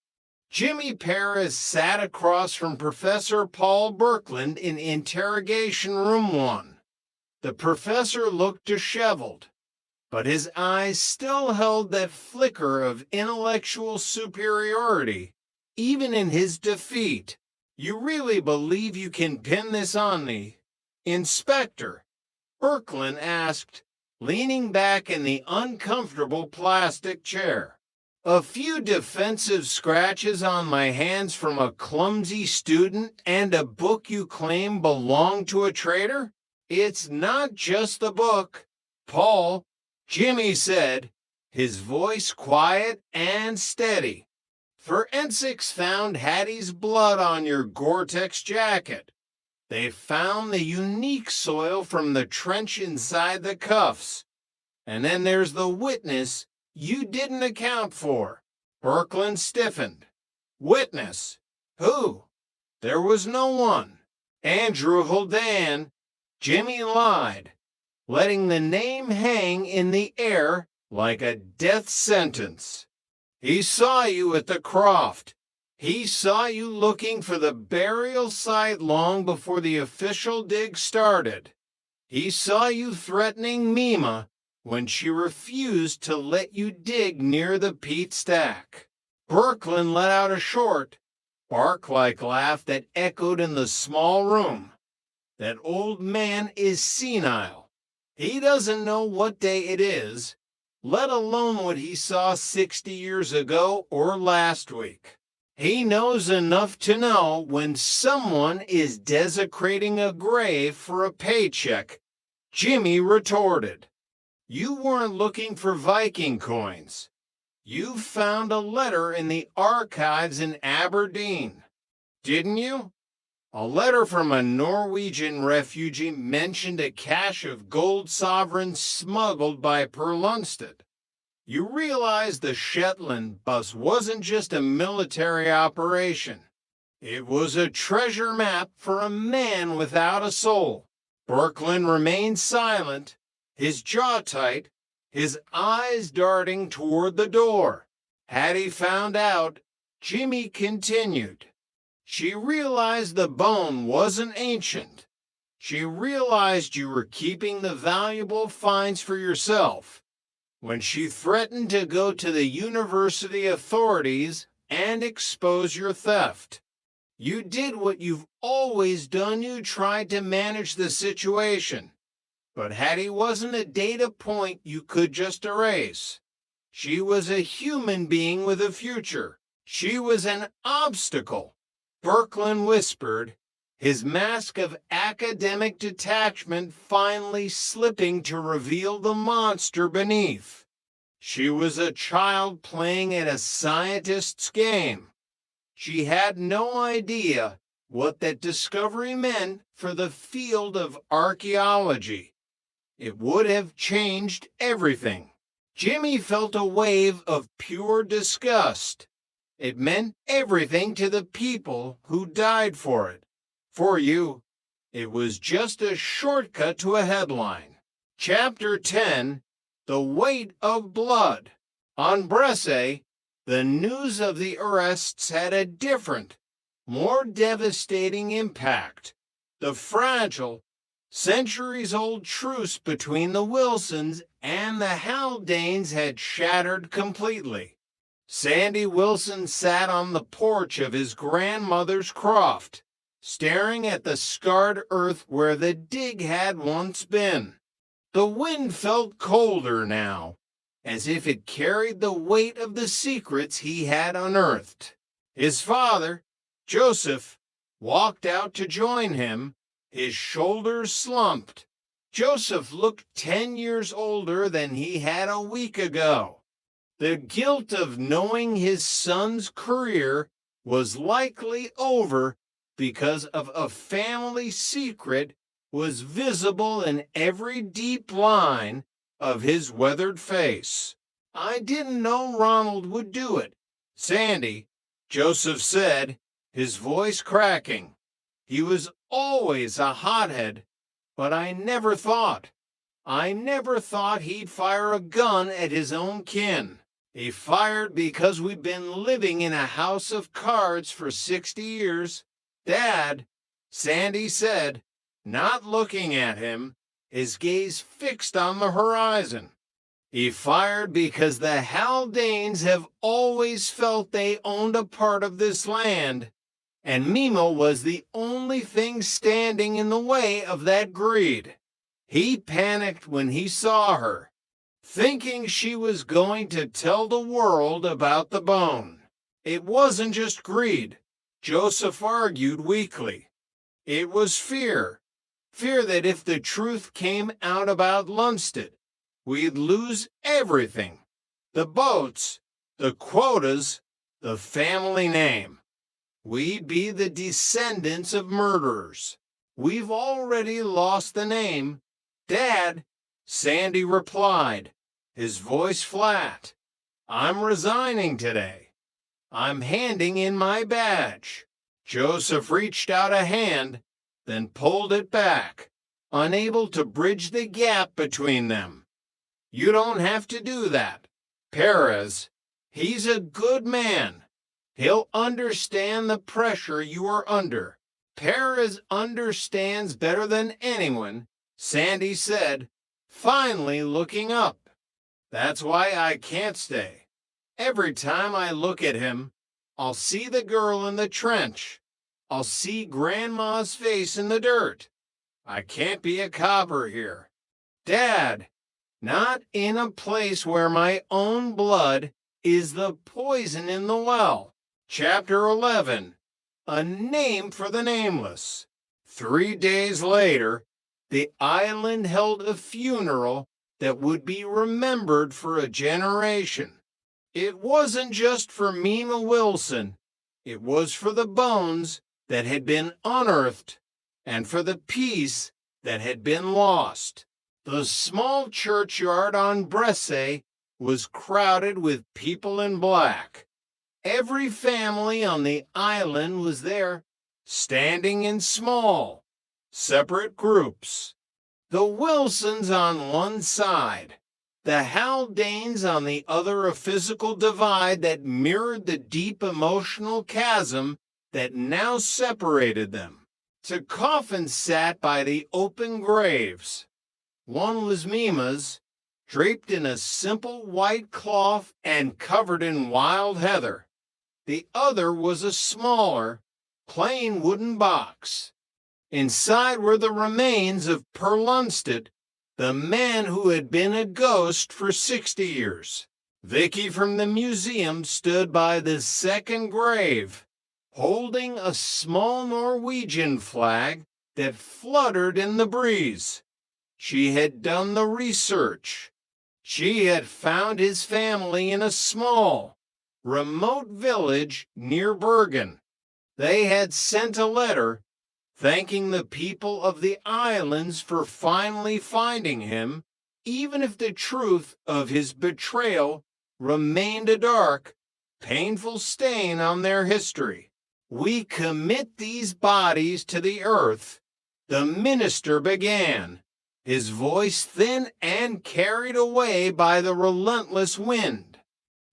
S18: Jimmy Perez sat across from Professor Paul Birkeland in Interrogation Room 1. The professor looked disheveled, but his eyes still held that flicker of intellectual superiority, even in his defeat. You really believe you can pin this on me, Inspector? Birkeland asked, leaning back in the uncomfortable plastic chair. A few defensive scratches on my hands from a clumsy student and a book you claim belonged to a traitor? It's not just the book, Paul, Jimmy said, his voice quiet and steady. Forensics found Hattie's blood on your Gore-Tex jacket. They found the unique soil from the trench inside the cuffs. And then there's the witness you didn't account for. Birkeland stiffened. Witness? Who? There was no one. Andrew Haldane. Jimmy lied, letting the name hang in the air like a death sentence. He saw you at the Croft. He saw you looking for the burial site long before the official dig started. He saw you threatening Mima when she refused to let you dig near the peat stack. Birkeland let out a short, bark-like laugh that echoed in the small room. That old man is senile. He doesn't know what day it is, let alone what he saw 60 years ago or last week. He knows enough to know when someone is desecrating a grave for a paycheck. Jimmy retorted. You weren't looking for Viking coins. You found a letter in the archives in Aberdeen, didn't you? A letter from a Norwegian refugee mentioned a cache of gold sovereigns smuggled by Per Lundstedt. You realize the Shetland bus wasn't just a military operation. It was a treasure map for a man without a soul. Birkeland remained silent, his jaw tight, his eyes darting toward the door. Had he found out, Jimmy continued. She realized the bone wasn't ancient. She realized you were keeping the valuable finds for yourself. When she threatened to go to the university authorities and expose your theft. You did what you've always done. You tried to manage the situation. But Hattie wasn't a data point you could just erase. She was a human being with a future. She was an obstacle. Birkeland whispered, his mask of academic detachment finally slipping to reveal the monster beneath. She was a child playing at a scientist's game. She had no idea what that discovery meant for the field of archaeology. It would have changed everything. Jimmy felt a wave of pure disgust. It meant everything to the people who died for it. For you, it was just a shortcut to a headline. Chapter 10, The Weight of Blood. On Bresse, the news of the arrests had a different, more devastating impact. The fragile, Centuries-old truce between the Wilsons and the Haldanes had shattered completely. Sandy Wilson sat on the porch of his grandmother's croft, staring at the scarred earth where the dig had once been. The wind felt colder now, as if it carried the weight of the secrets he had unearthed. His father, Joseph, walked out to join him, his shoulders slumped. Joseph looked 10 years older than he had a week ago. The guilt of knowing his son's career was likely over because of a family secret was visible in every deep line of his weathered face. I didn't know Ronald would do it, Sandy, Joseph said, his voice cracking. He was always a hothead, but I never thought he'd fire a gun at his own kin. He fired because we've been living in a house of cards for 60 years. Dad, Sandy said, not looking at him, his gaze fixed on the horizon. He fired because the Haldanes have always felt they owned a part of this land, and Mima was the only thing standing in the way of that greed. He panicked when he saw her, thinking she was going to tell the world about the bone. It wasn't just greed, Joseph argued weakly. It was fear. Fear that if the truth came out about Lunstead, we'd lose everything. The boats, the quotas, the family name. We'd be the descendants of murderers. We've already lost the name. Dad, Sandy replied, his voice flat. I'm resigning today. I'm handing in my badge. Joseph reached out a hand, then pulled it back, unable to bridge the gap between them. You don't have to do that. Perez, he's a good man. He'll understand the pressure you are under. Perez understands better than anyone, Sandy said, finally looking up. That's why I can't stay. Every time I look at him, I'll see the girl in the trench. I'll see Grandma's face in the dirt. I can't be a copper here. Dad, not in a place where my own blood is the poison in the well. Chapter 11, A Name for the Nameless. 3 days later, the island held a funeral that would be remembered for a generation. It wasn't just for Mima Wilson. It was for the bones that had been unearthed and for the peace that had been lost. The small churchyard on Bresse was crowded with people in black. Every family on the island was there, standing in small, separate groups. The Wilsons on one side, the Haldanes on the other, a physical divide that mirrored the deep emotional chasm that now separated them. Two coffins sat by the open graves. One was Mima's, draped in a simple white cloth and covered in wild heather. The other was a smaller, plain wooden box. Inside were the remains of Per Lunstead, the man who had been a ghost for 60 years. Vicky from the museum stood by the second grave, holding a small Norwegian flag that fluttered in the breeze. She had done the research. She had found his family in a small, remote village near Bergen. They had sent a letter thanking the people of the islands for finally finding him, even if the truth of his betrayal remained a dark, painful stain on their history. We commit these bodies to the earth, the minister began, his voice thin and carried away by the relentless wind,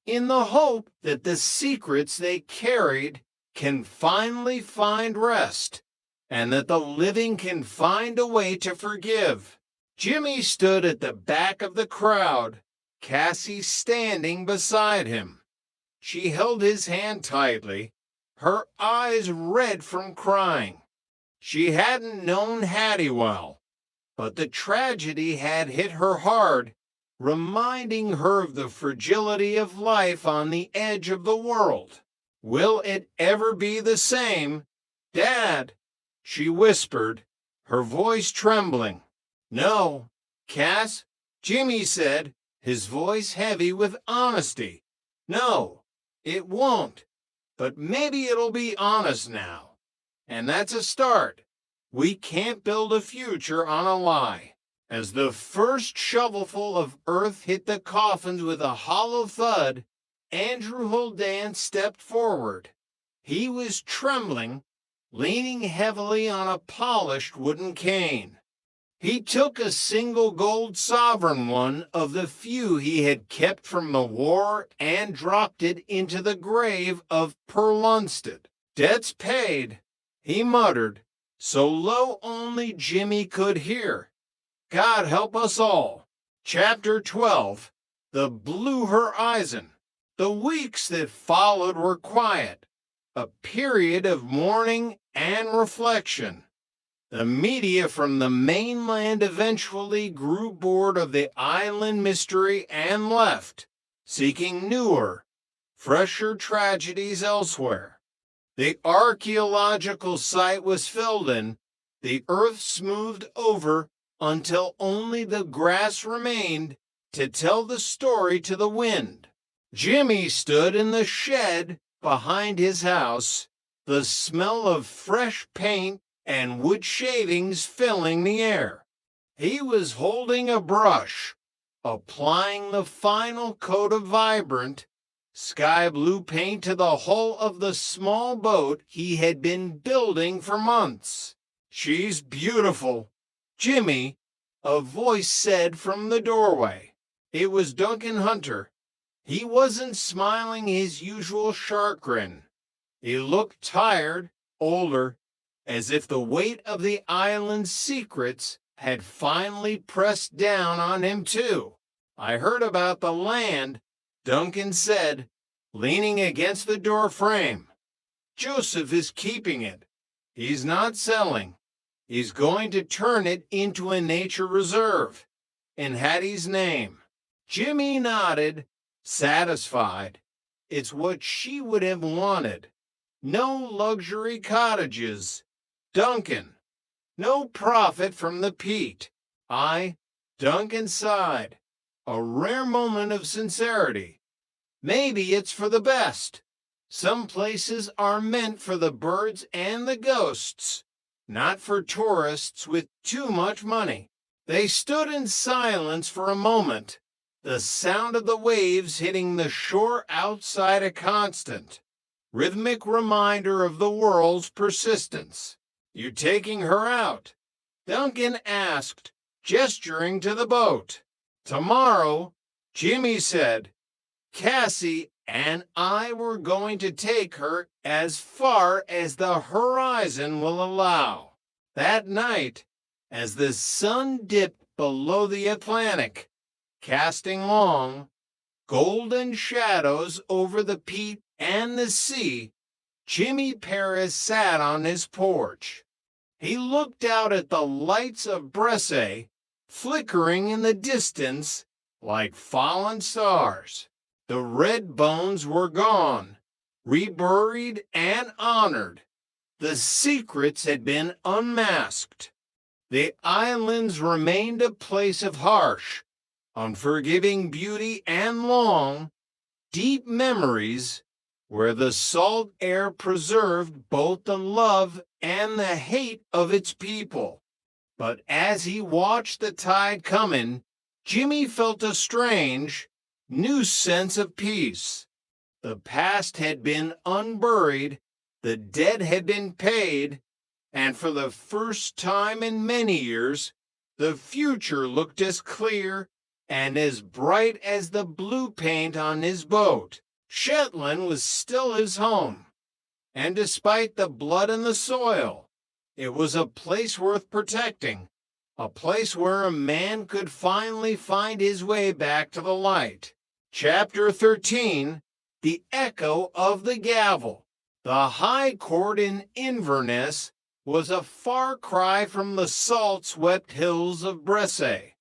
S18: in the hope that the secrets they carried can finally find rest and that the living can find a way to forgive. Jimmy stood at the back of the crowd, Cassie standing beside him. She held his hand tightly, her eyes red from crying. She hadn't known Hattie well, but the tragedy had hit her hard, reminding her of the fragility of life on the edge of the world. Will it ever be the same? Dad, she whispered, her voice trembling. No, Cass, Jimmy said, his voice heavy with honesty. No, it won't, but maybe it'll be honest now. And that's a start. We can't build a future on a lie. As the first shovelful of earth hit the coffins with a hollow thud, Andrew Holdan stepped forward. He was trembling, leaning heavily on a polished wooden cane. He took a single gold sovereign, one of the few he had kept from the war, and dropped it into the grave of Perlunstead. Debts paid, he muttered, so low only Jimmy could hear. God help us all. Chapter 12, The Blue Horizon. The weeks that followed were quiet, a period of mourning and reflection. The media from the mainland eventually grew bored of the island mystery and left, seeking newer, fresher tragedies elsewhere. The archaeological site was filled in, the earth smoothed over until only the grass remained to tell the story to the wind. Jimmy stood in the shed behind his house, the smell of fresh paint and wood shavings filling the air. He was holding a brush, applying the final coat of vibrant, sky blue paint to the hull of the small boat he had been building for months. She's beautiful, Jimmy, a voice said from the doorway. It was Duncan Hunter. He wasn't smiling his usual shark grin. He looked tired, older, as if the weight of the island's secrets had finally pressed down on him too. I heard about the land, Duncan said, leaning against the door frame. Joseph is keeping it. He's not selling. He's going to turn it into a nature reserve in Hattie's name. Jimmy nodded, satisfied. It's what she would have wanted. No luxury cottages. Duncan. No profit from the peat. Duncan sighed. A rare moment of sincerity. Maybe it's for the best. Some places are meant for the birds and the ghosts, not for tourists with too much money. They stood in silence for a moment, the sound of the waves hitting the shore outside a constant, rhythmic reminder of the world's persistence. You taking her out? Duncan asked, gesturing to the boat. Tomorrow, Jimmy said. Cassie and I were going to take her as far as the horizon will allow. That night, as the sun dipped below the Atlantic, casting long, golden shadows over the peat and the sea, Jimmy Perez sat on his porch. He looked out at the lights of Bresse flickering in the distance like fallen stars. The red bones were gone, reburied and honored. The secrets had been unmasked. The islands remained a place of harsh, unforgiving beauty and long, deep memories where the salt air preserved both the love and the hate of its people. But as he watched the tide come in, Jimmy felt a strange, new sense of peace. The past had been unburied, the dead had been paid, and for the first time in many years, the future looked as clear and as bright as the blue paint on his boat. Shetland was still his home, and despite the blood in the soil, It was a place worth protecting, a place where a man could finally find his way back to the light. Chapter 13, The Echo of the Gavel. The High Court in Inverness was a far cry from the salt-swept hills of Bresse.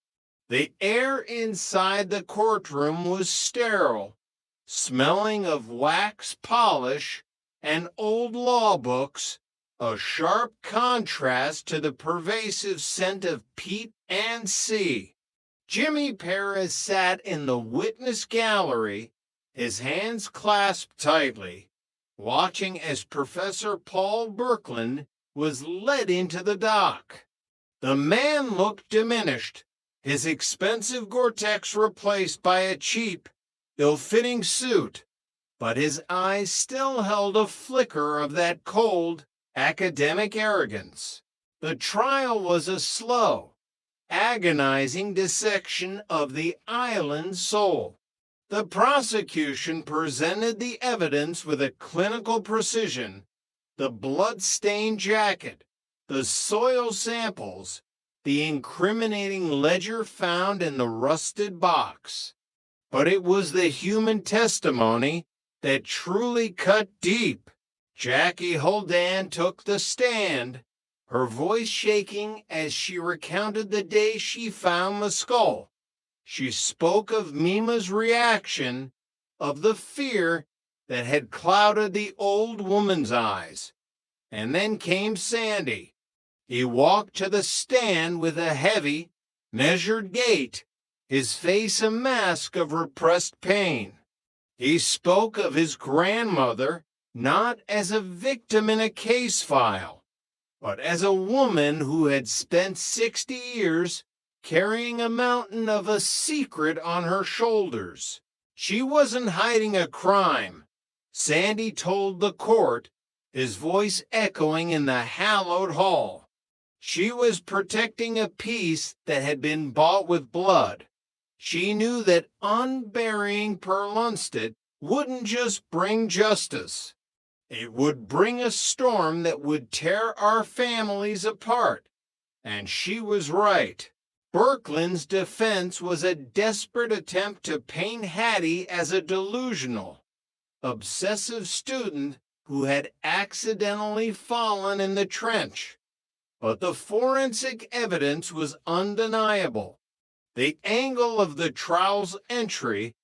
S18: The air inside the courtroom was sterile, smelling of wax polish and old law books, a sharp contrast to the pervasive scent of peat and sea. Jimmy Perez sat in the witness gallery, his hands clasped tightly, watching as Professor Paul Birkeland was led into the dock. The man looked diminished, his expensive Gore-Tex replaced by a cheap, ill-fitting suit, but his eyes still held a flicker of that cold, academic arrogance. The trial was a slow, agonizing dissection of the island soul. The prosecution presented the evidence with a clinical precision, the blood-stained jacket, the soil samples, the incriminating ledger found in the rusted box. But it was the human testimony that truly cut deep. Jackie Holdan took the stand, her voice shaking as she recounted the day she found the skull. She spoke of Mima's reaction, of the fear that had clouded the old woman's eyes. And then came Sandy. He walked to the stand with a heavy, measured gait, his face a mask of repressed pain. He spoke of his grandmother not as a victim in a case file, but as a woman who had spent 60 years carrying a mountain of a secret on her shoulders. She wasn't hiding a crime, Sandy told the court, his voice echoing in the hallowed hall. She was protecting a peace that had been bought with blood. She knew that unburying Per Lundstedt wouldn't just bring justice. It would bring a storm that would tear our families apart. And she was right. Birkeland's defense was a desperate attempt to paint Hattie as a delusional, obsessive student who had accidentally fallen in the trench. But the forensic evidence was undeniable. The angle of the trowel's entry,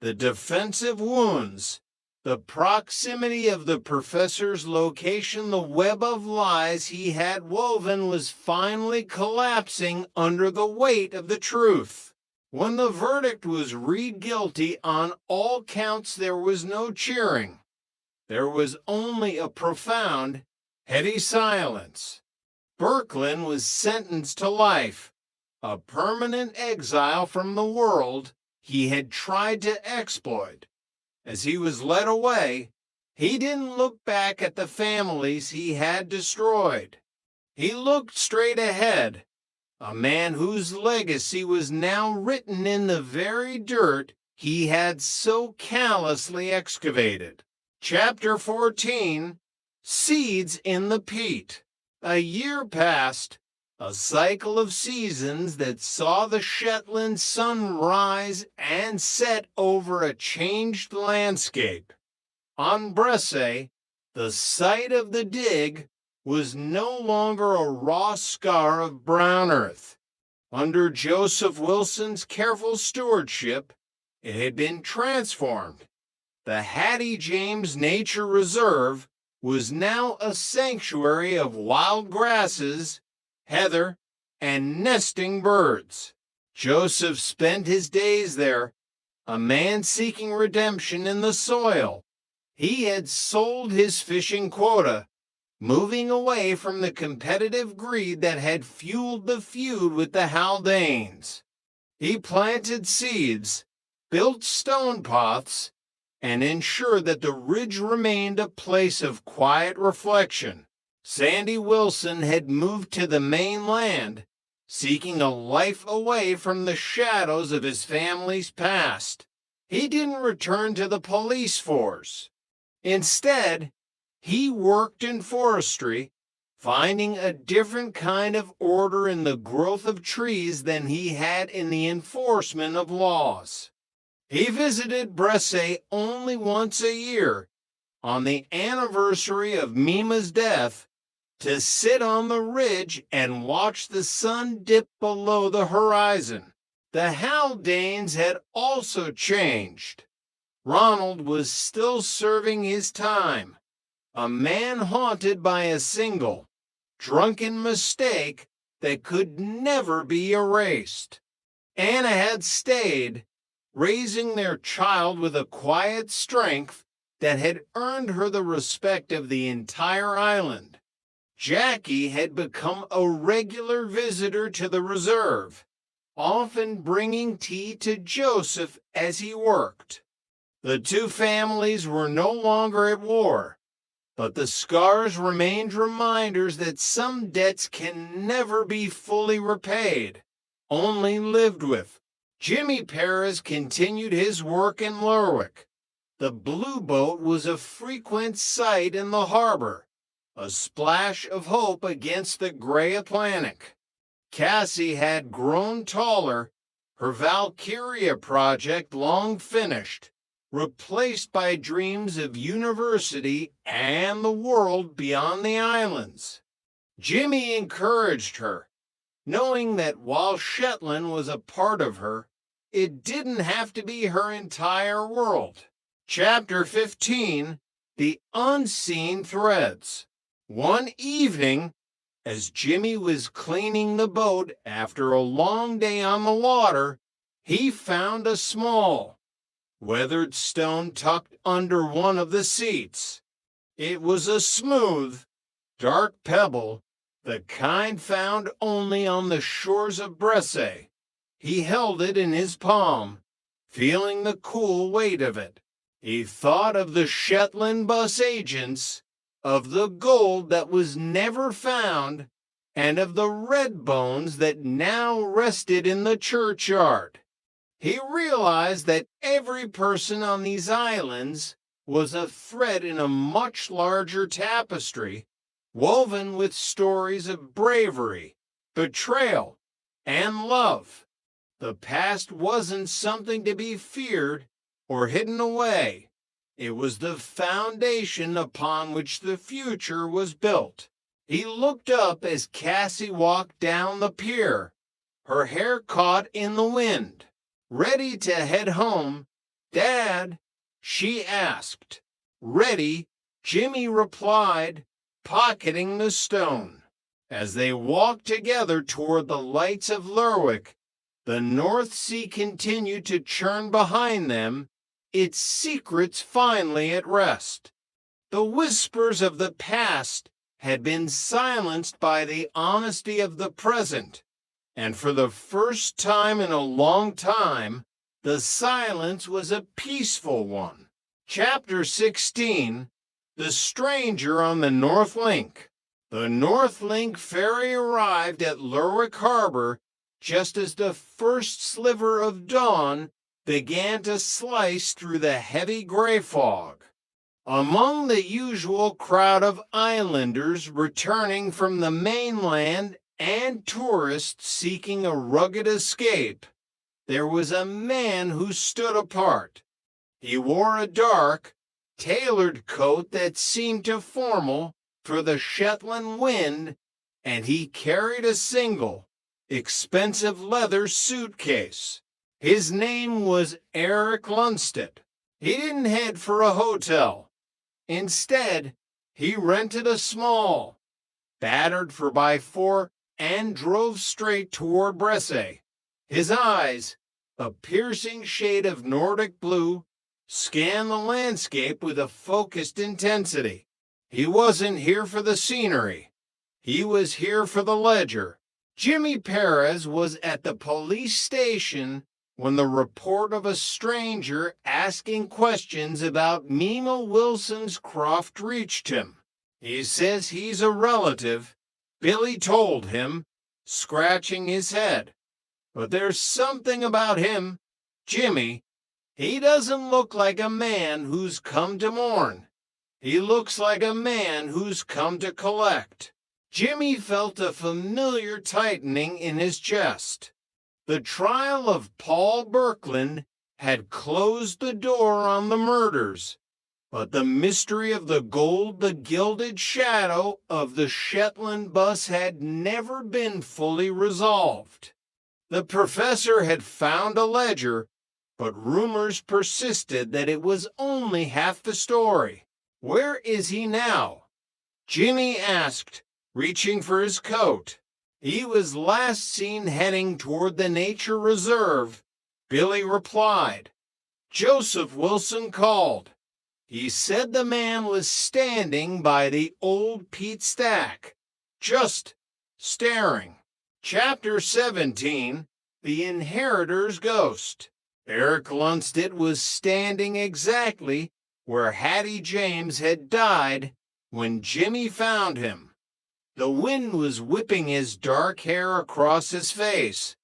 S18: the defensive wounds, the proximity of the professor's location, the web of lies he had woven was finally collapsing under the weight of the truth. When the verdict was read guilty on all counts, there was no cheering. There was only a profound, heavy silence. Birkeland was sentenced to life, a permanent exile from the world he had tried to exploit. As he was led away, he didn't look back at the families he had destroyed. He looked straight ahead, a man whose legacy was now written in the very dirt he had so callously excavated. Chapter 14, Seeds in the Peat. A year passed, a cycle of seasons that saw the Shetland sun rise and set over a changed landscape. On Bresse, the site of the dig was no longer a raw scar of brown earth. Under Joseph Wilson's careful stewardship, it had been transformed. The Hattie James Nature Reserve was now a sanctuary of wild grasses, heather, and nesting birds. Joseph spent his days there, a man seeking redemption in the soil. He had sold his fishing quota, moving away from the competitive greed that had fueled the feud with the Haldanes. He planted seeds, built stone paths, and ensured that the ridge remained a place of quiet reflection. Sandy Wilson had moved to the mainland, seeking a life away from the shadows of his family's past. He didn't return to the police force. Instead, he worked in forestry, finding a different kind of order in the growth of trees than he had in the enforcement of laws. He visited Bresse only once a year, on the anniversary of Mima's death, to sit on the ridge and watch the sun dip below the horizon. The Haldanes had also changed. Ronald was still serving his time, a man haunted by a single, drunken mistake that could never be erased. Anna had stayed, raising their child with a quiet strength that had earned her the respect of the entire island. Jackie had become a regular visitor to the reserve, often bringing tea to Joseph as he worked. The two families were no longer at war, but the scars remained reminders that some debts can never be fully repaid, only lived with. Jimmy Perez continued his work in Lerwick. The blue boat was a frequent sight in the harbor, a splash of hope against the gray Atlantic. Cassie had grown taller, her Valkyria project long finished, replaced by dreams of university and the world beyond the islands. Jimmy encouraged her, knowing that while Shetland was a part of her, it didn't have to be her entire world. Chapter 15, The Unseen Threads. One evening, as Jimmy was cleaning the boat after a long day on the water, he found a small, weathered stone tucked under one of the seats. It was a smooth, dark pebble, the kind found only on the shores of Bresse. He held it in his palm, feeling the cool weight of it. He thought of the Shetland bus agents, of the gold that was never found, and of the red bones that now rested in the churchyard. He realized that every person on these islands was a thread in a much larger tapestry, woven with stories of bravery, betrayal, and love. The past wasn't something to be feared or hidden away. It was the foundation upon which the future was built. He looked up as Cassie walked down the pier, her hair caught in the wind. Ready to head home, "Dad?" she asked. "Ready," Jimmy replied, pocketing the stone. As they walked together toward the lights of Lerwick, the North Sea continued to churn behind them, its secrets finally at rest. The whispers of the past had been silenced by the honesty of the present, and for the first time in a long time, the silence was a peaceful one. Chapter 16, The Stranger on the North Link. The North Link ferry arrived at Lerwick Harbor just as the first sliver of dawn began to slice through the heavy gray fog. Among the usual crowd of islanders returning from the mainland and tourists seeking a rugged escape, there was a man who stood apart. He wore a dark, tailored coat that seemed too formal for the Shetland wind, and he carried a single, expensive leather suitcase. His name was Eric Lundstedt. He didn't head for a hotel. Instead, he rented a small, battered 4x4 and drove straight toward Bresse. His eyes, a piercing shade of Nordic blue, scanned the landscape with a focused intensity. He wasn't here for the scenery. He was here for the ledger. Jimmy Perez was at the police station when the report of a stranger asking questions about Mima Wilson's croft reached him. He says he's a relative, Billy told him, scratching his head. But there's something about him, Jimmy. He doesn't look like a man who's come to mourn. He looks like a man who's come to collect. Jimmy felt a familiar tightening in his chest. The trial of Paul Birkeland had closed the door on the murders, but the mystery of the gold, the gilded shadow of the Shetland bus had never been fully resolved. The professor had found a ledger, but rumors persisted that it was only half the story. Where is he now? Jimmy asked, reaching for his coat. He was last seen heading toward the nature reserve. Billy replied. Joseph Wilson called. He said the man was standing by the old peat stack, just staring. Chapter 17, The Inheritor's Ghost. Eric Lunstead was standing exactly where Hattie James had died when Jimmy found him. The wind was whipping his dark hair across his face,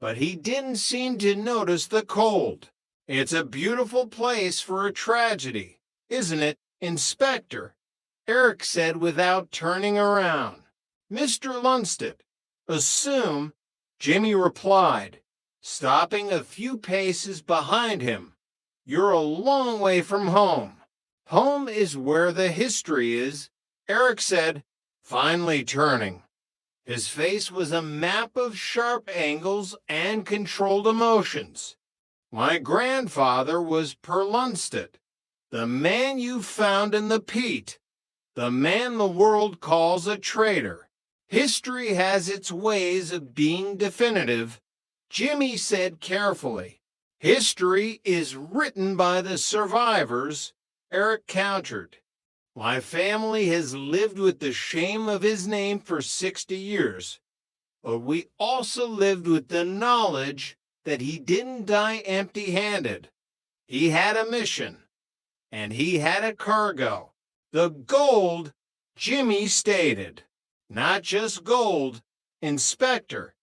S18: but he didn't seem to notice the cold. It's a beautiful place for a tragedy, isn't it, Inspector? Eric said without turning around. Mr. Lunstead, assume, Jimmy replied, stopping a few paces behind him. You're a long way from home. Home is where the history is, Eric said, finally turning. His face was a map of sharp angles and controlled emotions. My grandfather was Per Lunstead, the man you found in the peat, the man the world calls a traitor. History has its ways of being definitive, Jimmy said carefully. History is written by the survivors, Eric countered. My family has lived with the shame of his name for 60 years, but we also lived with the knowledge that he didn't die empty-handed. He had a mission, and he had a cargo. The gold, Jimmy stated. Not just gold, Inspector.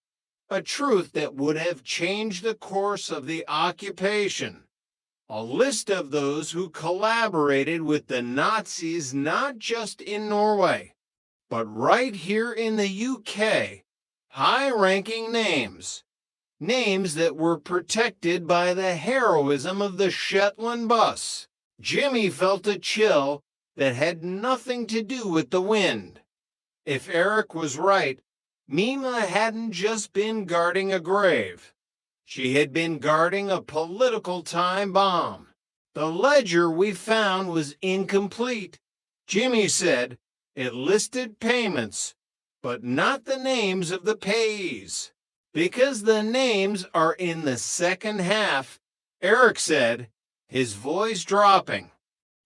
S18: A truth that would have changed the course of the occupation. A list of those who collaborated with the Nazis not just in Norway, but right here in the UK. High-ranking names. Names that were protected by the heroism of the Shetland bus. Jimmy felt a chill that had nothing to do with the wind. If Eric was right, Mima hadn't just been guarding a grave. She had been guarding a political time bomb. The ledger we found was incomplete. Jimmy said it listed payments, but not the names of the payees. Because the names are in the second half, Eric said, his voice dropping.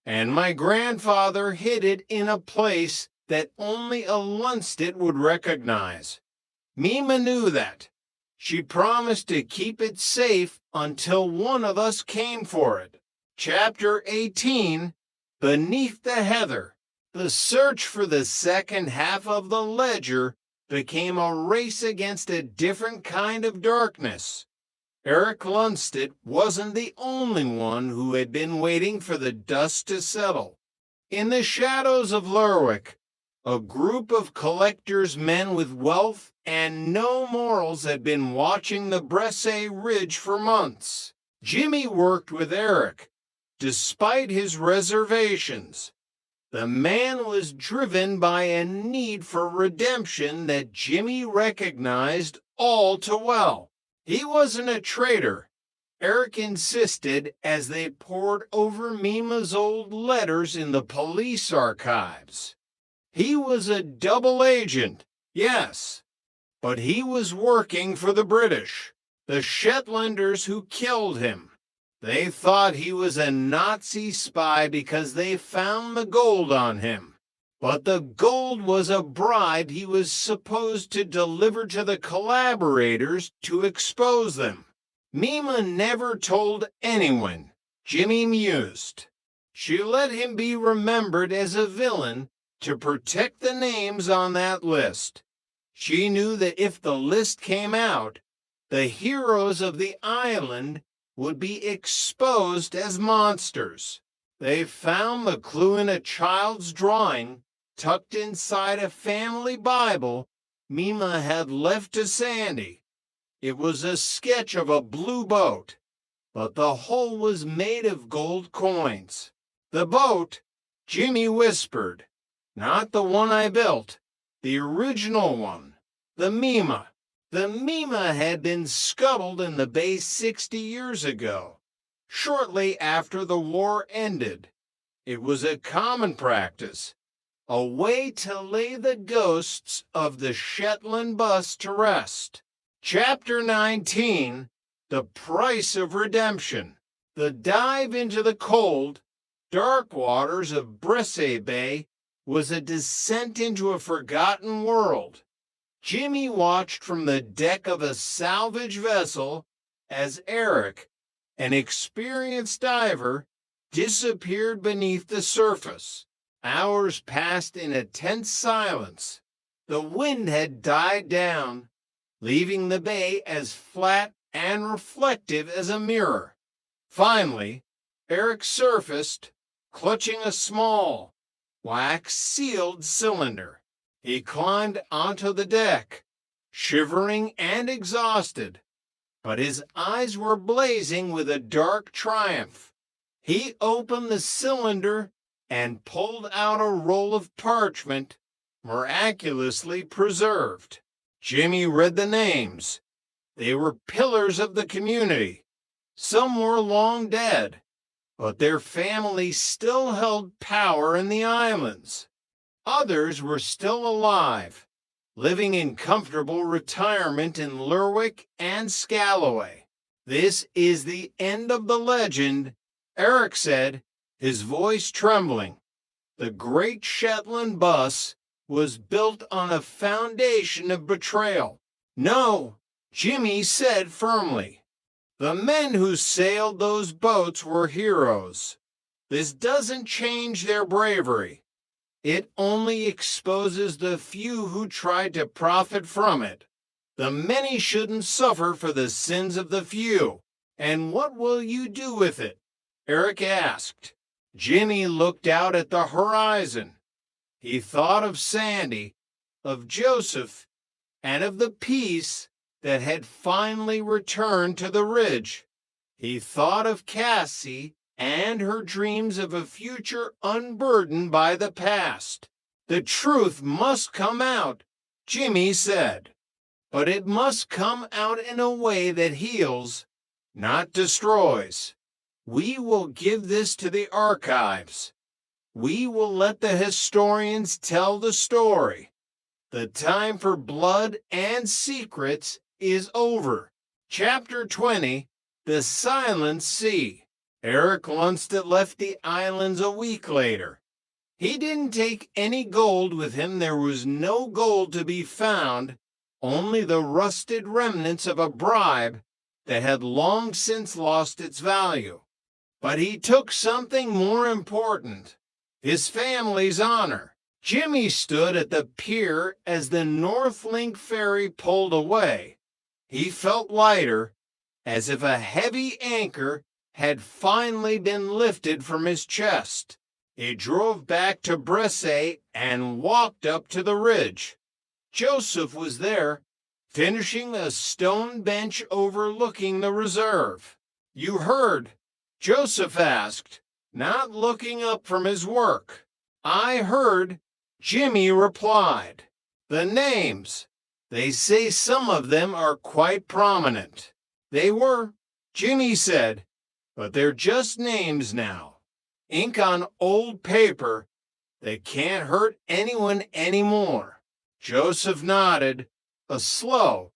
S18: And my grandfather hid it in a place that only a Lunstead would recognize. Mima knew that. She promised to keep it safe until one of us came for it. Chapter 18, Beneath the Heather. The search for the second half of the ledger became a race against a different kind of darkness. Eric Lunstead wasn't the only one who had been waiting for the dust to settle. In the shadows of Lerwick, a group of collectors, men with wealth and no morals, had been watching the Bressay Ridge for months. Jimmy worked with Eric, despite his reservations. The man was driven by a need for redemption that Jimmy recognized all too well. He wasn't a traitor, Eric insisted as they pored over Mima's old letters in the police archives. He was a double agent, yes, but he was working for the British, the Shetlanders who killed him. They thought he was a Nazi spy because they found the gold on him. But the gold was a bribe he was supposed to deliver to the collaborators to expose them. Mima never told anyone, Jimmy mused. She let him be remembered as a villain to protect the names on that list. She knew that if the list came out, the heroes of the island would be exposed as monsters. They found the clue in a child's drawing tucked inside a family Bible Mima had left to Sandy. It was a sketch of a blue boat, but the hull was made of gold coins. The boat, Jimmy whispered, not the one I built, the original one, the Mima. The Mima had been scuttled in the bay 60 years ago, shortly after the war ended. It was a common practice, a way to lay the ghosts of the Shetland bus to rest. Chapter 19, The Price of Redemption. The dive into the cold, dark waters of Bresse Bay was a descent into a forgotten world. Jimmy watched from the deck of a salvage vessel as Eric, an experienced diver, disappeared beneath the surface. Hours passed in a tense silence. The wind had died down, leaving the bay as flat and reflective as a mirror. Finally, Eric surfaced, clutching a small, wax-sealed cylinder. He climbed onto the deck, shivering and exhausted, but his eyes were blazing with a dark triumph. He opened the cylinder and pulled out a roll of parchment, miraculously preserved. Jimmy read the names. They were pillars of the community. Some were long dead, but their families still held power in the islands. Others were still alive, living in comfortable retirement in Lerwick and Scalloway. This is the end of the legend, Eric said, his voice trembling. The Great Shetland bus was built on a foundation of betrayal. No, Jimmy said firmly. The men who sailed those boats were heroes. This doesn't change their bravery. It only exposes the few who tried to profit from it. The many shouldn't suffer for the sins of the few. And what will you do with it? Eric asked. Jimmy looked out at the horizon. He thought of Sandy, of Joseph, and of the peace that had finally returned to the ridge. He thought of Cassie and her dreams of a future unburdened by the past. The truth must come out, Jimmy said, but it must come out in a way that heals, not destroys. We will give this to the archives. We will let the historians tell the story. The time for blood and secrets is over. Chapter 20, The Silent Sea. Eric Lundstedt left the islands a week later. He didn't take any gold with him. There was no gold to be found, only the rusted remnants of a bribe that had long since lost its value. But he took something more important, his family's honor. Jimmy stood at the pier as the North Link ferry pulled away. He felt lighter, as if a heavy anchor had finally been lifted from his chest. He drove back to Bresse and walked up to the ridge. Joseph was there, finishing a stone bench overlooking the reserve. You heard? Joseph asked, not looking up from his work. I heard, Jimmy replied. The names. They say some of them are quite prominent. They were, Jimmy said, but they're just names now. Ink on old paper that can't hurt anyone anymore. Joseph nodded, a slow,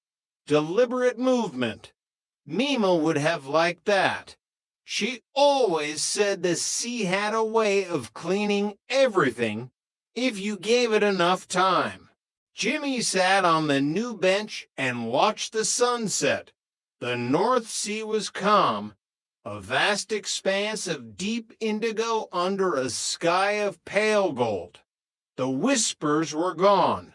S18: deliberate movement. Mima would have liked that. She always said the sea had a way of cleaning everything if you gave it enough time. Jimmy sat on the new bench and watched the sunset. The North Sea was calm, a vast expanse of deep indigo under a sky of pale gold. The whispers were gone.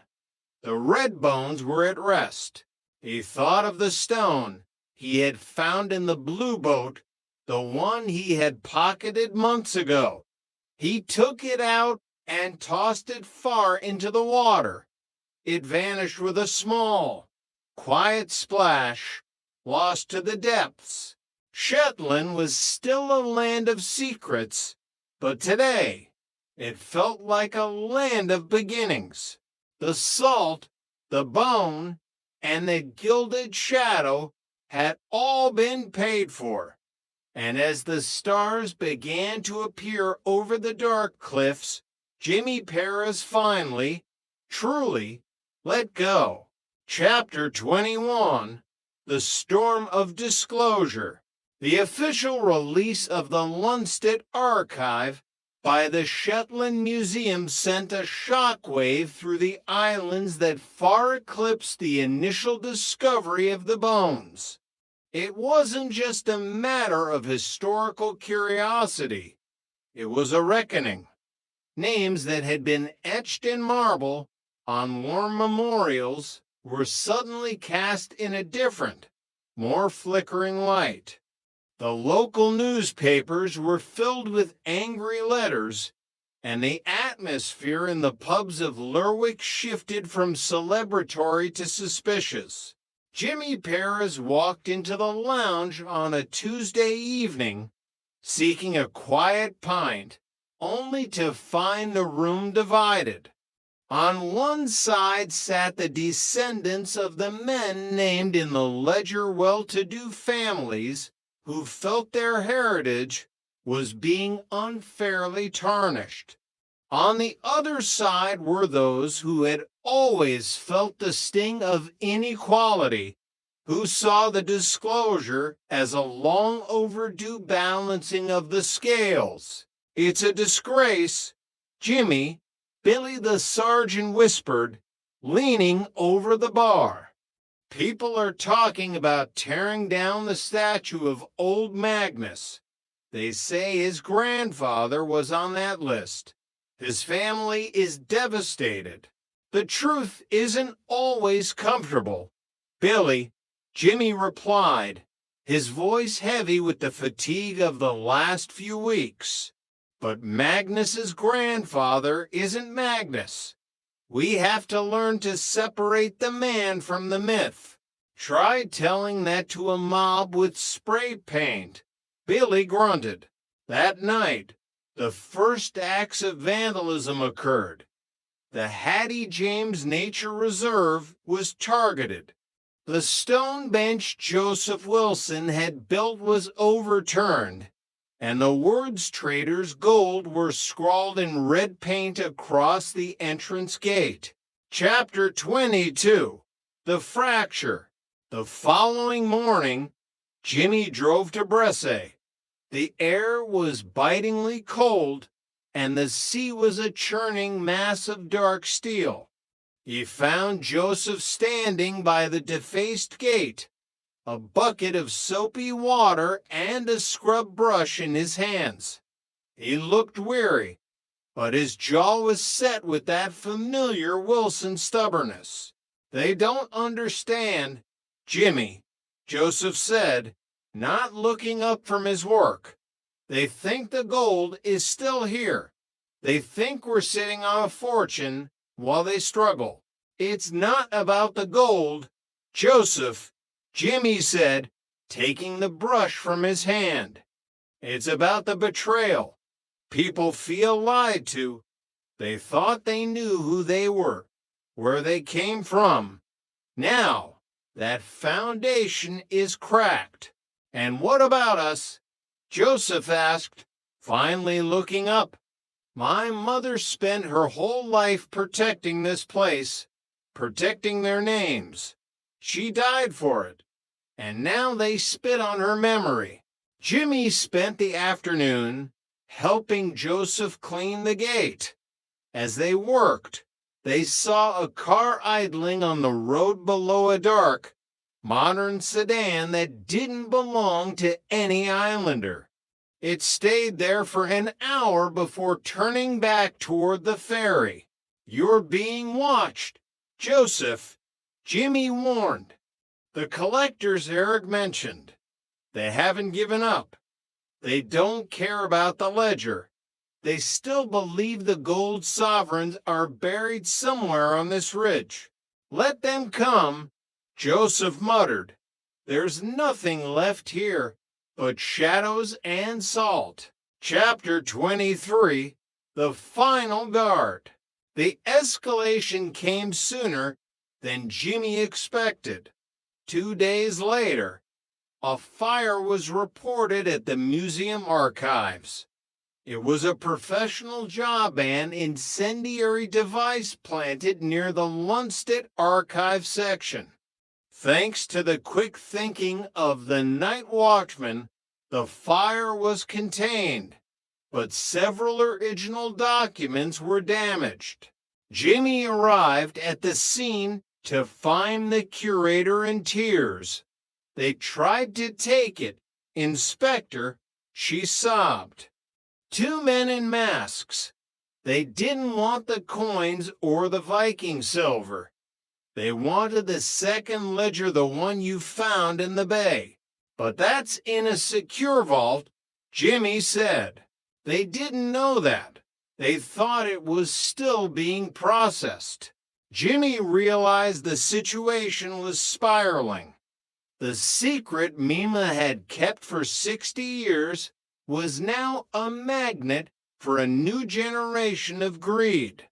S18: The red bones were at rest. He thought of the stone he had found in the blue boat, the one he had pocketed months ago. He took it out and tossed it far into the water. It vanished with a small, quiet splash, lost to the depths. Shetland was still a land of secrets, but today it felt like a land of beginnings. The salt, the bone, and the gilded shadow had all been paid for. And as the stars began to appear over the dark cliffs, Jimmy Paris finally, truly, let go. Chapter 21, The Storm of Disclosure. The official release of the Lundstedt Archive by the Shetland Museum sent a shockwave through the islands that far eclipsed the initial discovery of the bones. It wasn't just a matter of historical curiosity. It was a reckoning. Names that had been etched in marble on war memorials were suddenly cast in a different, more flickering light. The local newspapers were filled with angry letters, and the atmosphere in the pubs of Lerwick shifted from celebratory to suspicious. Jimmy Paris walked into the lounge on a Tuesday evening, seeking a quiet pint, only to find the room divided. On one side sat the descendants of the men named in the ledger well-to-do families who felt their heritage was being unfairly tarnished. On the other side were those who had always felt the sting of inequality, who saw the disclosure as a long overdue balancing of the scales. "It's a disgrace," Jimmy, Billy the sergeant whispered, leaning over the bar. "People are talking about tearing down the statue of old Magnus. They say his grandfather was on that list. His family is devastated. The truth isn't always comfortable." "Billy," Jimmy replied, his voice heavy with the fatigue of the last few weeks. "But Magnus's grandfather isn't Magnus. We have to learn to separate the man from the myth." "Try telling that to a mob with spray paint," Billy grunted. That night, the first acts of vandalism occurred. The Hattie James Nature Reserve was targeted. The stone bench Joseph Wilson had built was overturned, and the words "Traders Gold" were scrawled in red paint across the entrance gate. Chapter 22, The Fracture. The following morning, Jimmy drove to Bresse. The air was bitingly cold, and the sea was a churning mass of dark steel. He found Joseph standing by the defaced gate, a bucket of soapy water and a scrub brush in his hands. He looked weary, but his jaw was set with that familiar Wilson stubbornness. "They don't understand, Jimmy," Joseph said, not looking up from his work. "They think the gold is still here. They think we're sitting on a fortune while they struggle. It's not about the gold, Joseph," Jimmy said, taking the brush from his hand. "It's about the betrayal. People feel lied to. They thought they knew who they were, where they came from. Now, that foundation is cracked. And what about us?" Joseph asked, finally looking up. "My mother spent her whole life protecting this place, protecting their names. She died for it, and now they spit on her memory." Jimmy spent the afternoon helping Joseph clean the gate. As they worked, they saw a car idling on the road below, a dark, modern sedan that didn't belong to any islander. It stayed there for an hour before turning back toward the ferry. "You're being watched, Joseph," Jimmy warned. "The collectors Eric mentioned. They haven't given up. They don't care about the ledger. They still believe the gold sovereigns are buried somewhere on this ridge. Let them come, Joseph muttered. There's nothing left here but shadows and salt. Chapter 23, The Final Guard. The escalation came sooner than Jimmy expected. 2 days later, a fire was reported at the museum archives. It was a professional job and incendiary device planted near the Lunstead archive section. Thanks to the quick thinking of the night watchman, the fire was contained, but several original documents were damaged. Jimmy arrived at the scene to find the curator in tears. They tried to take it. Inspector, she sobbed. 2 men in masks. They didn't want the coins or the Viking silver. They wanted the second ledger, the one you found in the bay. But that's in a secure vault, Jimmy said. They didn't know that. They thought it was still being processed. Jimmy realized the situation was spiraling. The secret Mima had kept for 60 years was now a magnet for a new generation of greed.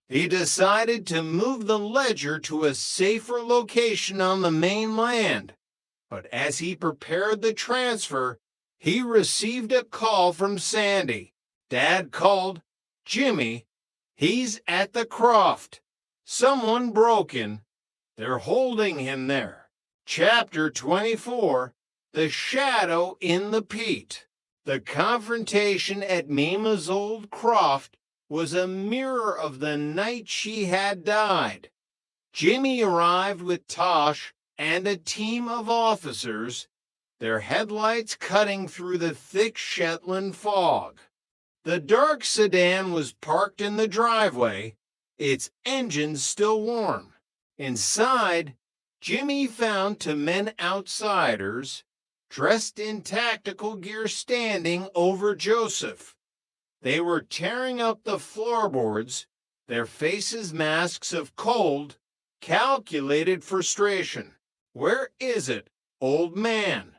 S18: He decided to move the ledger to a safer location on the mainland. But as he prepared the transfer, he received a call from Sandy. Dad called. Jimmy, he's at the Croft. Someone broke in. They're holding him there. Chapter 24, The Shadow in the Peat. The confrontation at Mima's old croft was a mirror of the night she had died. Jimmy arrived with Tosh and a team of officers, their headlights cutting through the thick Shetland fog. The dark sedan was parked in the driveway, its engine still warm. Inside, Jimmy found 2 men outsiders, dressed in tactical gear, standing over Joseph. They were tearing up the floorboards, their faces masks of cold, calculated frustration. Where is it, old man?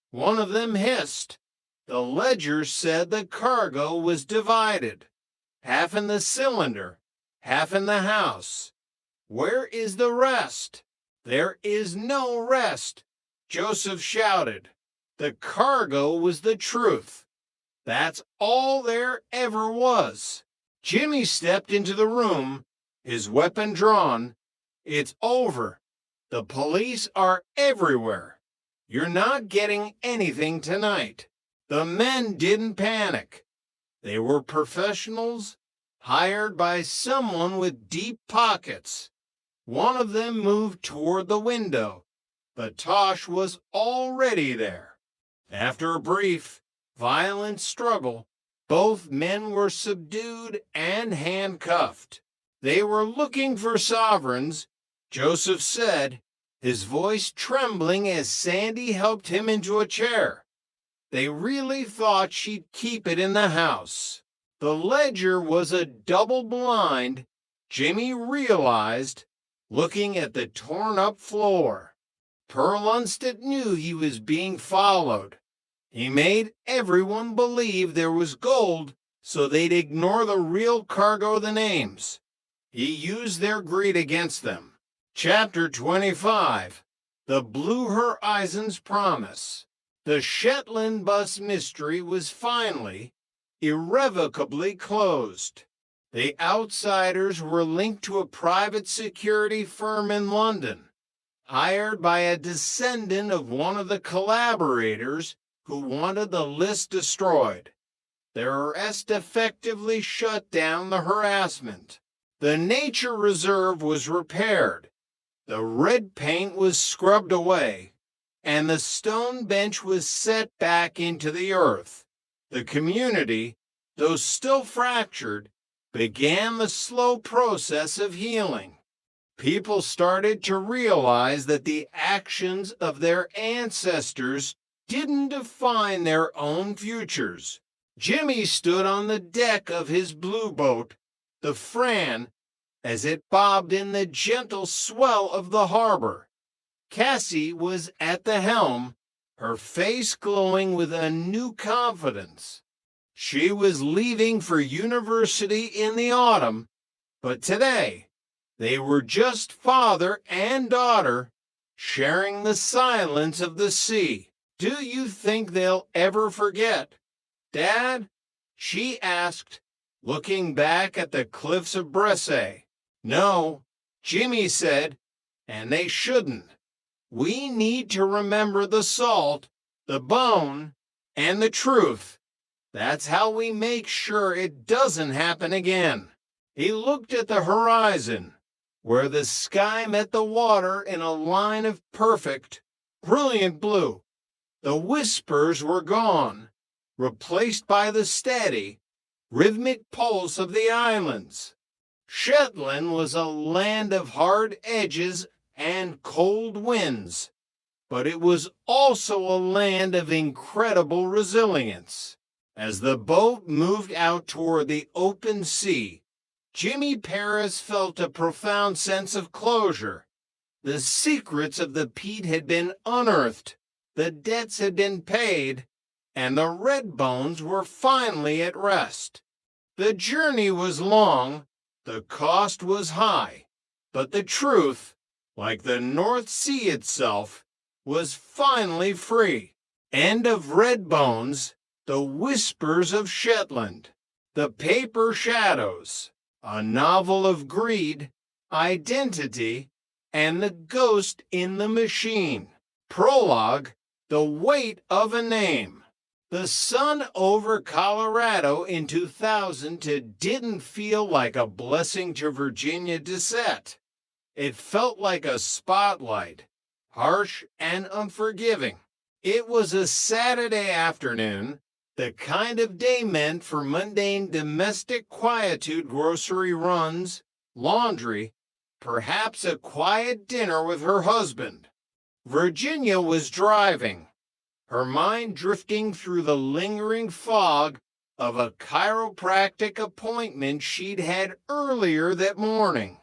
S18: One of them hissed. The ledger said the cargo was divided, half in the cylinder, half in the house. Where is the rest? There is no rest, Joseph shouted. The cargo was the truth. That's all there ever was. Jimmy stepped into the room, his weapon drawn. It's over. The police are everywhere. You're not getting anything tonight. The men didn't panic. They were professionals, hired by someone with deep pockets. One of them moved toward the window, but Tosh was already there. After a brief, violent struggle, both men were subdued and handcuffed. They were looking for sovereigns, Joseph said, his voice trembling as Sandy helped him into a chair. They really thought she'd keep it in the house. The ledger was a double blind, Jimmy realized, looking at the torn-up floor. Pearl Lunstead knew he was being followed. He made everyone believe there was gold so they'd ignore the real cargo, the names. He used their greed against them. Chapter 25, The Blue Horizons Promise. The Shetland bus mystery was finally, irrevocably closed. The outsiders were linked to a private security firm in London, hired by a descendant of one of the collaborators who wanted the list destroyed. Their arrest effectively shut down the harassment. The nature reserve was repaired. The red paint was scrubbed away, and the stone bench was set back into the earth. The community, though still fractured, began the slow process of healing. People started to realize that the actions of their ancestors didn't define their own futures. Jimmy stood on the deck of his blue boat, the Fran, as it bobbed in the gentle swell of the harbor. Cassie was at the helm, her face glowing with a new confidence. She was leaving for university in the autumn, but today they were just father and daughter, sharing the silence of the sea. Do you think they'll ever forget? Dad? She asked, looking back at the cliffs of Bresse. No, Jimmy said, and they shouldn't. We need to remember the salt, the bone, and the truth. That's how we make sure it doesn't happen again. He looked at the horizon, where the sky met the water in a line of perfect, brilliant blue. The whispers were gone, replaced by the steady, rhythmic pulse of the islands. Shetland was a land of hard edges and cold winds, but it was also a land of incredible resilience. As the boat moved out toward the open sea, Jimmy Paris felt a profound sense of closure. The secrets of the Pete had been unearthed, the debts had been paid, and the red bones were finally at rest. The journey was long, the cost was high, but the truth, like the North Sea itself, was finally free. End of Red Bones, The Whispers of Shetland, The Paper Shadows, a novel of greed, identity, and the ghost in the machine. Prologue, The Weight of a Name. The sun over Colorado in 2000 didn't feel like a blessing to Virginia Dissett. It felt like a spotlight, harsh and unforgiving. It was a Saturday afternoon, the kind of day meant for mundane domestic quietude, grocery runs, laundry, perhaps a quiet dinner with her husband. Virginia was driving, her mind drifting through the lingering fog of a chiropractic appointment she'd had earlier that morning.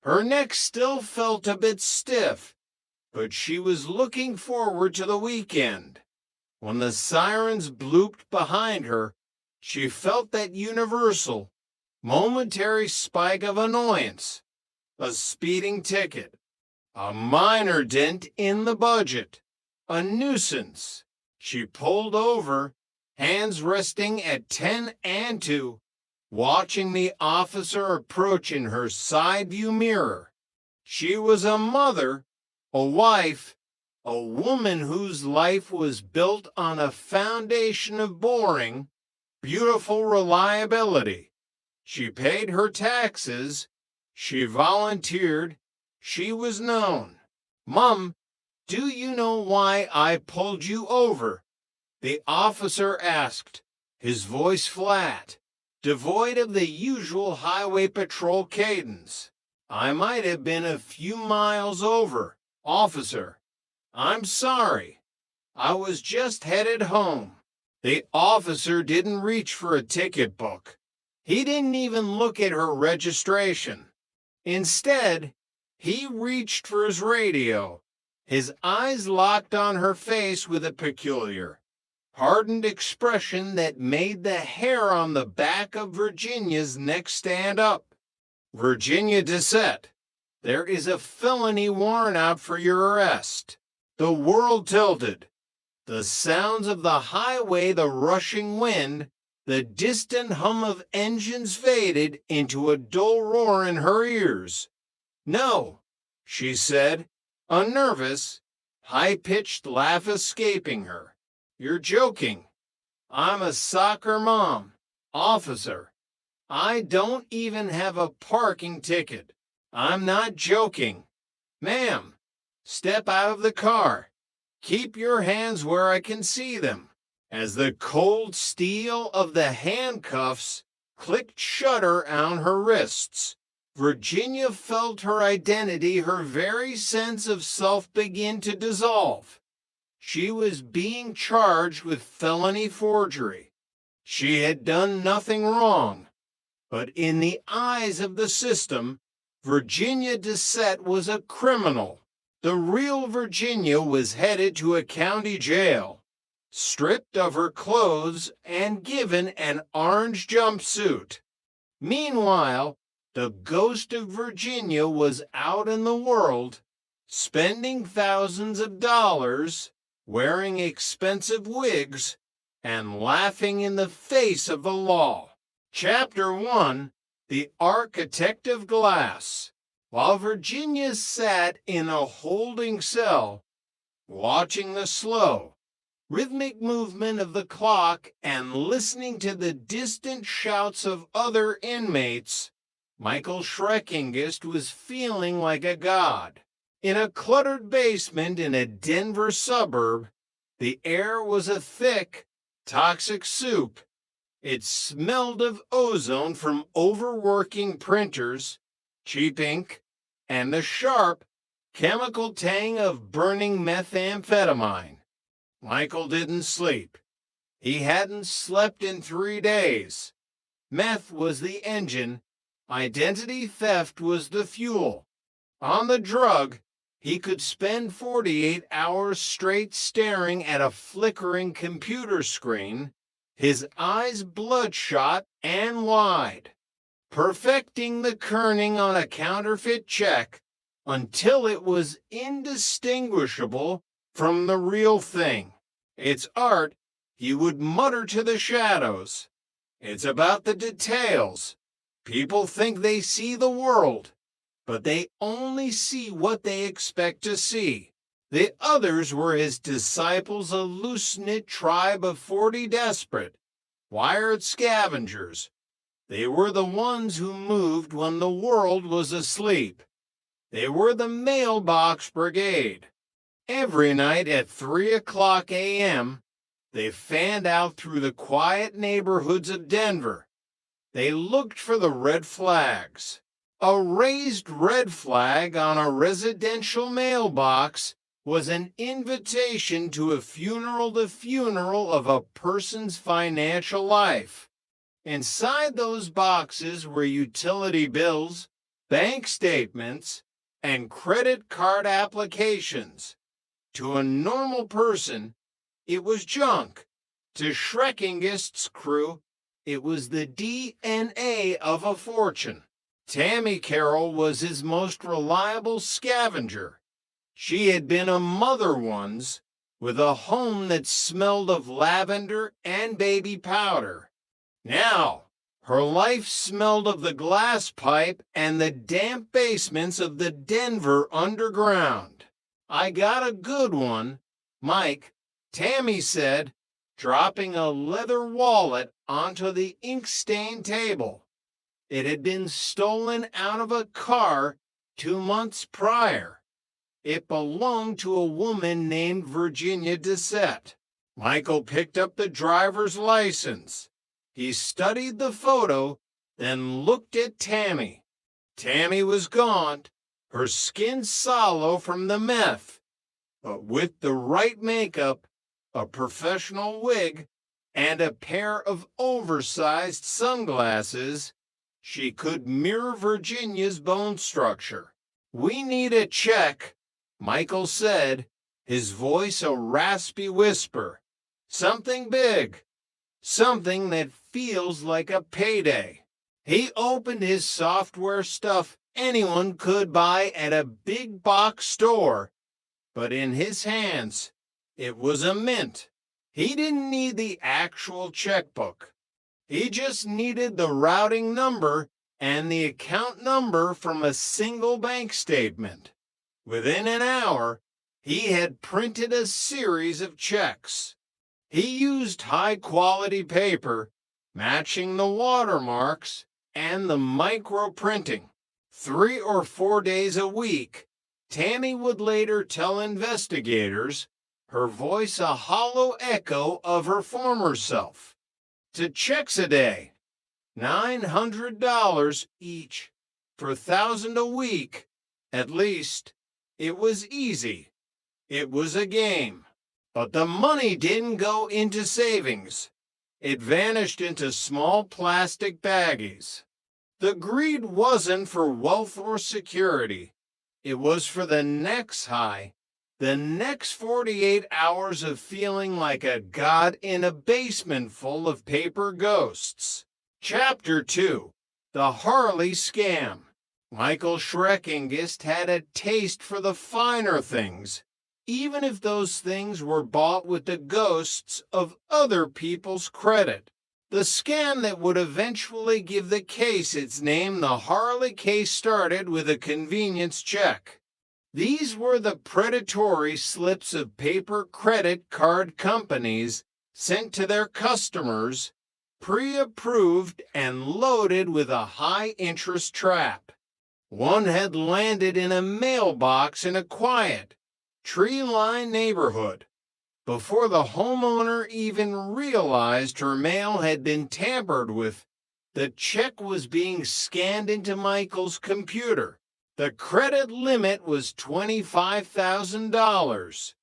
S18: Her neck still felt a bit stiff, but she was looking forward to the weekend. When the sirens blooped behind her, she felt that universal, momentary spike of annoyance. A speeding ticket, a minor dent in the budget, a nuisance. She pulled over, hands resting at 10 and 2, watching the officer approach in her side view mirror. She was a mother, a wife, a woman whose life was built on a foundation of boring, beautiful reliability. She paid her taxes, she volunteered, she was known. Mom, do you know why I pulled you over? The officer asked, his voice flat, devoid of the usual highway patrol cadence. I might have been a few miles over, officer. I'm sorry. I was just headed home. The officer didn't reach for a ticket book. He didn't even look at her registration. Instead, he reached for his radio, his eyes locked on her face with a peculiar, hardened expression that made the hair on the back of Virginia's neck stand up. Virginia Dissett, there is a felony warrant out for your arrest. The world tilted. The sounds of the highway, the rushing wind, the distant hum of engines faded into a dull roar in her ears. No, she said, a nervous, high-pitched laugh escaping her. You're joking. I'm a soccer mom, officer. I don't even have a parking ticket. I'm not joking. Ma'am, step out of the car. Keep your hands where I can see them. As the cold steel of the handcuffs clicked shudder on her wrists, Virginia felt her identity, her very sense of self begin to dissolve. She was being charged with felony forgery. She had done nothing wrong, but in the eyes of the system, Virginia Dissett was a criminal. The real Virginia was headed to a county jail, stripped of her clothes and given an orange jumpsuit. Meanwhile, the ghost of Virginia was out in the world, spending thousands of dollars, wearing expensive wigs, and laughing in the face of the law. Chapter 1, The Architect of Glass. While Virginia sat in a holding cell, watching the slow, rhythmic movement of the clock and listening to the distant shouts of other inmates, Michael Schreckingist was feeling like a god. In a cluttered basement in a Denver suburb, the air was a thick, toxic soup. It smelled of ozone from overworking printers, cheap ink, and the sharp, chemical tang of burning methamphetamine. Michael didn't sleep. He hadn't slept in 3 days. Meth was the engine. Identity theft was the fuel. On the drug, he could spend 48 hours straight staring at a flickering computer screen, his eyes bloodshot and wide, perfecting the kerning on a counterfeit check until it was indistinguishable from the real thing. It's art, he would mutter to the shadows. It's about the details. People think they see the world, but they only see what they expect to see. The others were his disciples, a loose-knit tribe of 40 desperate, wired scavengers. They were the ones who moved when the world was asleep. They were the mailbox brigade. Every night at 3:00 a.m., they fanned out through the quiet neighborhoods of Denver. They looked for the red flags. A raised red flag on a residential mailbox was an invitation to a funeral, the funeral of a person's financial life. Inside those boxes were utility bills, bank statements, and credit card applications. To a normal person, it was junk. To Schreckingist's crew, it was the DNA of a fortune. Tammy Carroll was his most reliable scavenger. She had been a mother once, with a home that smelled of lavender and baby powder. Now, her life smelled of the glass pipe and the damp basements of the Denver underground. "I got a good one, Mike," Tammy said, dropping a leather wallet onto the ink-stained table. It had been stolen out of a car 2 months prior. It belonged to a woman named Virginia Dissett. Michael picked up the driver's license. He studied the photo, then looked at Tammy. Tammy was gaunt, her skin sallow from the meth, but with the right makeup, a professional wig, and a pair of oversized sunglasses, she could mirror Virginia's bone structure. "We need a check," Michael said, his voice a raspy whisper. "Something big. Something that feels like a payday." He opened his software stuff anyone could buy at a big box store, but in his hands, it was a mint. He didn't need the actual checkbook. He just needed the routing number and the account number from a single bank statement. Within an hour, he had printed a series of checks. He used high-quality paper, matching the watermarks and the micro-printing. 3 or 4 days a week, Tammy would later tell investigators, her voice a hollow echo of her former self. To checks a day, $900 each, for $1,000 a week, at least. It was easy. It was a game. But the money didn't go into savings. It vanished into small plastic baggies. The greed wasn't for wealth or security. It was for the next high, the next 48 hours of feeling like a god in a basement full of paper ghosts. Chapter 2. The Harley Scam. Michael Schreckingist had a taste for the finer things, even if those things were bought with the ghosts of other people's credit. The scam that would eventually give the case its name, the Harley case, started with a convenience check. These were the predatory slips of paper credit card companies sent to their customers, pre-approved and loaded with a high-interest trap. One had landed in a mailbox in a quiet, tree-lined neighborhood. Before the homeowner even realized her mail had been tampered with, the check was being scanned into Michael's computer. The credit limit was $25,000.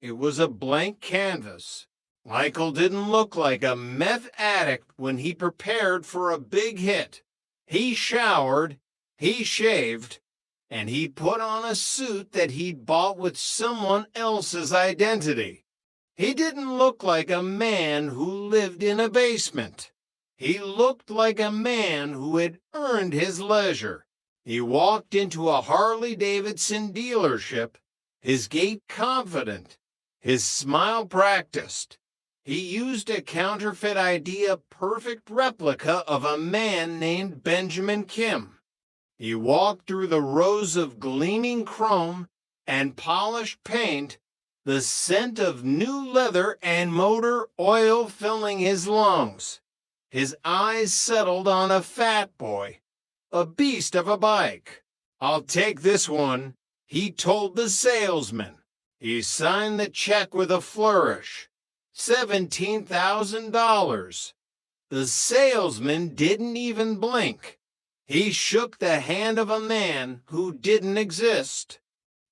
S18: It was a blank canvas. Michael didn't look like a meth addict when he prepared for a big hit. He showered, he shaved, and he put on a suit that he'd bought with someone else's identity. He didn't look like a man who lived in a basement. He looked like a man who had earned his leisure. He walked into a Harley-Davidson dealership, his gait confident, his smile practiced. He used a counterfeit ID, a perfect replica of a man named Benjamin Kim. He walked through the rows of gleaming chrome and polished paint, the scent of new leather and motor oil filling his lungs. His eyes settled on a fat boy, a beast of a bike. "I'll take this one," he told the salesman. He signed the check with a flourish. $17,000. The salesman didn't even blink. He shook the hand of a man who didn't exist.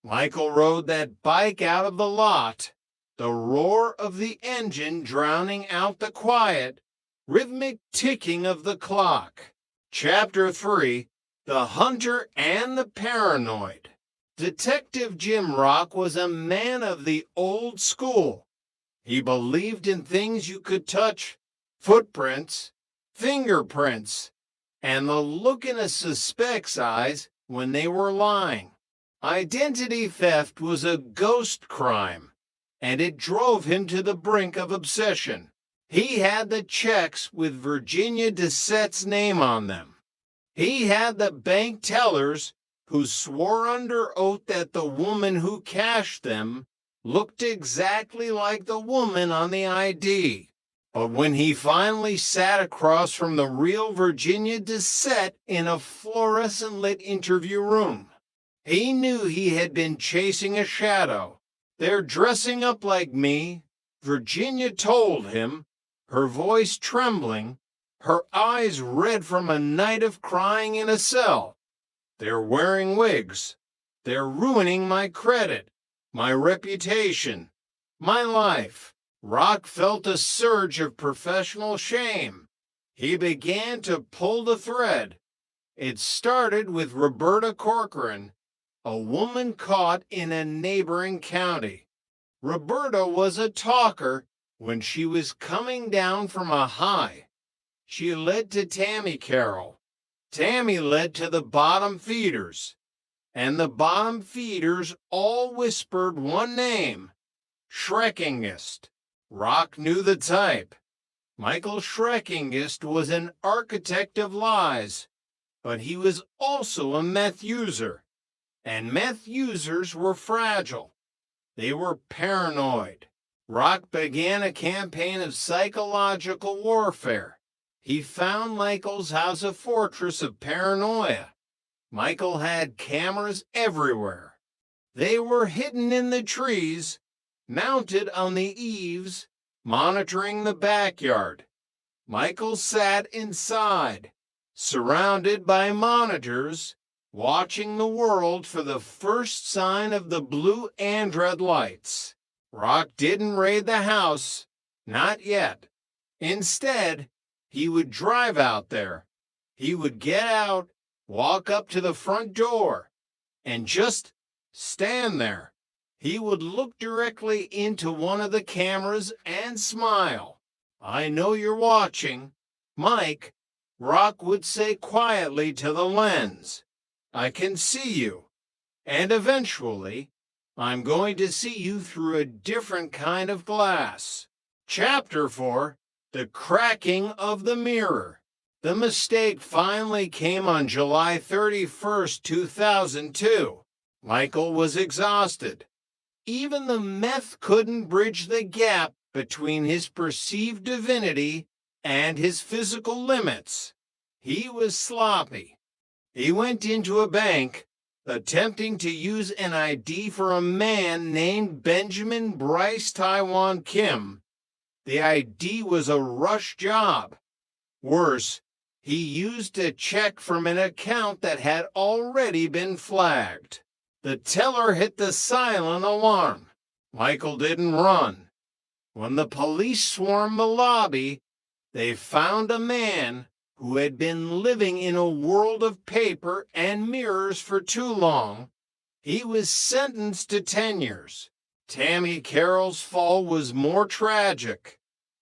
S18: Michael rode that bike out of the lot, the roar of the engine drowning out the quiet, rhythmic ticking of the clock. Chapter 3. The Hunter and the Paranoid. Detective Jim Rock was a man of the old school. He believed in things you could touch, footprints, fingerprints, and the look in a suspect's eyes when they were lying. Identity theft was a ghost crime, and it drove him to the brink of obsession. He had the checks with Virginia Desette's name on them. He had the bank tellers who swore under oath that the woman who cashed them looked exactly like the woman on the ID. But when he finally sat across from the real Virginia Desette in a fluorescent-lit interview room, he knew he had been chasing a shadow. "They're dressing up like me," Virginia told him, her voice trembling, her eyes red from a night of crying in a cell. "They're wearing wigs. They're ruining my credit, my reputation, my life." Rock felt a surge of professional shame. He began to pull the thread. It started with Roberta Corcoran, a woman caught in a neighboring county. Roberta was a talker when she was coming down from a high. She led to Tammy Carroll. Tammy led to the bottom feeders. And the bottom feeders all whispered one name: Schreckingist. Rock knew the type. Michael Schreckingist was an architect of lies, but he was also a meth user. And meth users were fragile. They were paranoid. Rock began a campaign of psychological warfare. He found Michael's house a fortress of paranoia. Michael had cameras everywhere. They were hidden in the trees, mounted on the eaves, monitoring the backyard. Michael sat inside, surrounded by monitors, watching the world for the first sign of the blue android lights. Rock didn't raid the house, not yet. Instead, he would drive out there. He would get out, walk up to the front door, and just stand there. He would look directly into one of the cameras and smile. "I know you're watching. Mike," Rock would say quietly to the lens. "I can see you. And eventually, I'm going to see you through a different kind of glass." Chapter 4, The Cracking of the Mirror. The mistake finally came on July 31st, 2002. Michael was exhausted. Even the meth couldn't bridge the gap between his perceived divinity and his physical limits. He was sloppy. He went into a bank, attempting to use an ID for a man named Benjamin Bryce Taiwan Kim. The ID was a rush job. Worse, he used a check from an account that had already been flagged. The teller hit the silent alarm. Michael didn't run. When the police swarmed the lobby, they found a man who had been living in a world of paper and mirrors for too long. He was sentenced to 10 years. Tammy Carroll's fall was more tragic.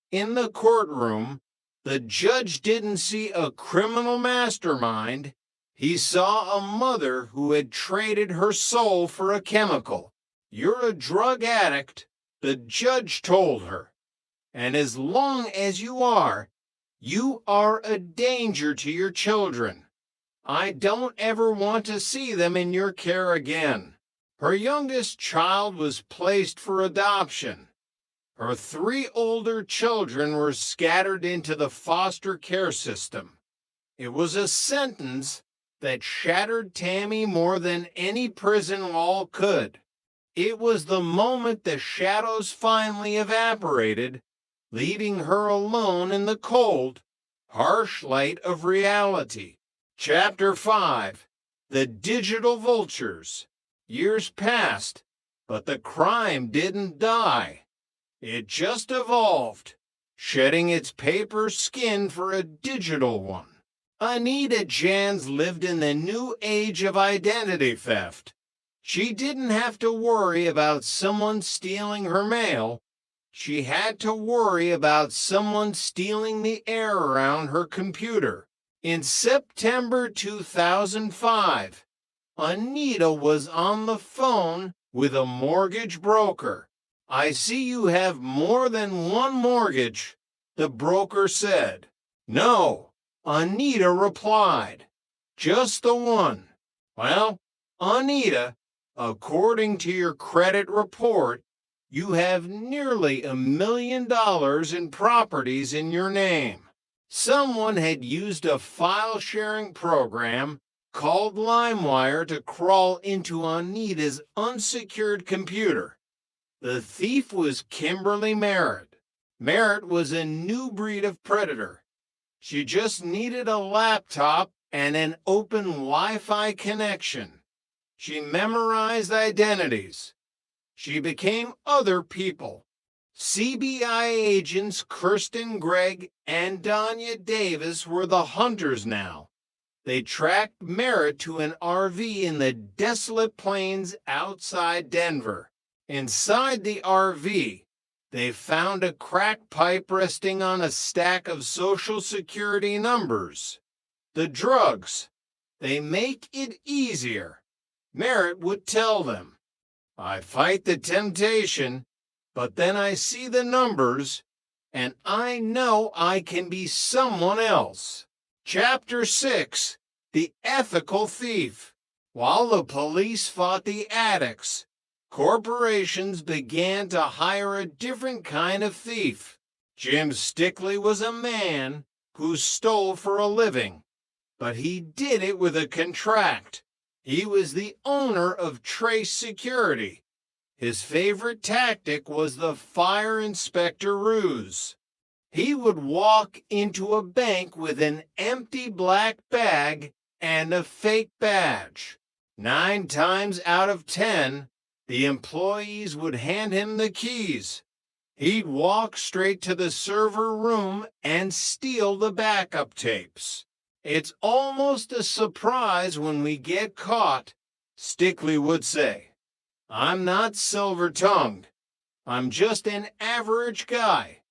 S18: In the courtroom, the judge didn't see a criminal mastermind. He saw a mother who had traded her soul for a chemical. "You're a drug addict," the judge told her. "And as long as you are a danger to your children. I don't ever want to see them in your care again." Her youngest child was placed for adoption. Her 3 older children were scattered into the foster care system. It was a sentence that shattered Tammy more than any prison wall could. It was the moment the shadows finally evaporated, leaving her alone in the cold, harsh light of reality. Chapter 5, The Digital Vultures. Years passed, but the crime didn't die. It just evolved, shedding its paper skin for a digital one. Anita Jans lived in the new age of identity theft. She didn't have to worry about someone stealing her mail. She had to worry about someone stealing the air around her computer. In September 2005, Anita was on the phone with a mortgage broker. "I see you have more than one mortgage," the broker said. "No," Anita replied, "just the one." "Well, Anita, according to your credit report, you have nearly $1 million in properties in your name." Someone had used a file-sharing program called LimeWire to crawl into Anita's unsecured computer. The thief was Kimberly Merritt. Merritt was a new breed of predator. She just needed a laptop and an open Wi-Fi connection. She memorized identities. She became other people. CBI agents Kirsten Gregg and Danya Davis were the hunters now. They tracked Merritt to an RV in the desolate plains outside Denver. Inside the RV, they found a crack pipe resting on a stack of Social Security numbers. The drugs, they make it easier. Merritt would tell them, "I fight the temptation, but then I see the numbers, and I know I can be someone else." Chapter 6, The Ethical Thief. While the police fought the addicts, corporations began to hire a different kind of thief. Jim Stickley was a man who stole for a living, but he did it with a contract. He was the owner of Trace Security. His favorite tactic was the fire inspector ruse. He would walk into a bank with an empty black bag and a fake badge. 9 times out of 10, the employees would hand him the keys. He'd walk straight to the server room and steal the backup tapes. It's almost a surprise when we get caught, Stickley would say. I'm not silver-tongued. I'm just an average guy.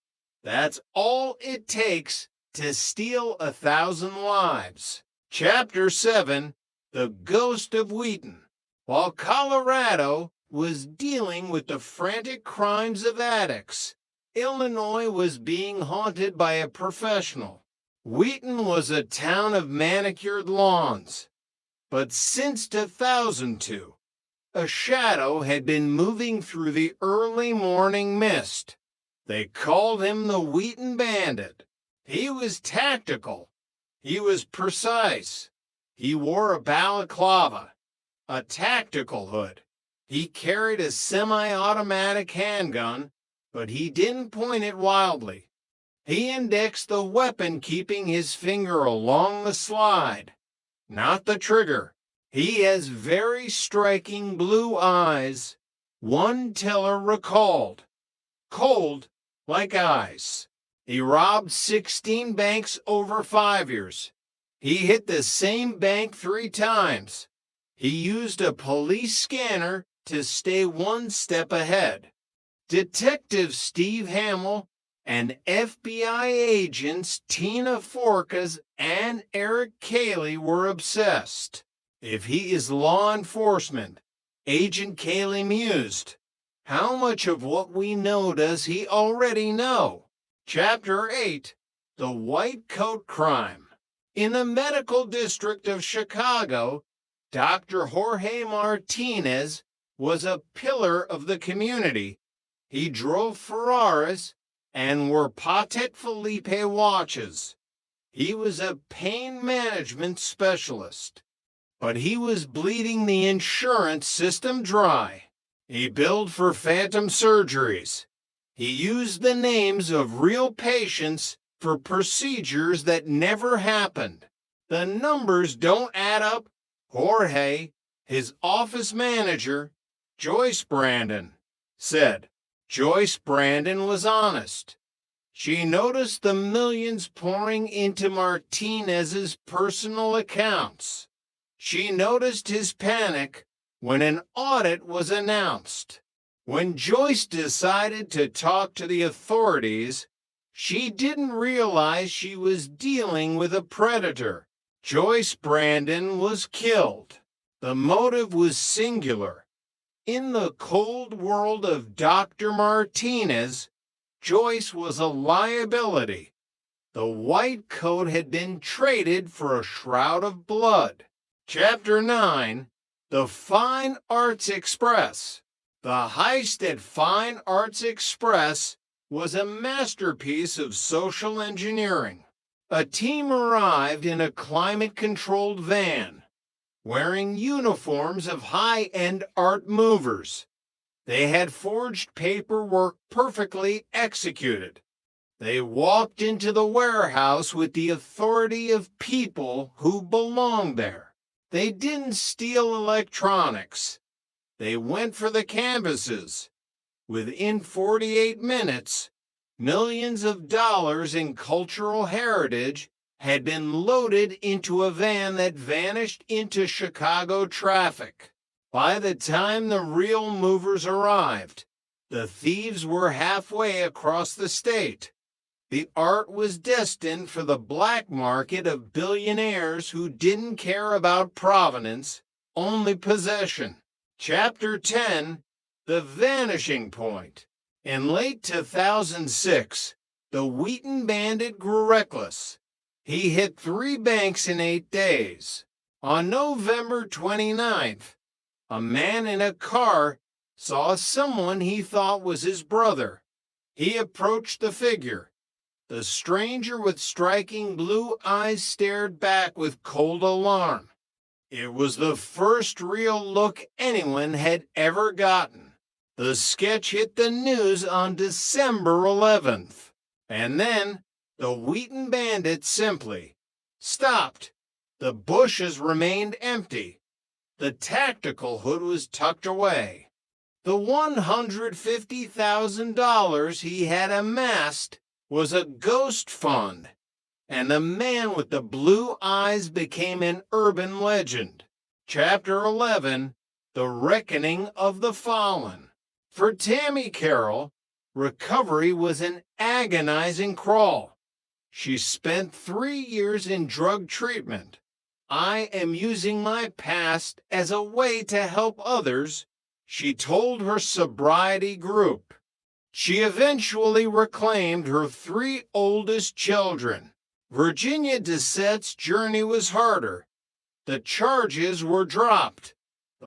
S18: That's all it takes to steal 1,000 lives. Chapter 7, The Ghost of Wheaton. While Colorado was dealing with the frantic crimes of addicts, Illinois was being haunted by a professional. Wheaton was a town of manicured lawns. But since 2002, a shadow had been moving through the early morning mist. They called him the Wheaton Bandit. He was tactical. He was precise. He wore a balaclava, a tactical hood. He carried a semi-automatic handgun, but he didn't point it wildly. He indexed the weapon, keeping his finger along the slide, not the trigger. He has very striking blue eyes, one teller recalled. Cold like ice. He robbed 16 banks over 5 years. He hit the same bank 3 times. He used a police scanner to stay one step ahead. Detective Steve Hamill and FBI agents Tina Forkas and Eric Cayley were obsessed. If he is law enforcement, Agent Cayley mused, how much of what we know does he already know? Chapter 8, The White Coat Crime. In the medical district of Chicago, Dr. Jorge Martinez was a pillar of the community. He drove Ferraris and wore Patek Philippe watches. He was a pain management specialist, but he was bleeding the insurance system dry. He billed for phantom surgeries. He used the names of real patients for procedures that never happened. The numbers don't add up. Jorge, his office manager, Joyce Brandon, said. Joyce Brandon was honest. She noticed the millions pouring into Martinez's personal accounts. She noticed his panic when an audit was announced. When Joyce decided to talk to the authorities, she didn't realize she was dealing with a predator. Joyce Brandon was killed. The motive was singular. In the cold world of Dr. Martinez, Joyce was a liability. The white coat had been traded for a shroud of blood. Chapter 9, The Fine Arts Express. The heist at Fine Arts Express was a masterpiece of social engineering. A team arrived in a climate-controlled van, wearing uniforms of high-end art movers. They had forged paperwork perfectly executed. They walked into the warehouse with the authority of people who belonged there. They didn't steal electronics. They went for the canvases. Within 48 minutes, millions of dollars in cultural heritage had been loaded into a van that vanished into Chicago traffic. By the time the real movers arrived, the thieves were halfway across the state. The art was destined for the black market of billionaires who didn't care about provenance, only possession. Chapter 10, The Vanishing Point. In late 2006, the Wheaton Bandit grew reckless. He hit 3 banks in 8 days. On November 29th, a man in a car saw someone he thought was his brother. He approached the figure. The stranger with striking blue eyes stared back with cold alarm. It was the first real look anyone had ever gotten. The sketch hit the news on December 11th. And then the Wheaton Bandit simply stopped. The bushes remained empty. The tactical hood was tucked away. The $150,000 he had amassed was a ghost fund, and the man with the blue eyes became an urban legend. Chapter 11, The Reckoning of the Fallen. For Tammy Carroll, recovery was an agonizing crawl. She spent 3 years in drug treatment. I am using my past as a way to help others, she told her sobriety group. She eventually reclaimed her 3 oldest children. Virginia Dissette's journey was harder. The charges were dropped.